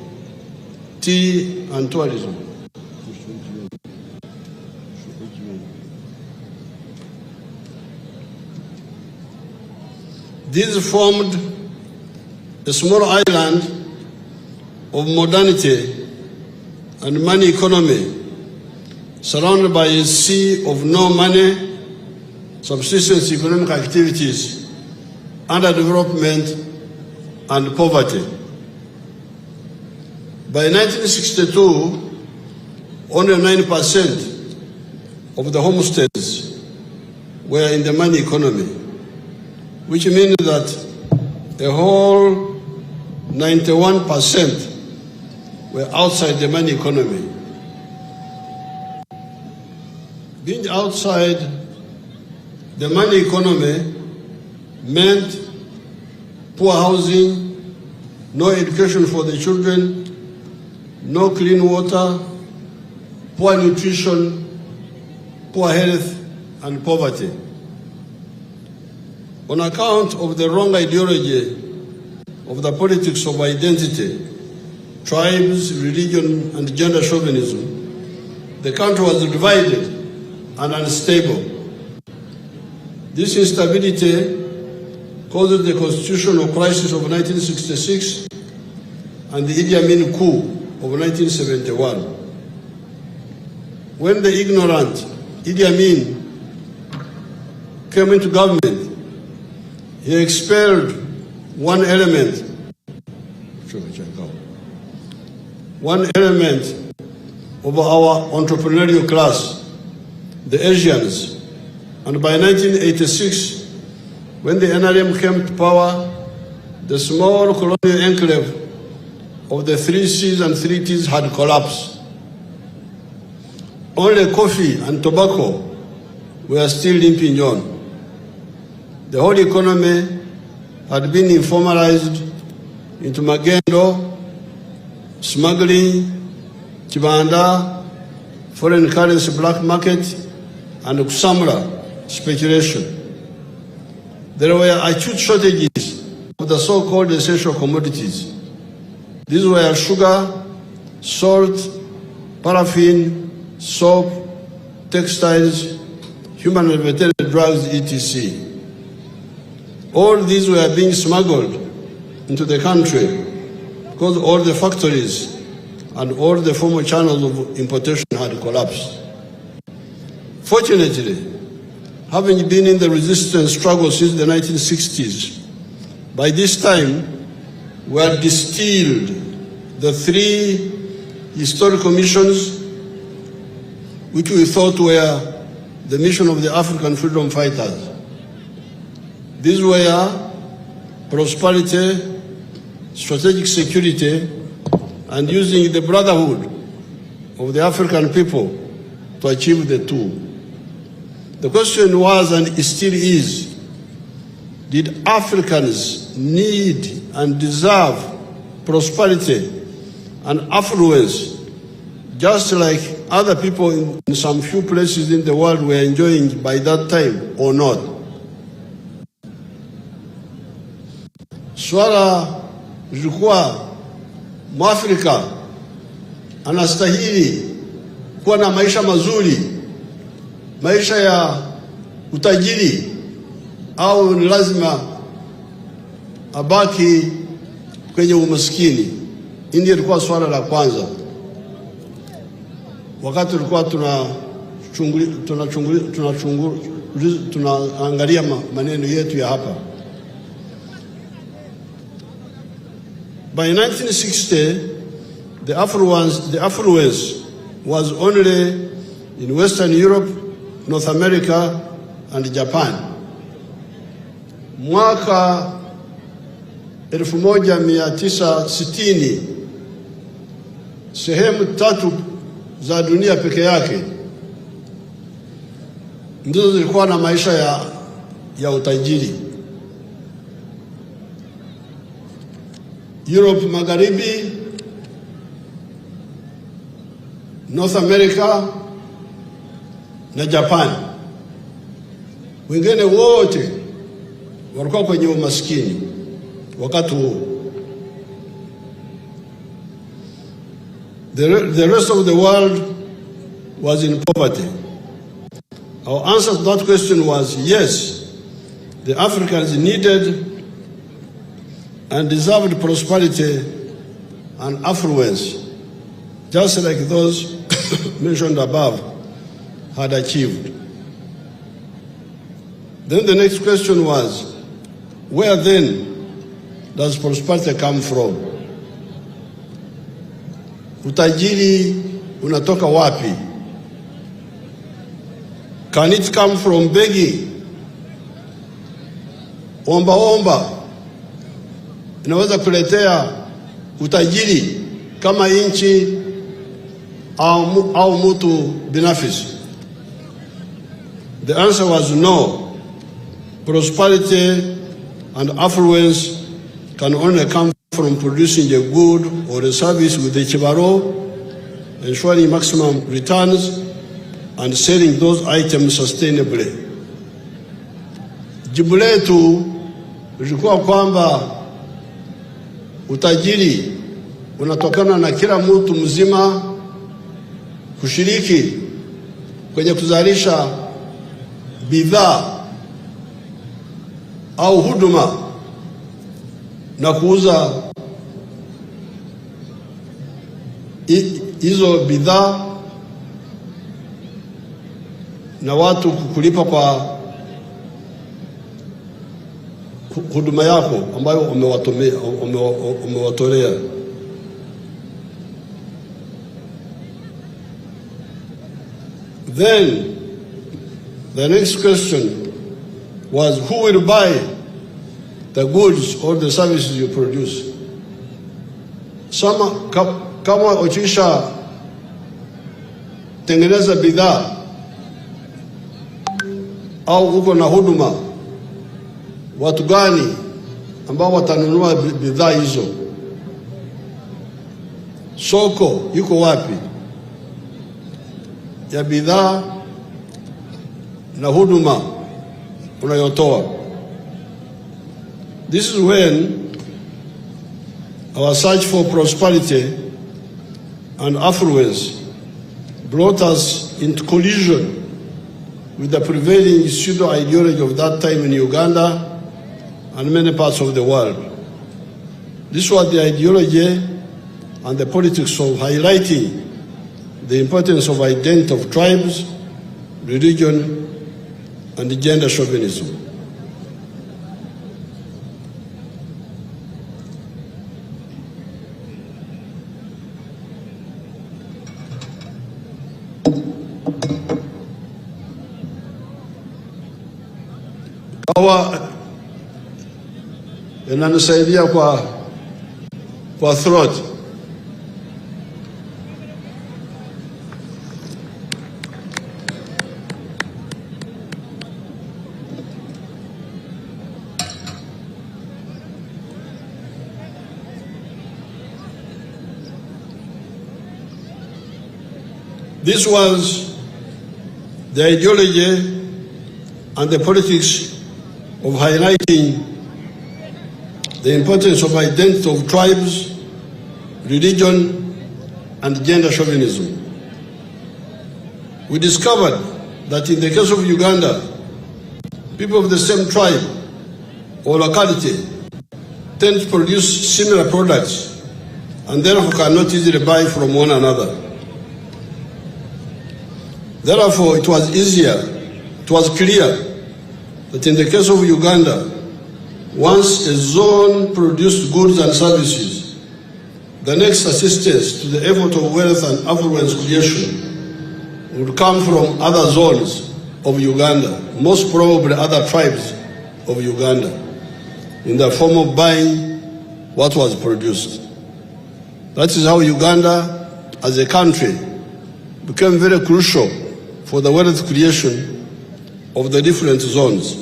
tea, and tourism. These formed a small island of modernity and money economy, surrounded by a sea of no money, subsistence economic activities, underdevelopment, and poverty. By 1962, only 9% of the homesteads were in the money economy, which means that the whole 91% were outside the money economy. Being outside the money economy meant poor housing, no education for the children, no clean water, poor nutrition, poor health, and poverty. On account of the wrong ideology of the politics of identity, tribes, religion, and gender chauvinism, the country was divided and unstable. This instability caused the constitutional crisis of 1966 and the Idi Amin coup of 1971. When the ignorant Idi Amin came into government, he expelled one element of our entrepreneurial class, the Asians. And by 1986, when the NRM came to power, the small colonial enclave of the 3 C's and 3 T's had collapsed. Only coffee and tobacco were still limping on. The whole economy had been informalized into magendo, smuggling, chibanda, foreign currency black market, and kusamra speculation. There were acute shortages of the so-called essential commodities. These were sugar, salt, paraffin, soap, textiles, human and veterinary drugs, etc. All these were being smuggled into the country because all the factories and all the former channels of importation had collapsed. Fortunately, having been in the resistance struggle since the 1960s, by this time we had distilled the 3 historical missions which we thought were the mission of the African freedom fighters. These were prosperity, strategic security, and using the brotherhood of the African people to achieve the 2. The question was, and it still is, did Africans need and deserve prosperity and affluence just like other people in some few places in the world were enjoying by that time or not? Swala lilikuwa Mwafrika anastahili kuwa na maisha mazuri, maisha ya utajiri, au ni lazima abaki kwenye umaskini? Hili lilikuwa swala la kwanza wakati tulikuwa tunaangalia maneno yetu ya hapa. By 1960, the affluence was only in Western Europe, North America, and Japan. Mwaka 1960, sehemu 3 za dunia peke yake ndizo zilikuwa na maisha ya utajiri. Europe Magharibi, North America na Japan. Wengine wote walikuwa kwenye umaskini wakati huo. The rest of the world was in poverty. Our answer to that question was yes, the Africans needed and deserved prosperity and affluence, just like those mentioned above had achieved. Then the next question was, where then does prosperity come from? Utajiri unatoka wapi? Can it come from begging? Omba omba inaweza kuletea utajiri kama nchi au mtu binafsi? The answer was no. Prosperity and affluence can only come from producing a good or a service with a chibaro, ensuring maximum returns, and selling those items sustainably. Jibu letu lilikuwa kwamba utajiri unatokana na kila mtu mzima kushiriki kwenye kuzalisha bidhaa au huduma na kuuza hizo bidhaa na watu kulipa kwa huduma yako ambayo umewatolea. Then the next question was, who will buy the goods or the services you produce? kama ukisha tengeneza bidhaa au uko na huduma, watu gani ambao watanunua bidhaa hizo? Soko yuko wapi ya bidhaa na huduma unayotoa? This is when our search for prosperity and affluence brought us into collision with the prevailing pseudo-ideology of that time in Uganda and many parts of the world. This was the ideology and the politics of highlighting the importance of identity of tribes, religion, and gender chauvinism. Kawa inanisaidia kwa throat. This was the ideology and the politics of highlighting the importance of identity of tribes, religion, and gender chauvinism. We discovered that in the case of Uganda, people of the same tribe or locality tend to produce similar products and therefore cannot easily buy from one another. Therefore, it was clear that in the case of Uganda, once a zone produced goods and services, the next assistance to the effort of wealth and affluence creation would come from other zones of Uganda, most probably other tribes of Uganda, in the form of buying what was produced. That is how Uganda, as a country, became very crucial for the wealth creation of the different zones.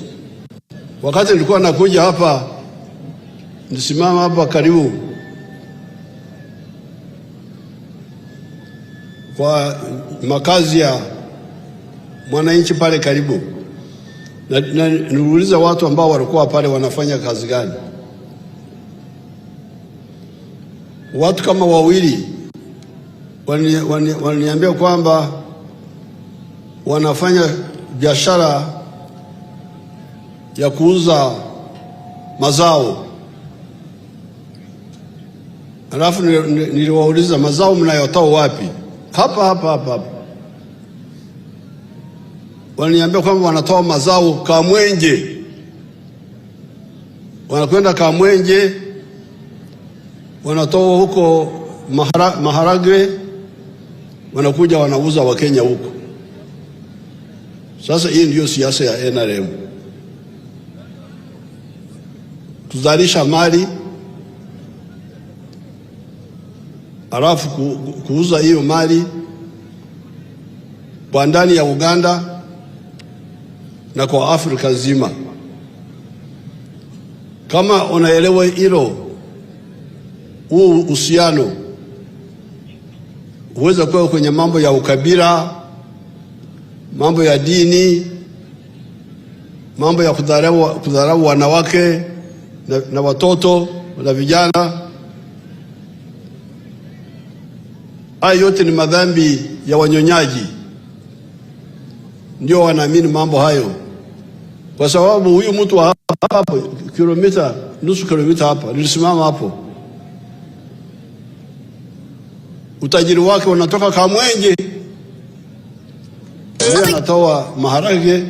Wakati nilikuwa nakuja hapa, nisimama hapa karibu kwa makazi ya mwananchi pale karibu, na niuliza watu ambao walikuwa pale wanafanya kazi gani. Watu kama wawili waliniambia kwamba wanafanya biashara ya kuuza mazao. Alafu niliwauliza, mazao mnayotoa wapi? Hapa. Waliniambia kwamba wanatoa mazao Kamwenje. Wanakwenda Kamwenje, wanatoa huko maharagwe, wanakuja wanauza Wakenya huko. Sasa hii ndio siasa ya NRM. Kuzalisha mali, alafu kuuza hiyo mali kwa ndani ya Uganda na kwa Afrika nzima. Kama unaelewa hilo, huu uhusiano huweza kuwa kwenye mambo ya ukabila, mambo ya dini, mambo ya kudharau wanawake na watoto na vijana. Hayo yote ni madhambi ya wanyonyaji. Ndio wanaamini mambo hayo, kwa sababu huyu mtu hapa nusu kilomita hapa, nilisimama hapo, utajiri wake unatoka Kamwenje. Yeye anatoa maharage.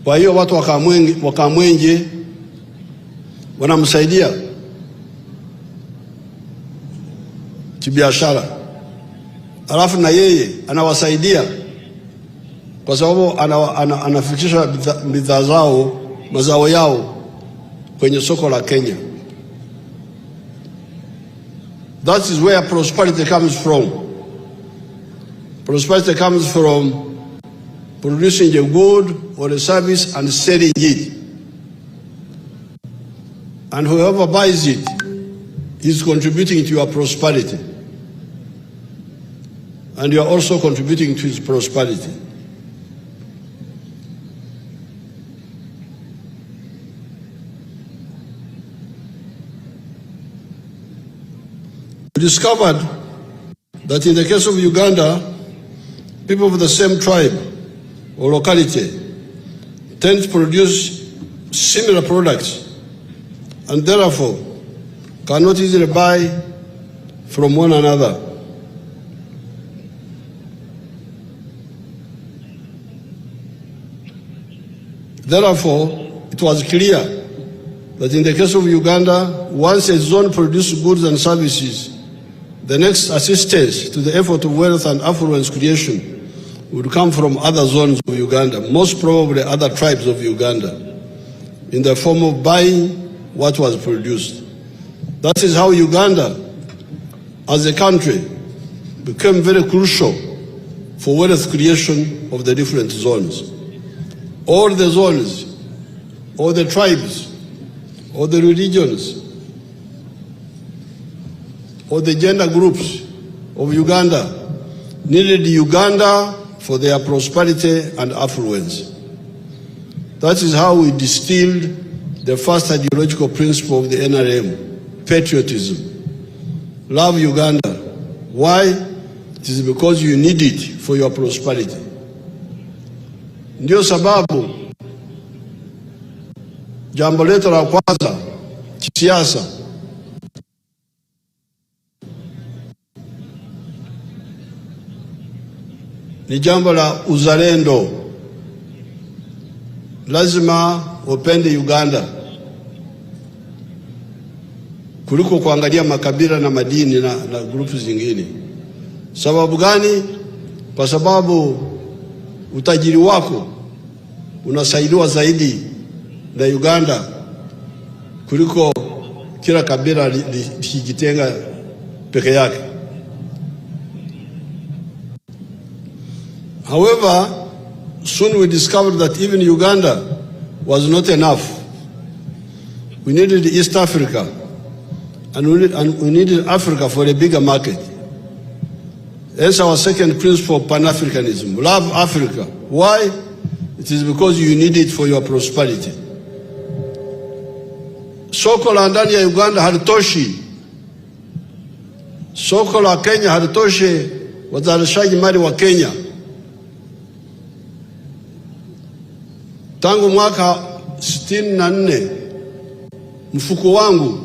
Kwa hiyo watu wa Kamwenje wanamsaidia kibiashara, alafu na yeye anawasaidia kwa sababu anafikisha bidhaa zao, mazao yao kwenye soko la Kenya. That is where prosperity comes from. Prosperity comes from producing a good or a service and selling it. And whoever buys it is contributing to your prosperity. And you are also contributing to his prosperity. We discovered that in the case of Uganda, people of the same tribe or locality tend to produce similar products and therefore cannot easily buy from one another. Therefore, it was clear that in the case of Uganda, once a zone produces goods and services, the next assistance to the effort of wealth and affluence creation would come from other zones of Uganda, most probably other tribes of Uganda, in the form of buying what was produced. That is how Uganda, as a country, became very crucial for wealth creation of the different zones. All the zones, all the tribes, all the religions, all the gender groups of Uganda needed Uganda for their prosperity and affluence. That is how we distilled the first ideological principle of the NRM, patriotism. Love Uganda. Why? It is because you need it for your prosperity. Ndio sababu jambo letu la kwanza kisiasa ni jambo la uzalendo. Lazima upende Uganda kuliko kuangalia makabila na madini na grupu zingine. Sababu gani? Kwa sababu utajiri wako unasaidiwa zaidi na Uganda kuliko kila kabila likijitenga peke yake. However, soon we discovered that even Uganda was not enough. We needed East Africa, and we needed Africa for a bigger market. That's our second principle, Pan-Africanism. Love Africa. Why? It is because you need it for your prosperity. Soko la ndani ya Uganda halitoshi. Soko la Kenya halitoshi wazalishaji mali wa Kenya. Tangu mwaka 64 mfuko wangu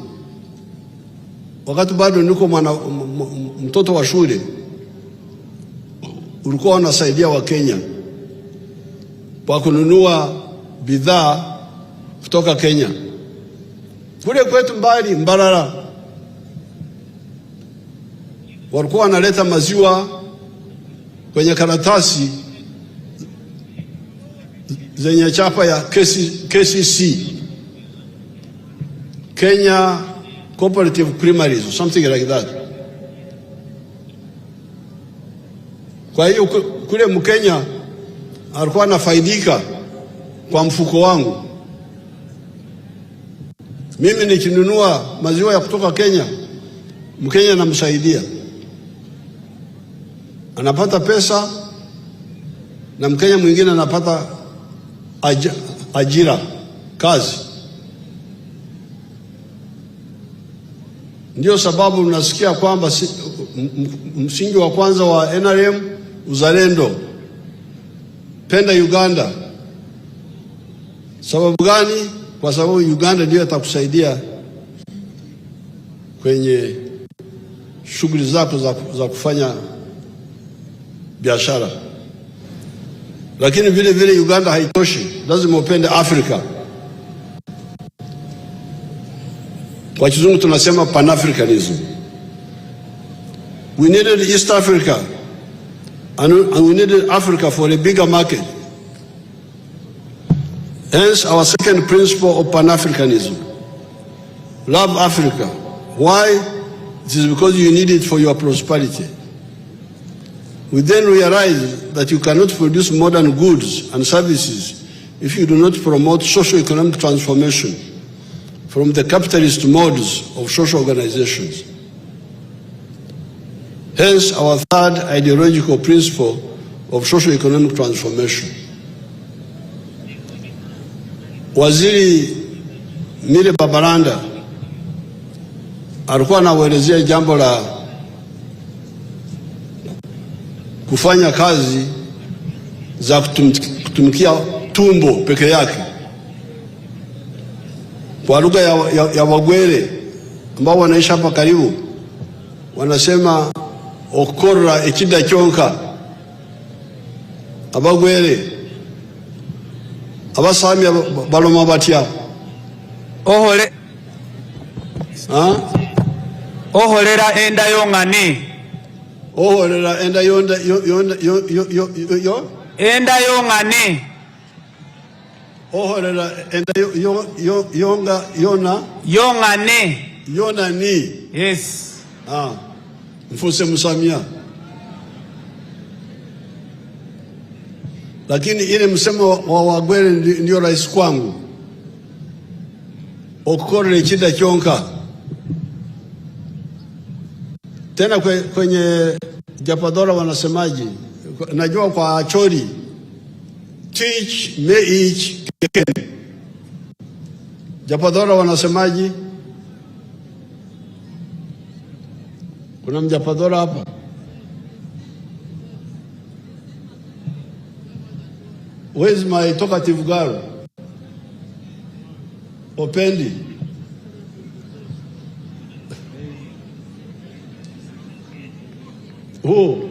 wakati bado niko mtoto wa shule ulikuwa unasaidia wa Kenya kwa kununua bidhaa kutoka Kenya. Kule kwetu mbali Mbarara walikuwa wanaleta maziwa kwenye karatasi zenye chapa ya KCC, Kenya Cooperative Creameries or something like that. Kwa hiyo kule Mkenya alikuwa anafaidika kwa mfuko wangu. Mimi nikinunua maziwa ya kutoka Kenya, Mkenya anamsaidia, anapata pesa, na Mkenya mwingine anapata ajira, kazi. Ndio sababu unasikia kwamba msingi wa kwanza wa NRM uzalendo, penda Uganda. Sababu gani? Kwa sababu Uganda ndio itakusaidia kwenye shughuli zako za kufanya biashara. Lakini vile vile Uganda haitoshi, lazima upende Afrika. Kwa kizungu tunasema Pan-Africanism. We needed East Africa and we needed Africa for a bigger market. Hence our second principle of Pan-Africanism. Love Africa. Why? It is because you need it for your prosperity. We then realize that you cannot produce modern goods and services if you do not promote socio-economic transformation from the capitalist modes of social organizations. Hence, our third ideological principle of socio-economic transformation. Waziri Mile Babalanda alikuwa anaelezea jambo la kufanya kazi za kutumikia tumbo peke yake. Kwa lugha ya Wagwere ambao wanaishi hapa karibu wanasema okora ekida kyonka. Abagwere abasami baloma batya ohole oholera enda yongane oholera enda enda yongane oholera enda yongane. Yes. Mfuse musamia. Lakini ile msemo wa Wagwere ndio rais kwangu. Okore chida chonka. Tena kwenye Japadora wanasemaji, najua kwa Acholi, teach me each keken. Japadora wanasemaji, kuna Mjapadora hapa? Where is my talkative girl? Opendi. Who?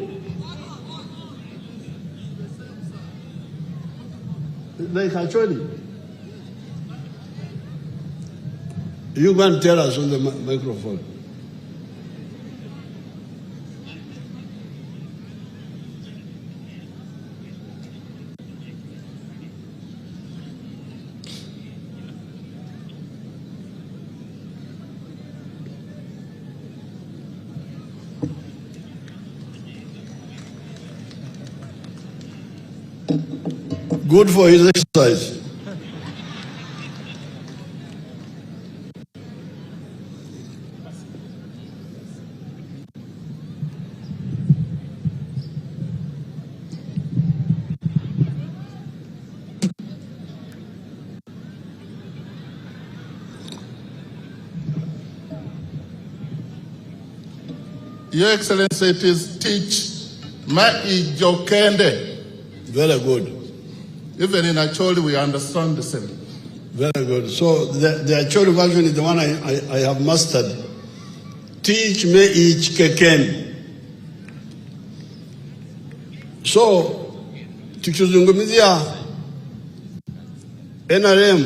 Like actually. You go and tell us on the microphone. Good for his exercise. Your Excellency, it is teach Maijokende. Very good. Even in Acholi, we understand the same. Very good. So the Acholi version is the one I have mastered. Teach me each keken. So, tukizungumzia NRM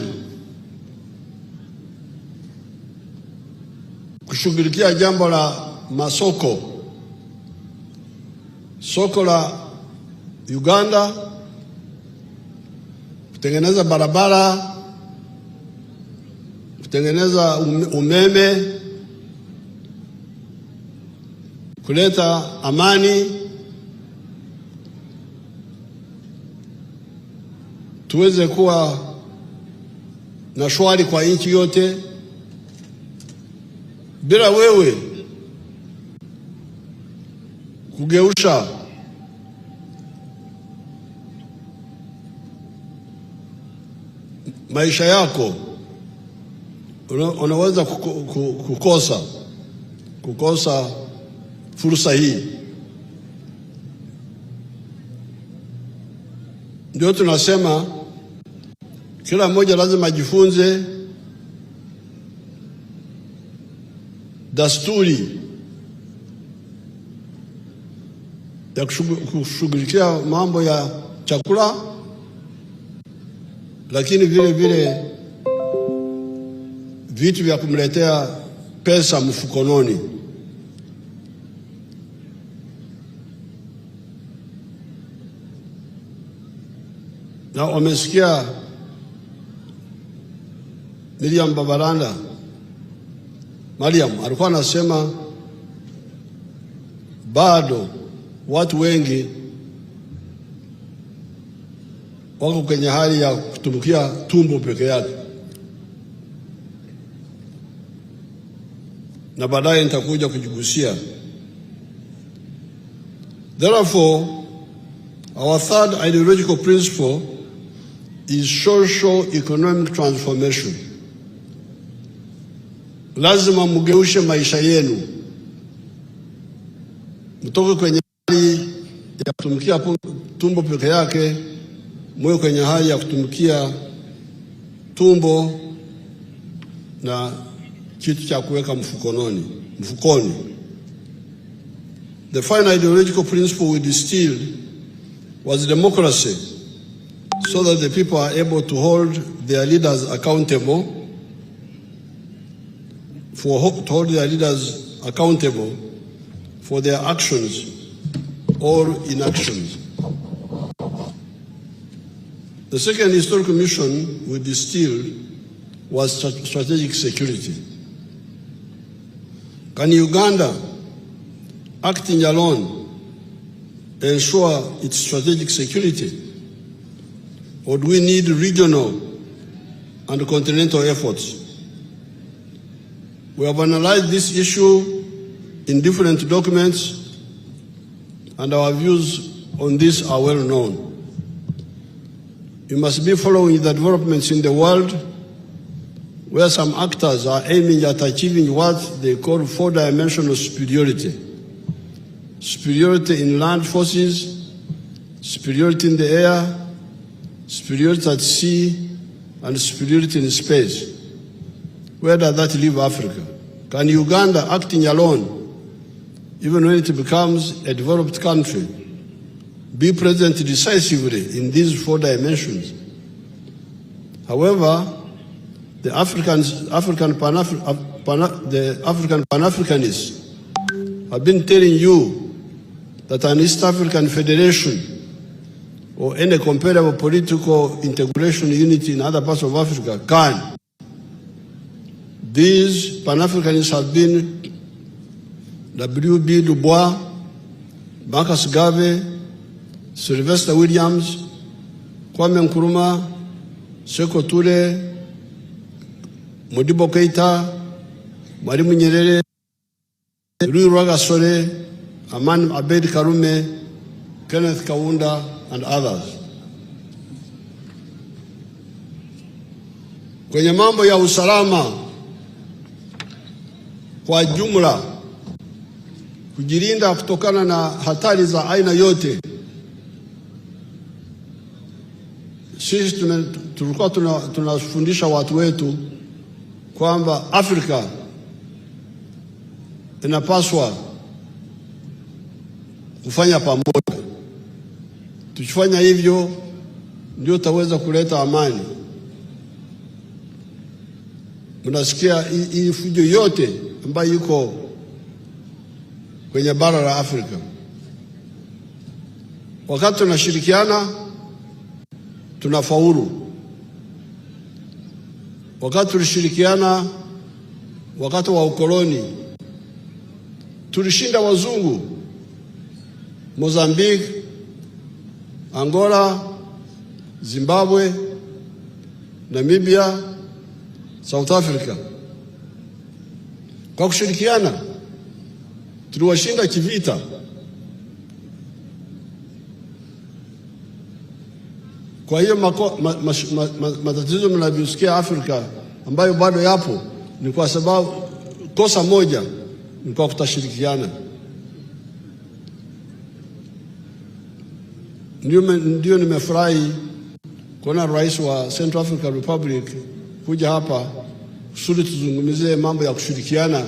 kushughulikia jambo la masoko, soko la Uganda, kutengeneza barabara, kutengeneza umeme, kuleta amani, tuweze kuwa na shwari kwa nchi yote. Bila wewe kugeusha maisha yako, unaweza kukosa fursa hii. Ndio tunasema kila mmoja lazima ajifunze dasturi ya kushughulikia mambo ya chakula, lakini vile vile vitu vya kumletea pesa mfukononi. Na wamesikia Mariam alikuwa anasema bado watu wengi wako kwenye hali ya kutumikia tumbo peke yake, na baadaye nitakuja kujigusia. Therefore, our third ideological principle is socio-economic transformation. Lazima mgeushe maisha yenu, mtoke kwenye hali ya kutumikia tumbo peke yake, mwe kwenye hali ya kutumikia tumbo na kitu cha kuweka mfukoni. The final ideological principle we distilled was democracy, so that the people are able to hold their leaders accountable, for their actions or inactions. The second historical mission we distilled was strategic security. Can Uganda, acting alone, ensure its strategic security? Or do we need regional and continental efforts? We have analyzed this issue in different documents, and our views on this are well known. We must be following the developments in the world, where some actors are aiming at achieving what they call four-dimensional superiority. Superiority in land forces, superiority in the air, superiority at sea, and superiority in space. Where does that leave Africa? Can Uganda, acting alone, even when it becomes a developed country, be present decisively in these four dimensions? However, the African Pan-Africanists have been telling you that an East African Federation or any comparable political integration unity in other parts of Africa can. These Pan-Africanists have been W.B. Du Bois, Marcus Garvey, Sylvester Williams, Kwame Nkrumah, Sekou Toure, Modibo Keita, Mwalimu Nyerere, Louis Rwagasore, Aman Abed Karume, Kenneth Kaunda, and others. Kwenye mambo ya usalama kwa jumla, kujilinda kutokana na hatari za aina yote, sisi tulikuwa tunafundisha watu wetu kwamba Afrika inapaswa kufanya pamoja. Tukifanya hivyo ndio taweza kuleta amani. Mnasikia hii fujo yote ambayo iko kwenye bara la Afrika. Wakati tunashirikiana tunafaulu. Wakati tulishirikiana wakati wa ukoloni tulishinda wazungu. Mozambique, Angola, Zimbabwe, Namibia, South Africa. Kwa kushirikiana tuliwashinda kivita. Kwa hiyo matatizo mnavyosikia Afrika ambayo bado yapo ni kwa sababu kosa moja ni kwa kutashirikiana. Ndio nimefurahi kuona rais wa Central African Republic kuja hapa kusudi tuzungumzie mambo ya kushirikiana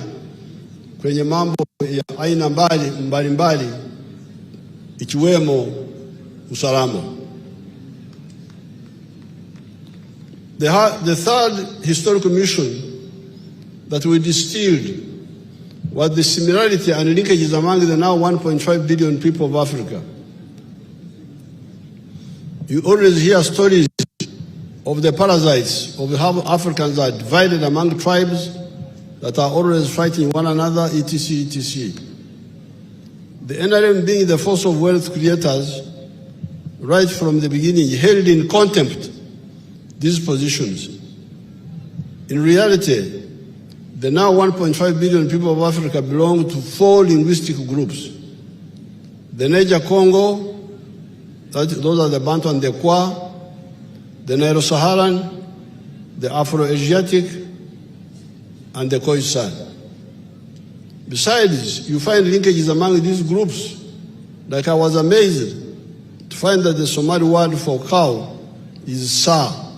kwenye mambo ya aina mbalimbali ikiwemo usalama. The third historical mission that we distilled was the similarity and linkages among the now 1.5 billion people of Africa. You always hear stories of the parasites, of how Africans are divided among tribes that are always fighting one another, etc., etc. The NRM, being the force of wealth creators, right from the beginning, held in contempt these positions. In reality, the now 1.5 billion people of Africa belong to 4 linguistic groups. The Niger-Congo, those are the Bantu and the Kwa, the Nilo-Saharan, the Afro-Asiatic, and the Khoisan. Besides, you find linkages among these groups. Like I was amazed to find that the Somali word for cow is Sa.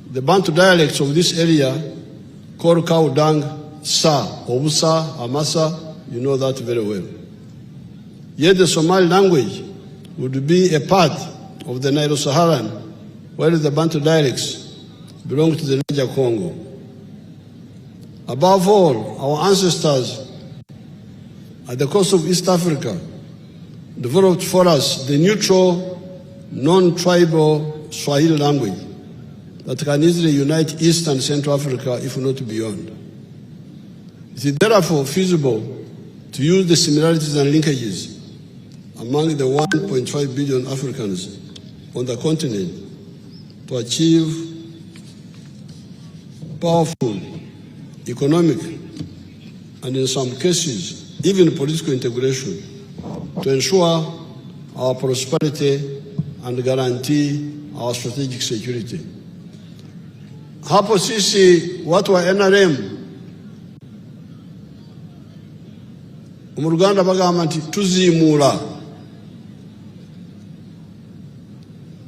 The Bantu dialects of this area call cow dung Sa, Obusa, Amasa, you know that very well. Yet the Somali language would be a part of the Nilo-Saharan, while the Bantu dialects belong to the Niger-Congo. Above all, our ancestors at the coast of East Africa developed for us the neutral, non-tribal Swahili language that can easily unite East and Central Africa, if not beyond. It is therefore feasible to use the similarities and linkages among the 1.5 billion Africans on the continent to achieve powerful economic and, in some cases, even political integration to ensure our prosperity and guarantee our strategic security. Hapo sisi watu wa NRM mu Ruganda bagamba nti tuzimula.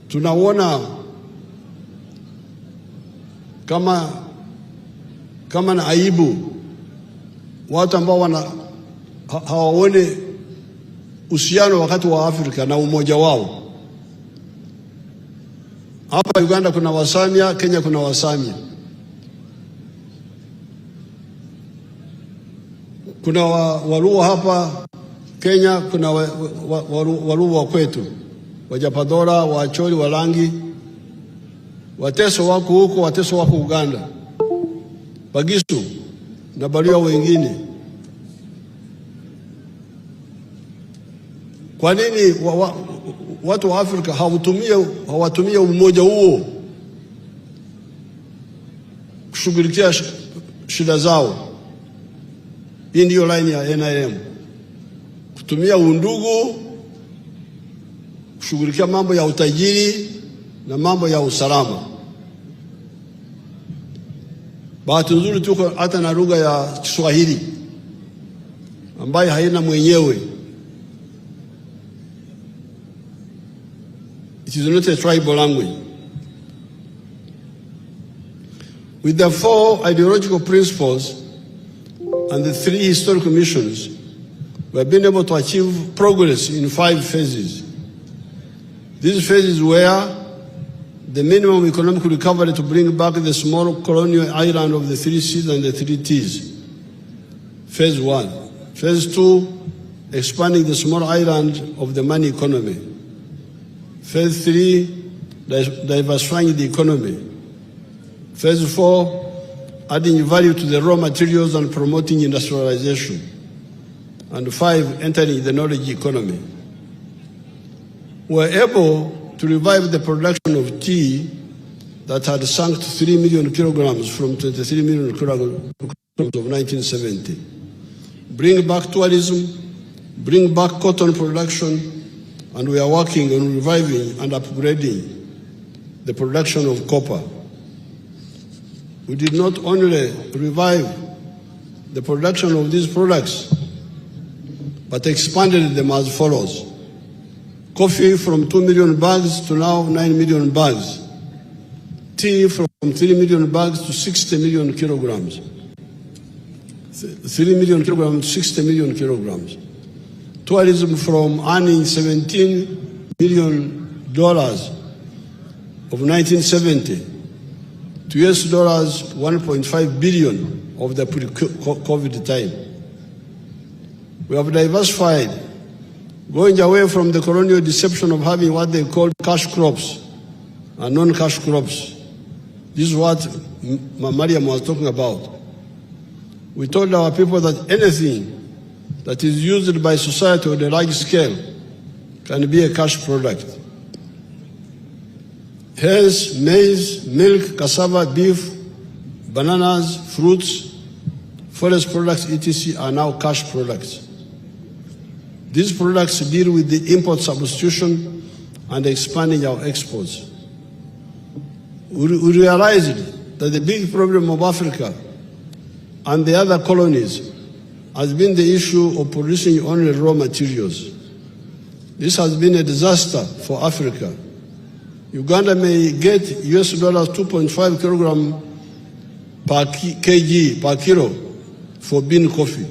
Tunaona kama na aibu watu ambao hawaone uhusiano wakati wa Afrika na umoja wao. Hapa Uganda kuna Wasamia, Kenya kuna Wasamia. Kuna Waluo hapa Kenya, kuna Waluo wa kwetu, Wajapadora, Waacholi, Walangi. Wateso wako huko, Wateso wako Uganda, Bagisu na Baluya wengine. Kwa nini watu wa Afrika hawatumia umoja huo kushughulikia shida zao? Hii ndiyo line ya NRM, kutumia undugu kushughulikia mambo ya utajiri na mambo ya usalama. Bahati nzuri tuko hata na lugha ya Kiswahili ambayo haina mwenyewe. It is not a tribal language. With the 4 ideological principles and the 3 historical missions, we have been able to achieve progress in 5 phases. These phases were the minimum economic recovery to bring back the small colonial island of the 3 C's and the 3 T's. Phase 1. Phase 2, expanding the small island of the money economy. Phase 3, diversifying the economy. Phase 4, adding value to the raw materials and promoting industrialization. And 5, entering the knowledge economy. We were able to revive the production of tea that had sunk to 3 million kilograms from 23 million kilograms of 1970. Bring back tourism, bring back cotton production, and we are working on reviving and upgrading the production of copper. We did not only revive the production of these products, but expanded them as follows. Coffee from 2 million bags to now 9 million bags. Tea from 3 million bags to 60 million kilograms. 3 million kilograms to 60 million kilograms. Tourism from earning $17 million of 1970 to $1.5 billion of the pre-COVID time. We have diversified, going away from the colonial deception of having what they call cash crops and non-cash crops. This is what Mariam was talking about. We told our people that anything that is used by society on a large scale can be a cash product. Hence, maize, milk, cassava, beef, bananas, fruits, forest products, etc. are now cash products. These products deal with the import substitution and expanding our exports. We realized that the big problem of Africa and the other colonies has been the issue of producing only raw materials. This has been a disaster for Africa. Uganda may get US dollars 2.5 kilogram per kg, per kilo for bean coffee.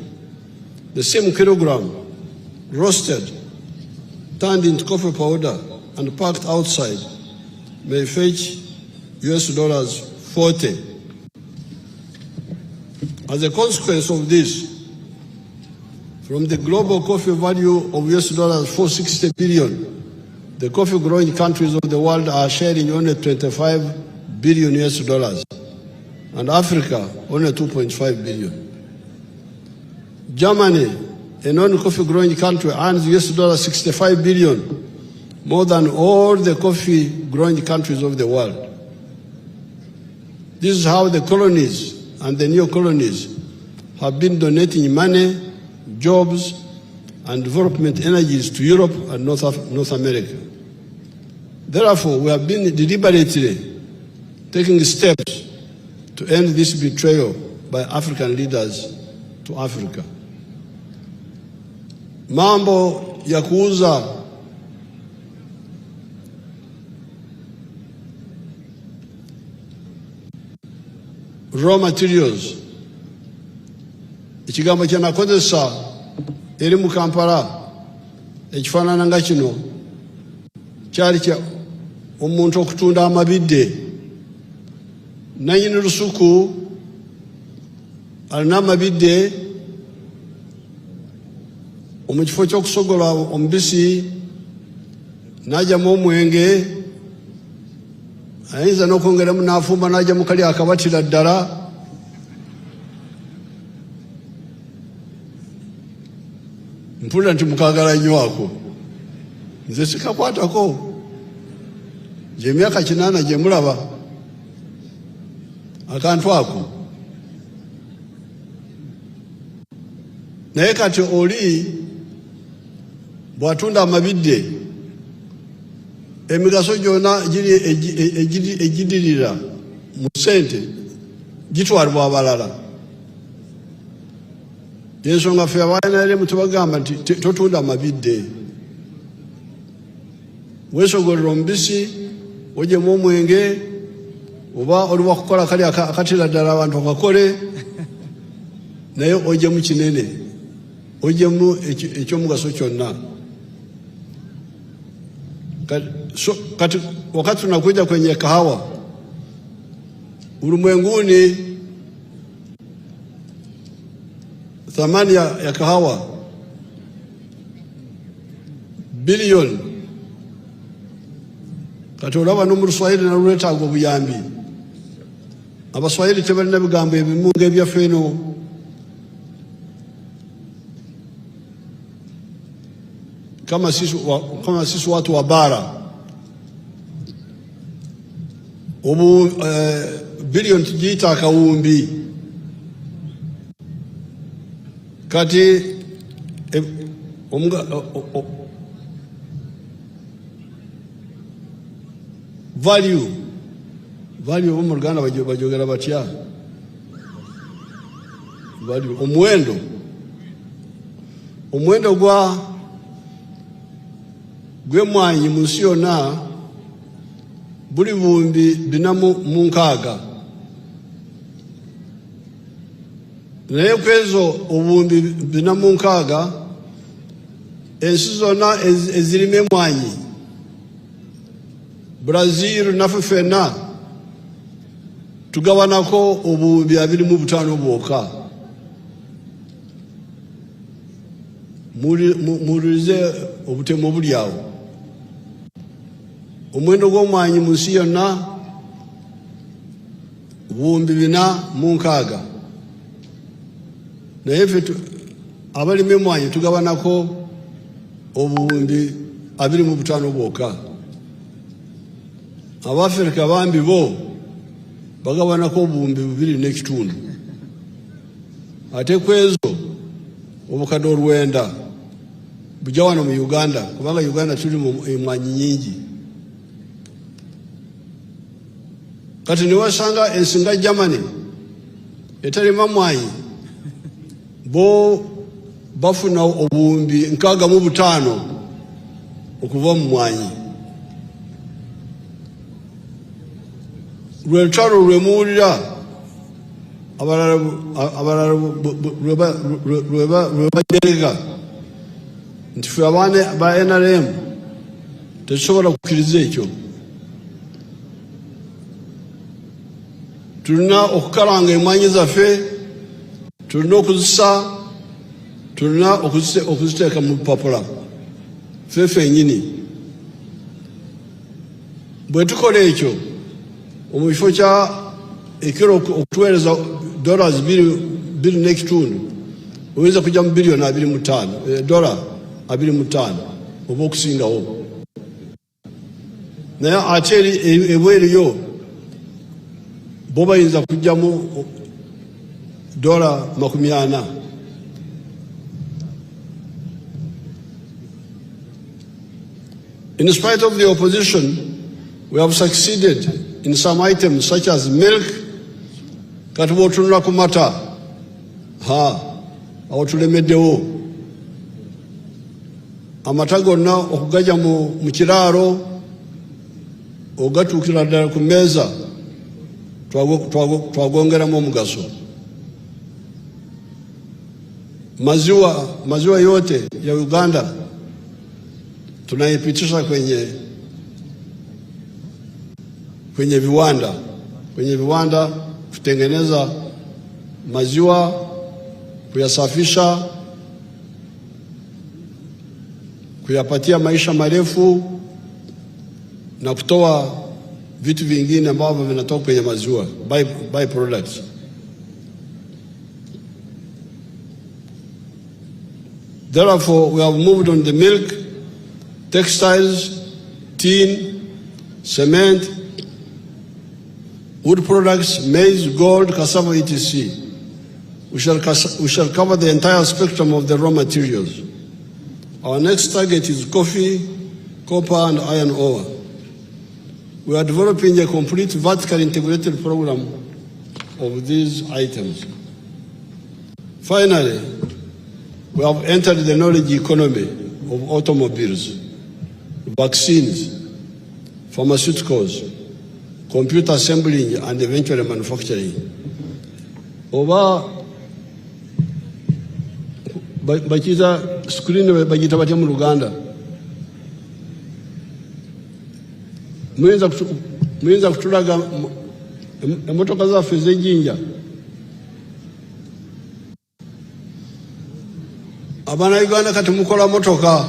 The same kilogram roasted, turned into coffee powder and packed outside may fetch US dollars 40. As a consequence of this, from the global coffee value of US dollars 460 billion, the coffee growing countries of the world are sharing only 25 billion US dollars, and Africa only 2.5 billion. Germany, a non-coffee growing country, earns US dollars 65 billion, more than all the coffee growing countries of the world. This is how the colonies and the new colonies have been donating money, jobs, and development energies to Europe and North America. Therefore, we have been deliberately taking steps to end this betrayal by African leaders to Africa. Mambo ya kuuza raw materials, ikigambo kyanakozesa eri mu Kampala ekifaanana nga kino kyali kya omuntu okutunda amabidde, nanyini lusuku alina amabidde omukifo ky'okusogola omubisi n'ajjamu omwenge, ayinza n'okwongeramu n'afumba n'ajjamu kali akabatira ddala. Mpulira nti mukaagala nnyo ako, nze sikakwatako, gye emyaka 8 gye mulaba akantu ako. Naye kati oli bw'atunda amabidde, emigaso gyonna egidirira mu ssente gitwalibwa abalala. Yensonga ffe abaNRM tubagamba nti totunda amabidde, weesogolera omubisi, ogyemu omwenge, oba oli wakukola kali akatira ddala abantu bakakole, naye ogyemu kinene, ogyemu ekyomugaso kyonna. Kati wakati tunakuja kwenye kahawa, ulimwenguni thamani ya kahawa bilioni. Kati olaba no mu Luswahili nalwetaaga obuyambi. Abaswahili tebalina bigambo ebimu ng'ebyaffe eno. Kama sisi watu wa bara, bilioni tujiita akawumbi. Kati value mu Luganda bajogera batya? Value, omuwendo gw'emmwanyi mu nsi yonna buli buwumbi 406. Naye kwezo obuwumbi 406 ensi zonna ezirima emmwanyi, Brazil naffe ffenna tugabanako obuwumbi 25 bwokka. Mulize obutemu obuli awo. Omuwendo gw'omwanyi mu nsi yonna buwumbi 406. Naye ffe abalimi emmwanyi tugabanako obuwumbi 25 bwokka. Abafirika bambi bo bagabanako obuwumbi 2.5. Ate kwezo obukadde 9 bujja wano mu Uganda, kubanga Uganda tuli mu emmwanyi nyingi. Kati niwasanga ensi nga Germany etalima mmwanyi bo bafuna obuwumbi 65 okuva mu mmwanyi. Lwetalo lwemuwulira abalala lwebajereka nti ffe abaana ba NRM tetusobola kukkiriza ekyo. Tulina okukalanga emmwanyi zaffe, tulina okuzisa, tulina okuziteeka mu bupapula ffe ffennyini. Bwe tukola ekyo mu kifo kya ekiro okutuweereza $2.5 oyinza kujja mu $25 oba okusingawo. Naye ate ebweriyo bo bayinza kujjamu $40. In spite of the opposition, we have succeeded in some items such as milk. Kati bw'otunula ku mata, awo tulemeddewo. Amata gonna okugajja mu kiraalo ogatuukira ddala ku mmeeza twagongeramu omugaso. Maziwa yote ya Uganda tunaipitisha kwenye viwanda kutengeneza maziwa, kuyasafisha, kuyapatia maisha marefu na kutoa vitu vingine ambavyo vinatoka kwenye maziwa, by products. Therefore, we have moved on the milk, textiles, tin, cement, wood products, maize, gold, cassava, etc. We shall cover the entire spectrum of the raw materials. Our next target is coffee, copper, and iron ore. We are developing a complete vertically integrated program of these items. Finally, we have entered the knowledge economy of automobiles, vaccines, pharmaceuticals, computer assembling, and eventually manufacturing. Oba bakiza screen bagita batya mu Luganda. Muyinza kutulaga emmotoka zaffe ez'ejjinja. Abaana Uganda kati mukola motoka.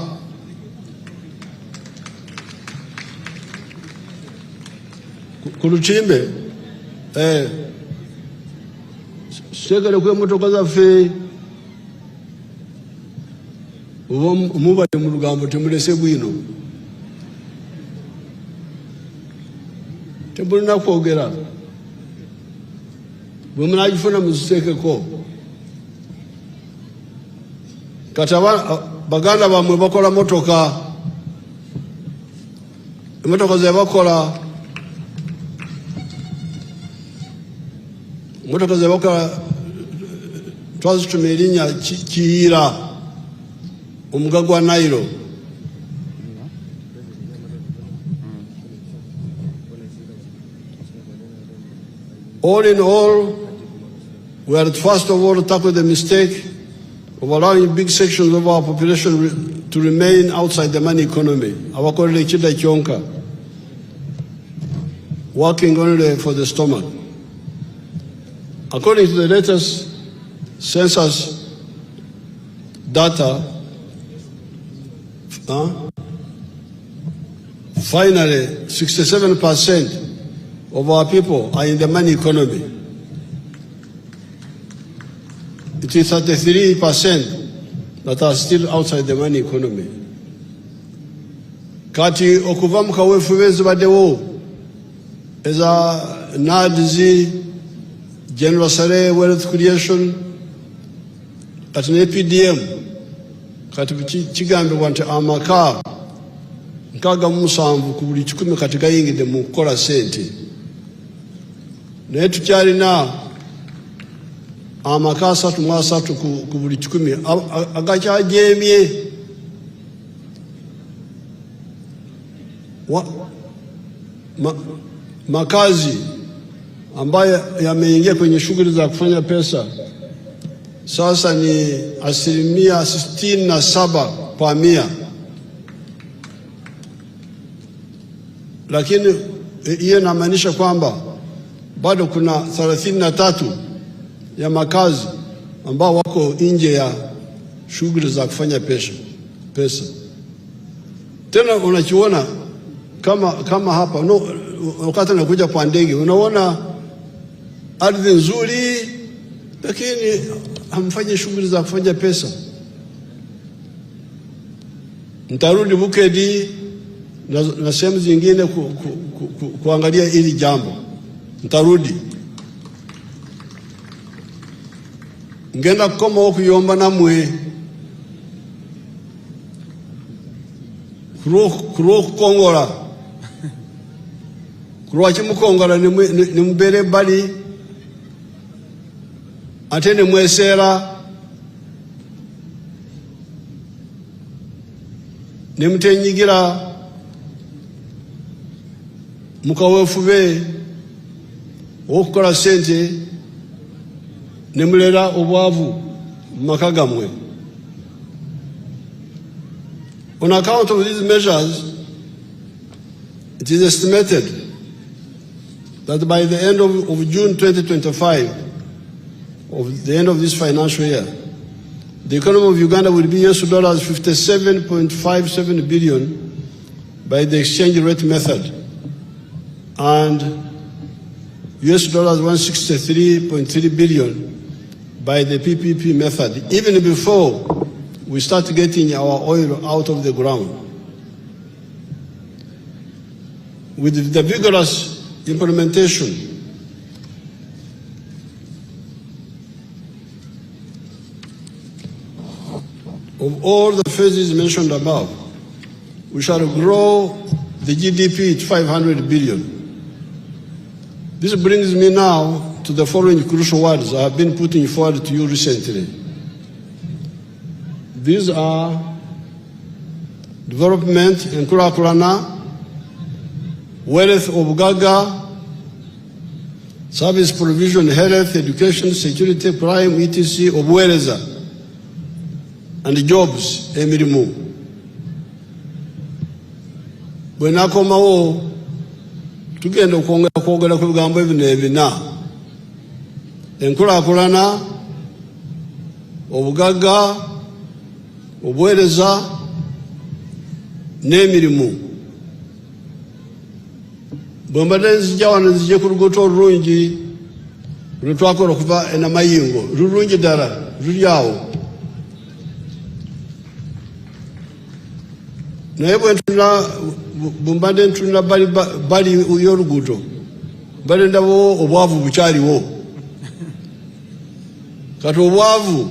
Ku Lutimbe segere ku emmotoka zaffe oba mubadde mu lugambo temulese bwino. Temulina kwogera. Bwe munagifuna muziteekeko. Kati baganda bamwe bakola motoka. Emmotoka ze bakola twazituma erinnya Kiyira omuga gwa Nairo. All in all, we are first of all to tackle the mistake of allowing big sections of our population to remain outside the money economy. Abakolera ekida kyonka, working only for the stomach. According to the latest census data, finally 67% of our people are in the money economy. It is 33% that are still outside the money economy. Kati okuva mu kaweefube zibaddewo eza NADZ, General Sale Wealth Creation, kati ne PDM, kati kigambibwa nti amaka 67 ku buli 100 kati gayingidde mu kukola sente. Naye tukyalina amaka 33 ku buli 100 agakyajeemye. Makazi ambayo yameingia kwenye shughuli za kufanya pesa sasa ni 67%, lakini hiyo inamaanisha kwamba bado kuna 33 ya makazi ambao wako nje ya shughuli za kufanya pesa. Tena unachiona kama hapa wakati unakuja kwa ndege unaona ardhi nzuri, lakini hamfanyi shughuli za kufanya pesa. Nitarudi Bukedi na sehemu zingine kuangalia hili jambo. Nitarudi ngenda koma okuyomba namwe kuro Kongola kuro chimukongola ni mbere bali atene mwesera nemtenyigira mukaweefube okukola sente nemulera obwavu mumaka gamwe. On account of these measures, it is estimated that by the end of June 2025, of the end of this financial year, the economy of Uganda will be $57.57 billion by the exchange rate method and $163.3 billion by the PPP method, even before we start getting our oil out of the ground. With the vigorous implementation of all the phases mentioned above, we shall grow the GDP to 500 billion. This brings me now to the following crucial words I have been putting forward to you recently. These are development and Kurakurana, wealth of Gaga, service provision, health, education, security, crime, etc. of Wereza, and jobs, emirimu. Bwenakomawo tugenda okwogera ku bigambo ebino ebina: enkulaakulana, obugagga, obuweereza n'emirimu. Bwe mbadde nzija wano nzije ku luguudo olulungi lwe twakola okuva e Namayingo, lulungi ddala, luli awo. Naye bwe mbadde ntunula bali y'oluguudo mbadde ndabawo obwavu bukyaliwo. Kati obwavu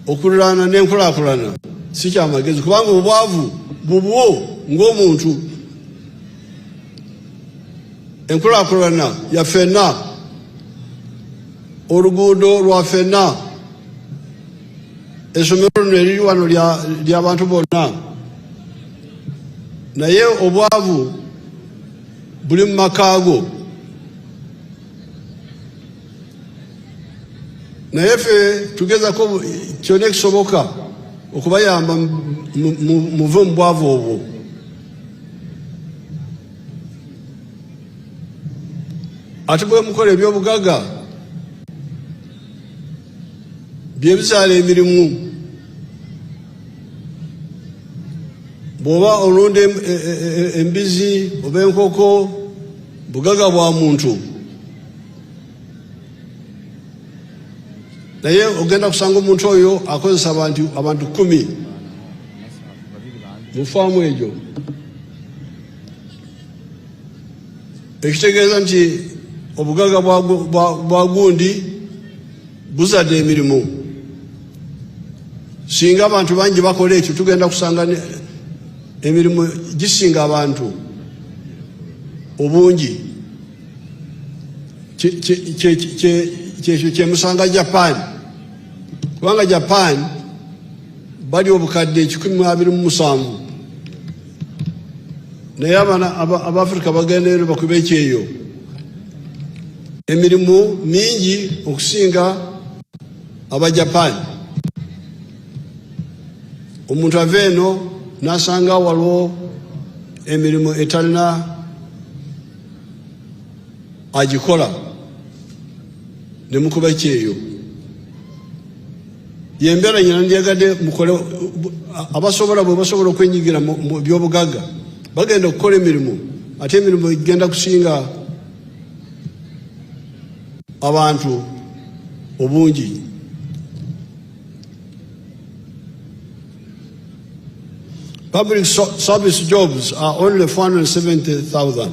okuliraana n'enkulaakulana si kyamagezi, kubanga obwavu bubwo ng'omuntu. Enkulaakulana ya ffenna, oluguudo lwa ffenna, essomero lino eriri wano ly'abantu bonna. Naye obwavu buli mu makaago. Naye ffe tugezako kyonna ekisoboka okubayamba muve mu bwavu obwo. Ate bwe mukola eby'obugagga bye bizaala emirimu. Bw'oba olunda embizi oba enkoko, bugagga bwa muntu. naye ogenda kusanga omuntu oyo akozesa abantu 10 mu faamu egyo. Ekitegeeza nti obugaga bwa gundi buzadde emirimu. Singa abantu bangi bakola ekyo tugenda kusanga emirimu gisinga abantu obungi. Kyekyo kyemusanga Japan. Kubanga Japan bali obukadde 127. Naye Abafrika bagenda eno bakube ekyeyo. Emirimu mingi okusinga Aba-Japan. Omuntu ava eno n'asanga waliwo emirimu etalina agikola ne mukuba ekyeyo. Yembeera nyina ndyagadde mukole abasobola bwe basobola okwenyigira mu by'obugagga bagenda okukola emirimu ate emirimu igenda kusinga abantu obungi. Public service jobs are only 470,000.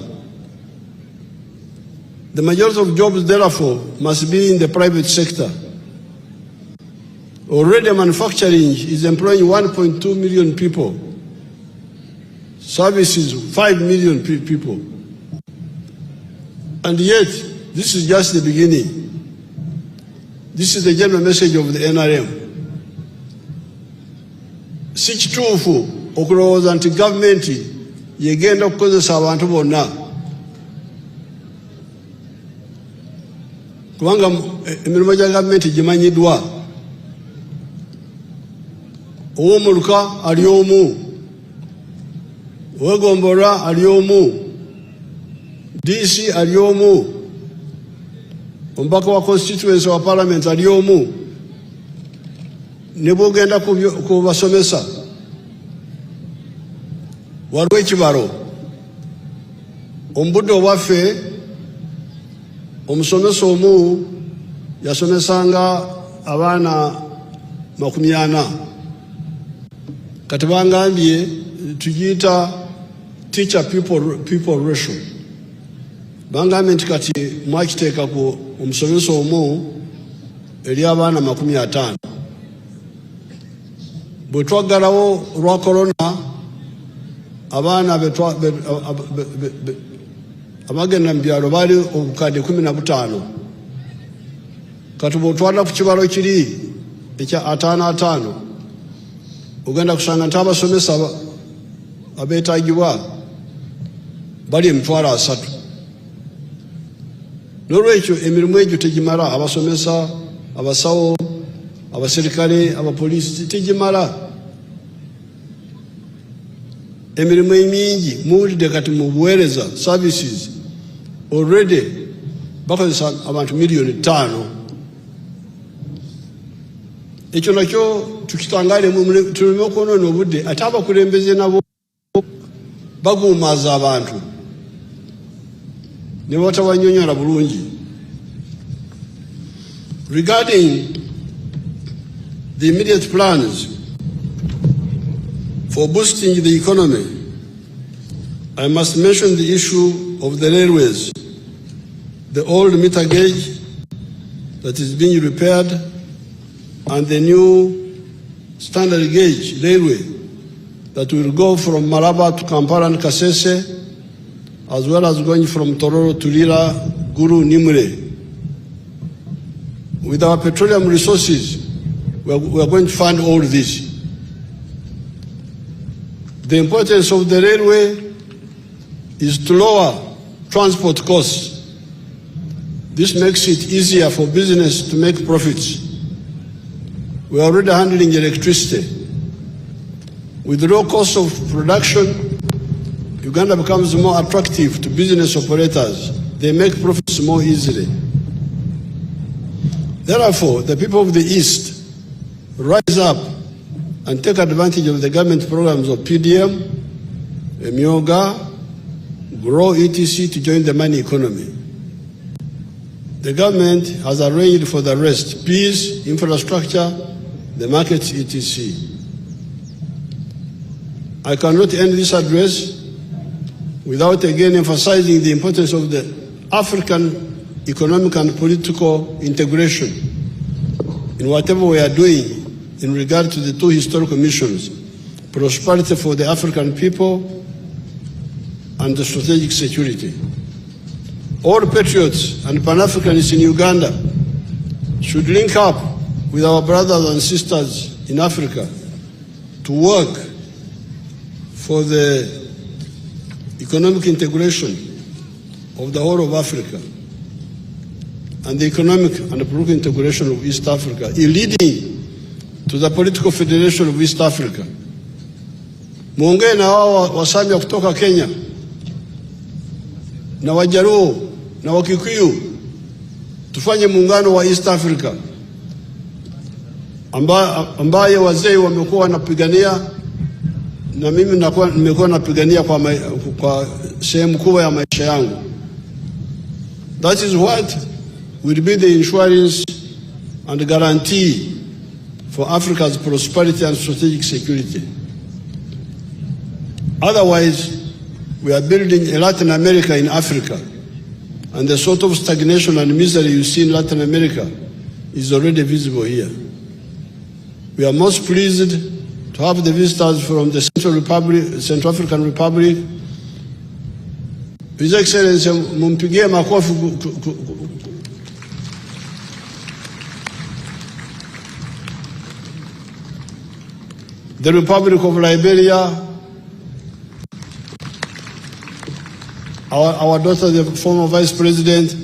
The majority of jobs, therefore, must be in the private sector. Already manufacturing is employing 1.2 million people. Services, 5 million people. And yet, this is just the beginning. This is the general message of the NRM. Si kituufu okulowooza nti gavumenti yegenda okukozesa abantu bonna. Kubanga emirimu gya gavumenti gimanyiddwa. Ow'omuluka ali omu, ow'egombolwa ali omu, DC ali omu, omubaka wa constituency wa parliament ali omu. Ne bw'ogenda ku basomesa waliwo ekibalo. Omubudde obwaffe omusomesa omu yasomesanga abaana 40. Kati bangambye tugiyita teacher people ratio. Bangambye nti kati mwakiteeka ku omusomesa omu eri abaana 50. Bwe twaggalawo lwa corona abaana abagenda mu byalo baali obukadde 15. Kati bw'otwala ku kibalo kiri ekya 55 ogenda kusanga nti abasomesa abeetaagibwa bali 3,000. N'olwekyo emirimu egyo tegimala. Abasomesa, abasawo, abaserikale, abapoliisi tegimala. Emirimu emingi muwulidde kati mu buweereza services already bakozesa abantu 5,000,000. Ekyo nakyo tukitangalemu tuleme okwonoona obudde ate abakulembeze nabo baguumaaza abantu ne batabanyonyola bulungi. Regarding the immediate plans for boosting the economy, I must mention the issue of the railways, the old meter gauge that is being repaired and the new standard gauge railway that will go from Malaba to Kampala and Kasese, as well as going from Tororo to Lira, Guru, Nimure. With our petroleum resources, we are going to fund all this. The importance of the railway is to lower transport costs. This makes it easier for business to make profits. We are already handling electricity. With low cost of production, Uganda becomes more attractive to business operators. They make profits more easily. Therefore, the people of the East rise up and take advantage of the government programs of PDM, AMEEFUGA, GROW, etc. to join the money economy. The government has arranged for the rest: peace, infrastructure, the market, etc. I cannot end this address without again emphasizing the importance of the African economic and political integration in whatever we are doing in regard to the two historical missions: prosperity for the African people and the strategic security. All patriots and Pan-Africanists in Uganda should link up with our brothers and sisters in Africa to work for the economic integration of the whole of Africa and the economic and political integration of East Africa, leading to the political federation of East Africa. Muongee na wao Wasamia kutoka Kenya na Wajaruo na Wakikuyu, tufanye muungano wa East Africa ambaye wazee wamekuwa wanapigania na mimi nimekuwa napigania kwa sehemu kubwa ya maisha yangu. That is what will be the insurance and guarantee for Africa's prosperity and strategic security. Otherwise, we are building a Latin America in Africa, and the sort of stagnation and misery you see in Latin America is already visible here. We are most pleased to have the visitors from the Central African Republic. His Excellency, mumpigie makofi. The Republic of Liberia, our daughter, the former Vice President,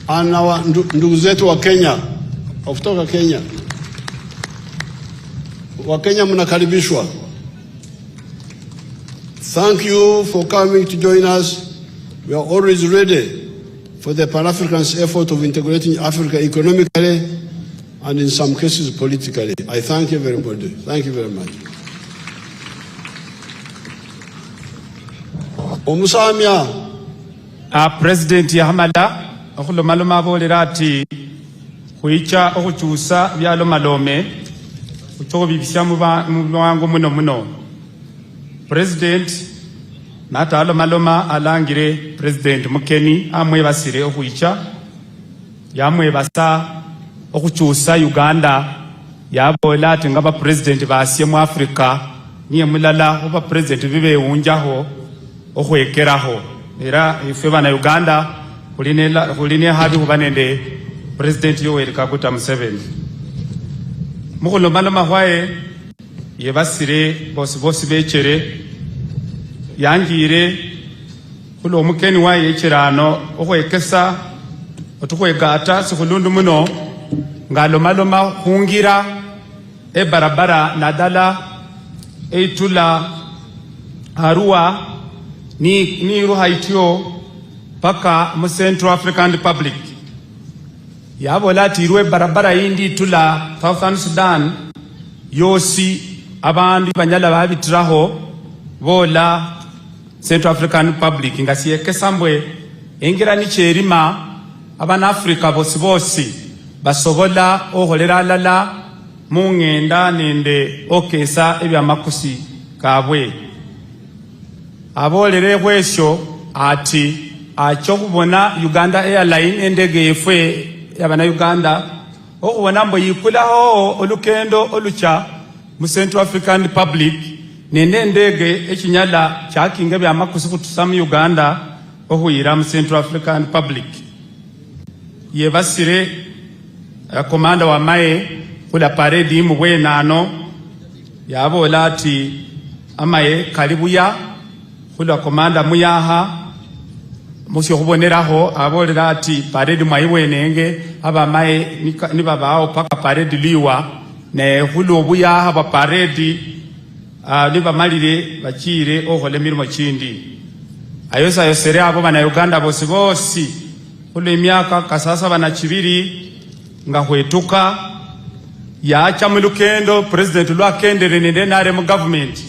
and our ndugu zetu wa Kenya, kutoka Kenya. Wa Kenya mnakaribishwa. Thank you for coming to join us. We are always ready for the Pan-African's effort of integrating Africa economically and in some cases politically. I thank you very much. Thank you very much. Omusamya President Yahamada okulomaloma abolera ati kuicha okuchusa byalo malome uchobibisya mu lwango muno. President nata alomaloma alangire President Mukeni amwebasire okuicha yamwebasa okuchusa Uganda yabola ati ngaba President basye mu Africa niye mulala oba President bibe unjaho okwekeraho era ife bana Uganda kuline habi kubanende President Yoweri Kaguta Museveni mukulombaloma hwaye yebasire bosi bechere yangire kulo omukeni waye yekirano okwekesa otukwegata sikulundu muno ngalomaloma hungira barabara nadala eitula Arua ni ruhaitio paka mu Central African Republic yabola tirwe barabara yindi tula Southern Sudan yosi abandi banyala babitiraho bola Central African Republic ngasiye kesambwe engira ni cherima abana Africa bosi basobola oholera lala mungenda nende okesa ebya makusi kabwe abolere kwesho ati achokubona Uganda Airline endege yefwe yabana Uganda okubona mbo yikulaho olukendo olucha mu Central African Republic nende ndege ekinyala chakinga bya makusi kutusamu Uganda okuyira mu Central African Republic yebasire komanda wa mae kula paredi mu bwenano yabola ati amaye kalibuya kula komanda muyaha musyo kuboneraho abolera ati paredi mwayiwenenge aba mae ni babao paka paredi liwa ne hulu buyaha ba paredi niba malire bakire ohole mirimo kindi ayosa yosere abo bana Uganda bosi kule miaka kasasa bana kibiri nga hwetuka yacha mu lukendo President lwakendere nende nare mu government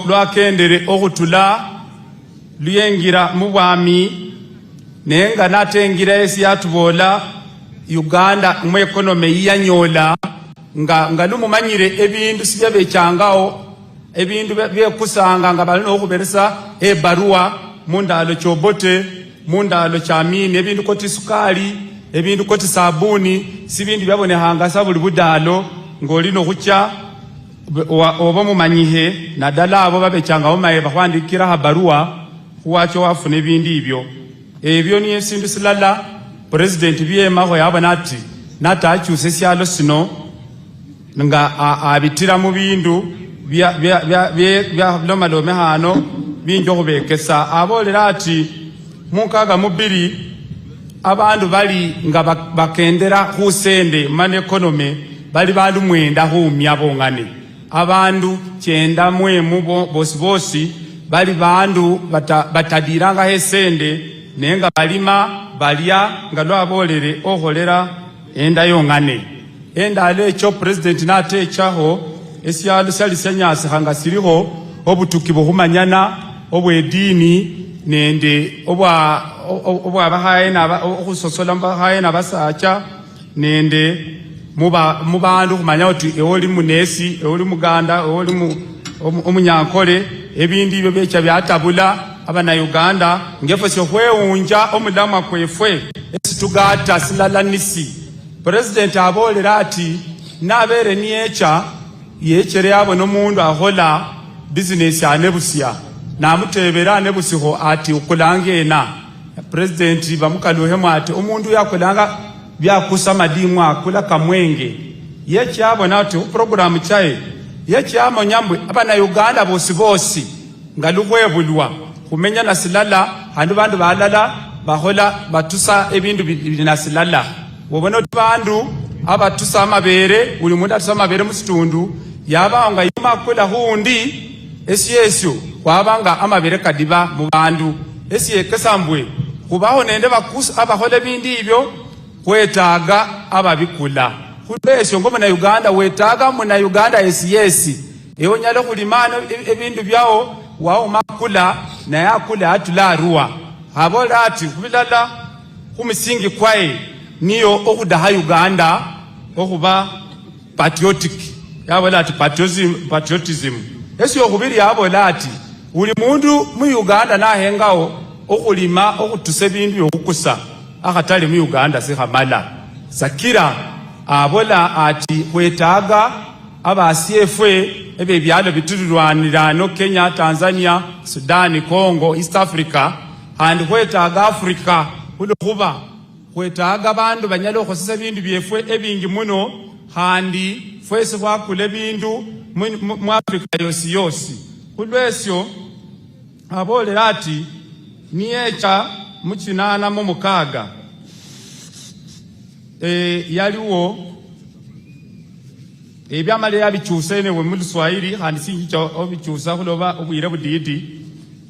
lwakendere okutula luyengira mu bwami nenga natengira esi yatubola Uganda mu economy yanyola nga lumumanyire ebintu sibya becyangawo ebintu byekusanga nga balina okuberesa ebaruwa mundalo chobote mundalo chamini ebintu koti sukali ebintu koti sabuni sibintu byabonehanga sabuli budalo ngolino kucha oba mumanyihe nadala abo babecyangawo maye bakwandikira habaruwa kuwacho wafune ebintu ebyo ni esindu silala president byema ho yabona ati natakyuse syalo sino nga abitira mu bindu bya lomalome hano binjo kubekesa abolera ati mukaga mubiri abandu bali nga bakendera kusende man economy bali bandu mwenda humya bongane abandu kyenda mwemu bosi bali bandu batadiranga hesende nenga balima balya nga lwabolere oholera enda yongane enda lecho president natechaho esyalo salisenyasi hanga siriho obutuki buhumanyana obwedini nende obwa bahayena okusosola bahayena basacha nende mubandu kumanya oti eoli munesi eoli muganda eoli omunyankole ebindi byo becha byatabula abana Uganda ngefo syo hweunja omulama kwefwe esitugata silalanisi president abolera ati nabere niecha yechere yabo nomundu ahola business anebusia namutebera nebusiho ati ukulangena president bamukaluhemu ati omundu yakolanga byakusa madimu akula kamwenge yekyabo nati program chae yekyamo nyambwe abana Uganda bosi ngaluhwebulwa kumenya nasilala handu bandu balala bahola batusa ebindu binasilala wobona bandu abatusa amabere uli mundu atusa amabere musitundu yabanga yimakula hundi esiyesyo kwabanga amabere kadiba mu bandu esiyekesambwe kubaho nende bakusa abahola bindi ibyo kwetaga ababikula kulesyo ngomo na Uganda wetaga mu na Uganda esiyesi ewonyalo kulimano ebindu byao wao makula na yakula atularuwa habola ati kubilala kumisingi kwae niyo okudaha Uganda okuba patriotic yabola ati patriotism esi okubiri yabola ati uli mundu mu Uganda nahengao okulima okutuse bindu okukusa akatali mu Uganda sihamala sakira abola ati kwetaga abasiefe ebe byalo bitulwanirano Kenya, Tanzania, Sudan, Congo, East Africa and kwetaga Africa kuba kwetaga bandu banyalo khosesa bindu byefwe ebingi muno handi fwese kwakule bindu mu Africa yosi kulwesyo abolera ati niecha mukinana mu mukaga yaliwo ebyamale yabikyusene we mu Swahili handi singicho obikyusa kuloba obwire budidi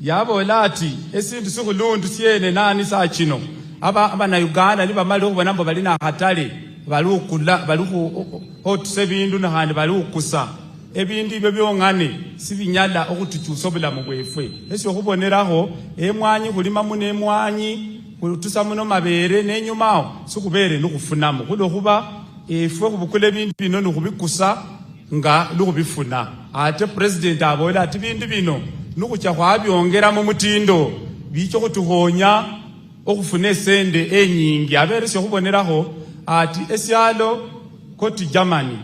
yabola ati esindu sikulundu siene nani sa kino abana Uganda niba mali okubona mbo bali na hatale balukula baluku otuse bindu na handi balukusa ebindi byo byongane sibinyala okutukyusa obulamu bwefwe esi okuboneraho emwanyi kulima mune emwanyi kutusa muno mabere nenyumao sikubere nukufunamu kulokuba efwe kubukule bindu bino nukubikusa nga lukubifuna ate president abola ati bindu bino nukucha kwabyongera mu mutindo bicho kutuhonya okufuna sende enyingi abere syo kuboneraho ati esyalo koti Germany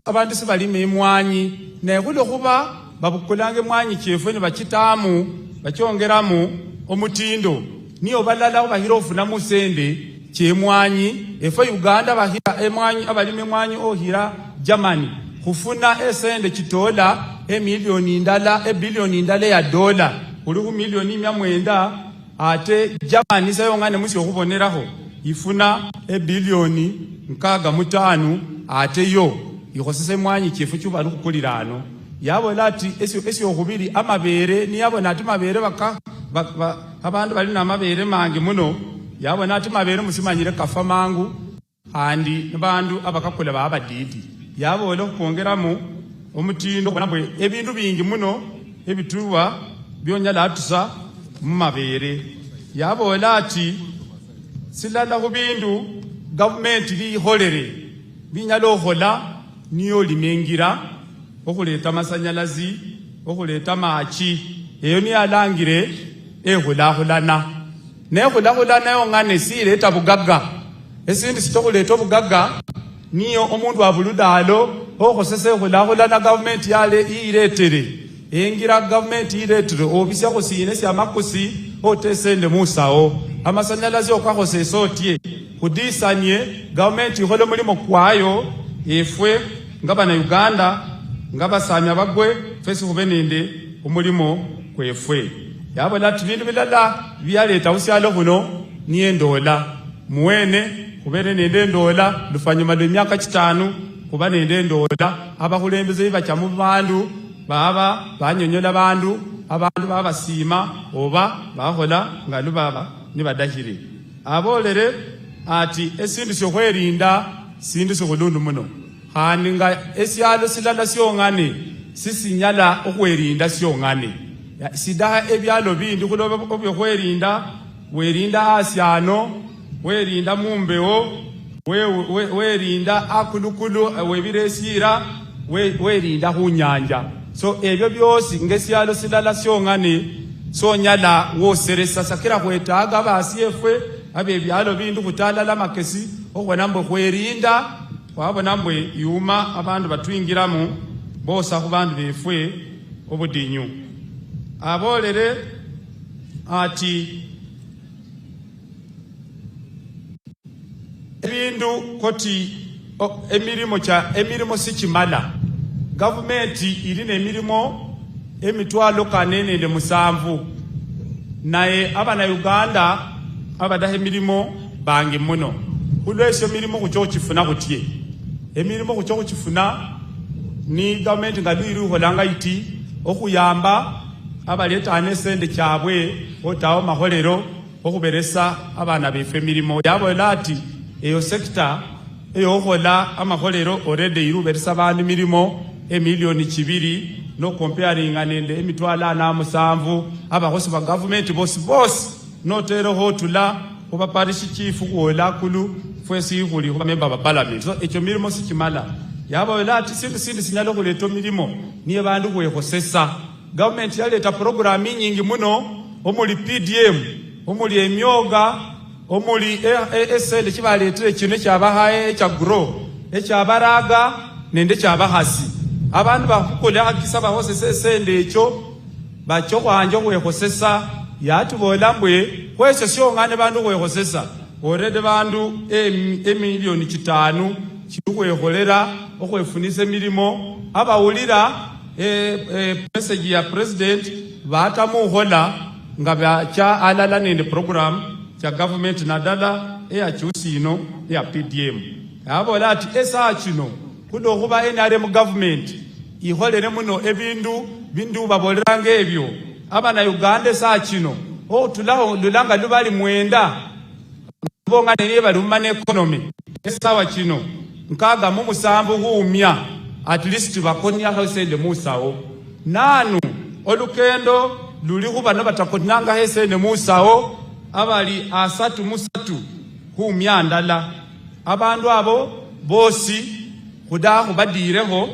abantu sibalime emwanyi ne kulokuba babukulange emwanyi kyefwe ne bakitamu bakyongeramu omutindo niyo balala obahira ofuna mu sende kyemwanyi efwe Uganda bahira emwanyi abalime emwanyi ohira Germany kufuna esende kitola emilioni ndala ebilioni ndala ya dola uliku milioni 900 ate Germany sayongane musi okuboneraho ifuna ebilioni 65 ate yo ikhosese mwanyi kyefu cyuba lukukulirano yabola ati esyo okubiri amabere ni yabona ati mabere abantu bali na mabere mangi muno yabona ati mabere musimanyire kafa mangu handi bandu abakakula babadidi yabola okongeramu omutindo nabwe ebindu bingi muno ebituwa byonyala atusa mu mabere yabola ati silala kubindu government li holere binyalo hola niyo limengira okuleta masanyalazi okuleta machi eyo ni alangire ehulahulana nehulahulana yongane sileta bugaga esindi sitokuleta obugaga niyo omundu abuludalo okosese ehulahulana government yale iiretere engira government iiretere obisya kusine sya makusi otesende musao amasanyalazi okwakose sotie kudisanye government ihole mulimo kwayo efwe ngaba na Uganda ngaba samya bagwe fesi kubenende umulimo kwefwe yabo lati bindu bilala byaleta usyalo buno niye ndola muwene kubene nende ndola lufanyuma lw'emyaka 5 kuba nende ndola abakulembeze bacha mu bandu baba banyonyola bandu abantu babasima oba bahola ngalu baba nibadahiri abolere ati esindu syokwerinda sindu sokulundu muno haninga esyalo silala syongane sisinyala okwerinda syongane sidaha ebyalo bindi kuloba obyokwerinda werinda asyano werinda mumbeo werinda akulukulu webiresira werinda hunyanja so ebyo byosi ngesyalo silala syongane sonyala woseresa sakira kwetaga basiyefwe abe byalo bindu kutalala makesi okwanambo kwerinda wabonambo yuma abantu batwingiramu bosa ku bandu befwe obudinyu abolere ati bindu koti emirimo sichimala government ili nemirimo emitwalo kanene le musanvu naye abana Uganda abadahe mirimo bangi muno kulwesyo mirimo kucho chifuna kutie emirimo kucho chifuna ni government ngaliru holanga iti okuyamba abaleta anesende kyabwe otawo maholero okuberesa abana befe mirimo yabo lati eyo sector eyo hola amaholero already iruberesa abantu mirimo emilioni 2 no comparing anende emitwala na musanvu abakosi ba government boss notero hotula kuba parish chief kuola kulu fwesi huli kuba member ba parliament so echo mirimo sikimala yabo lati sindi sinyalo kuleto mirimo niye bandu kwekosesa government yaleta program nyingi muno omuli PDM omuli emyoga omuli esele kibaletere kino kyabahaye kya grow ekyabaraga nende kyabahasi abantu bakukola akisaba hose sende echo bacho kwanje kwekosesa yatubola mbwe kwese syongane bandu kwekosesa orede bandu emilioni 5 kirukwekolera okwefunisa emilimo abawulira message ya president batamuhola nga bacha alala nende program cha government nadala eyakyusino ya PDM abola ati esa kino kuno kuba NRM government iholere muno ebindu bindu babolerange ebyo abana Uganda esa kino otulaho lulanga lubali mwenda bonga nene balumane economy esa kino nkaga mu musambu huumya at least bakonya hosende musao nanu olukendo luli kuba nabatakonanga hesende musao abali asatu musatu huumya ndala abantu abo bosi kudaho badireho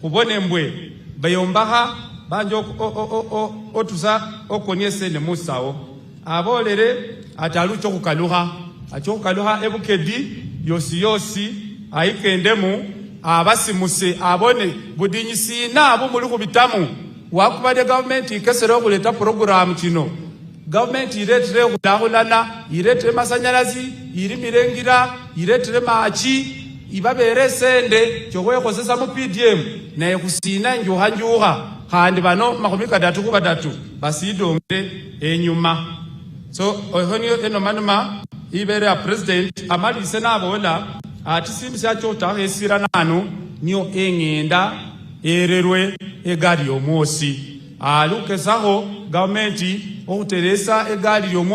kubone mbwe bayombaha banjo otuza okonyesende musao abolere atalucho kukaluha achokukaluha ebukedi yosi aikendemu abasimuse abone budinyisi nabo muri kubitamu wakubade government ikesero okuleta program kino government iretere kulahulana iretere masanyalazi irimirengira iretere machi ibabere sende chokwekosesa mu PDM naye kusina njuha handi bano makumika 3 basidongere enyuma so ohonyo enomanuma ibere ya president amalise nabola ati simbi syacho esira nanu niyo engenda ererwe egari yomosi alukesaho government okuteresa egari yomosi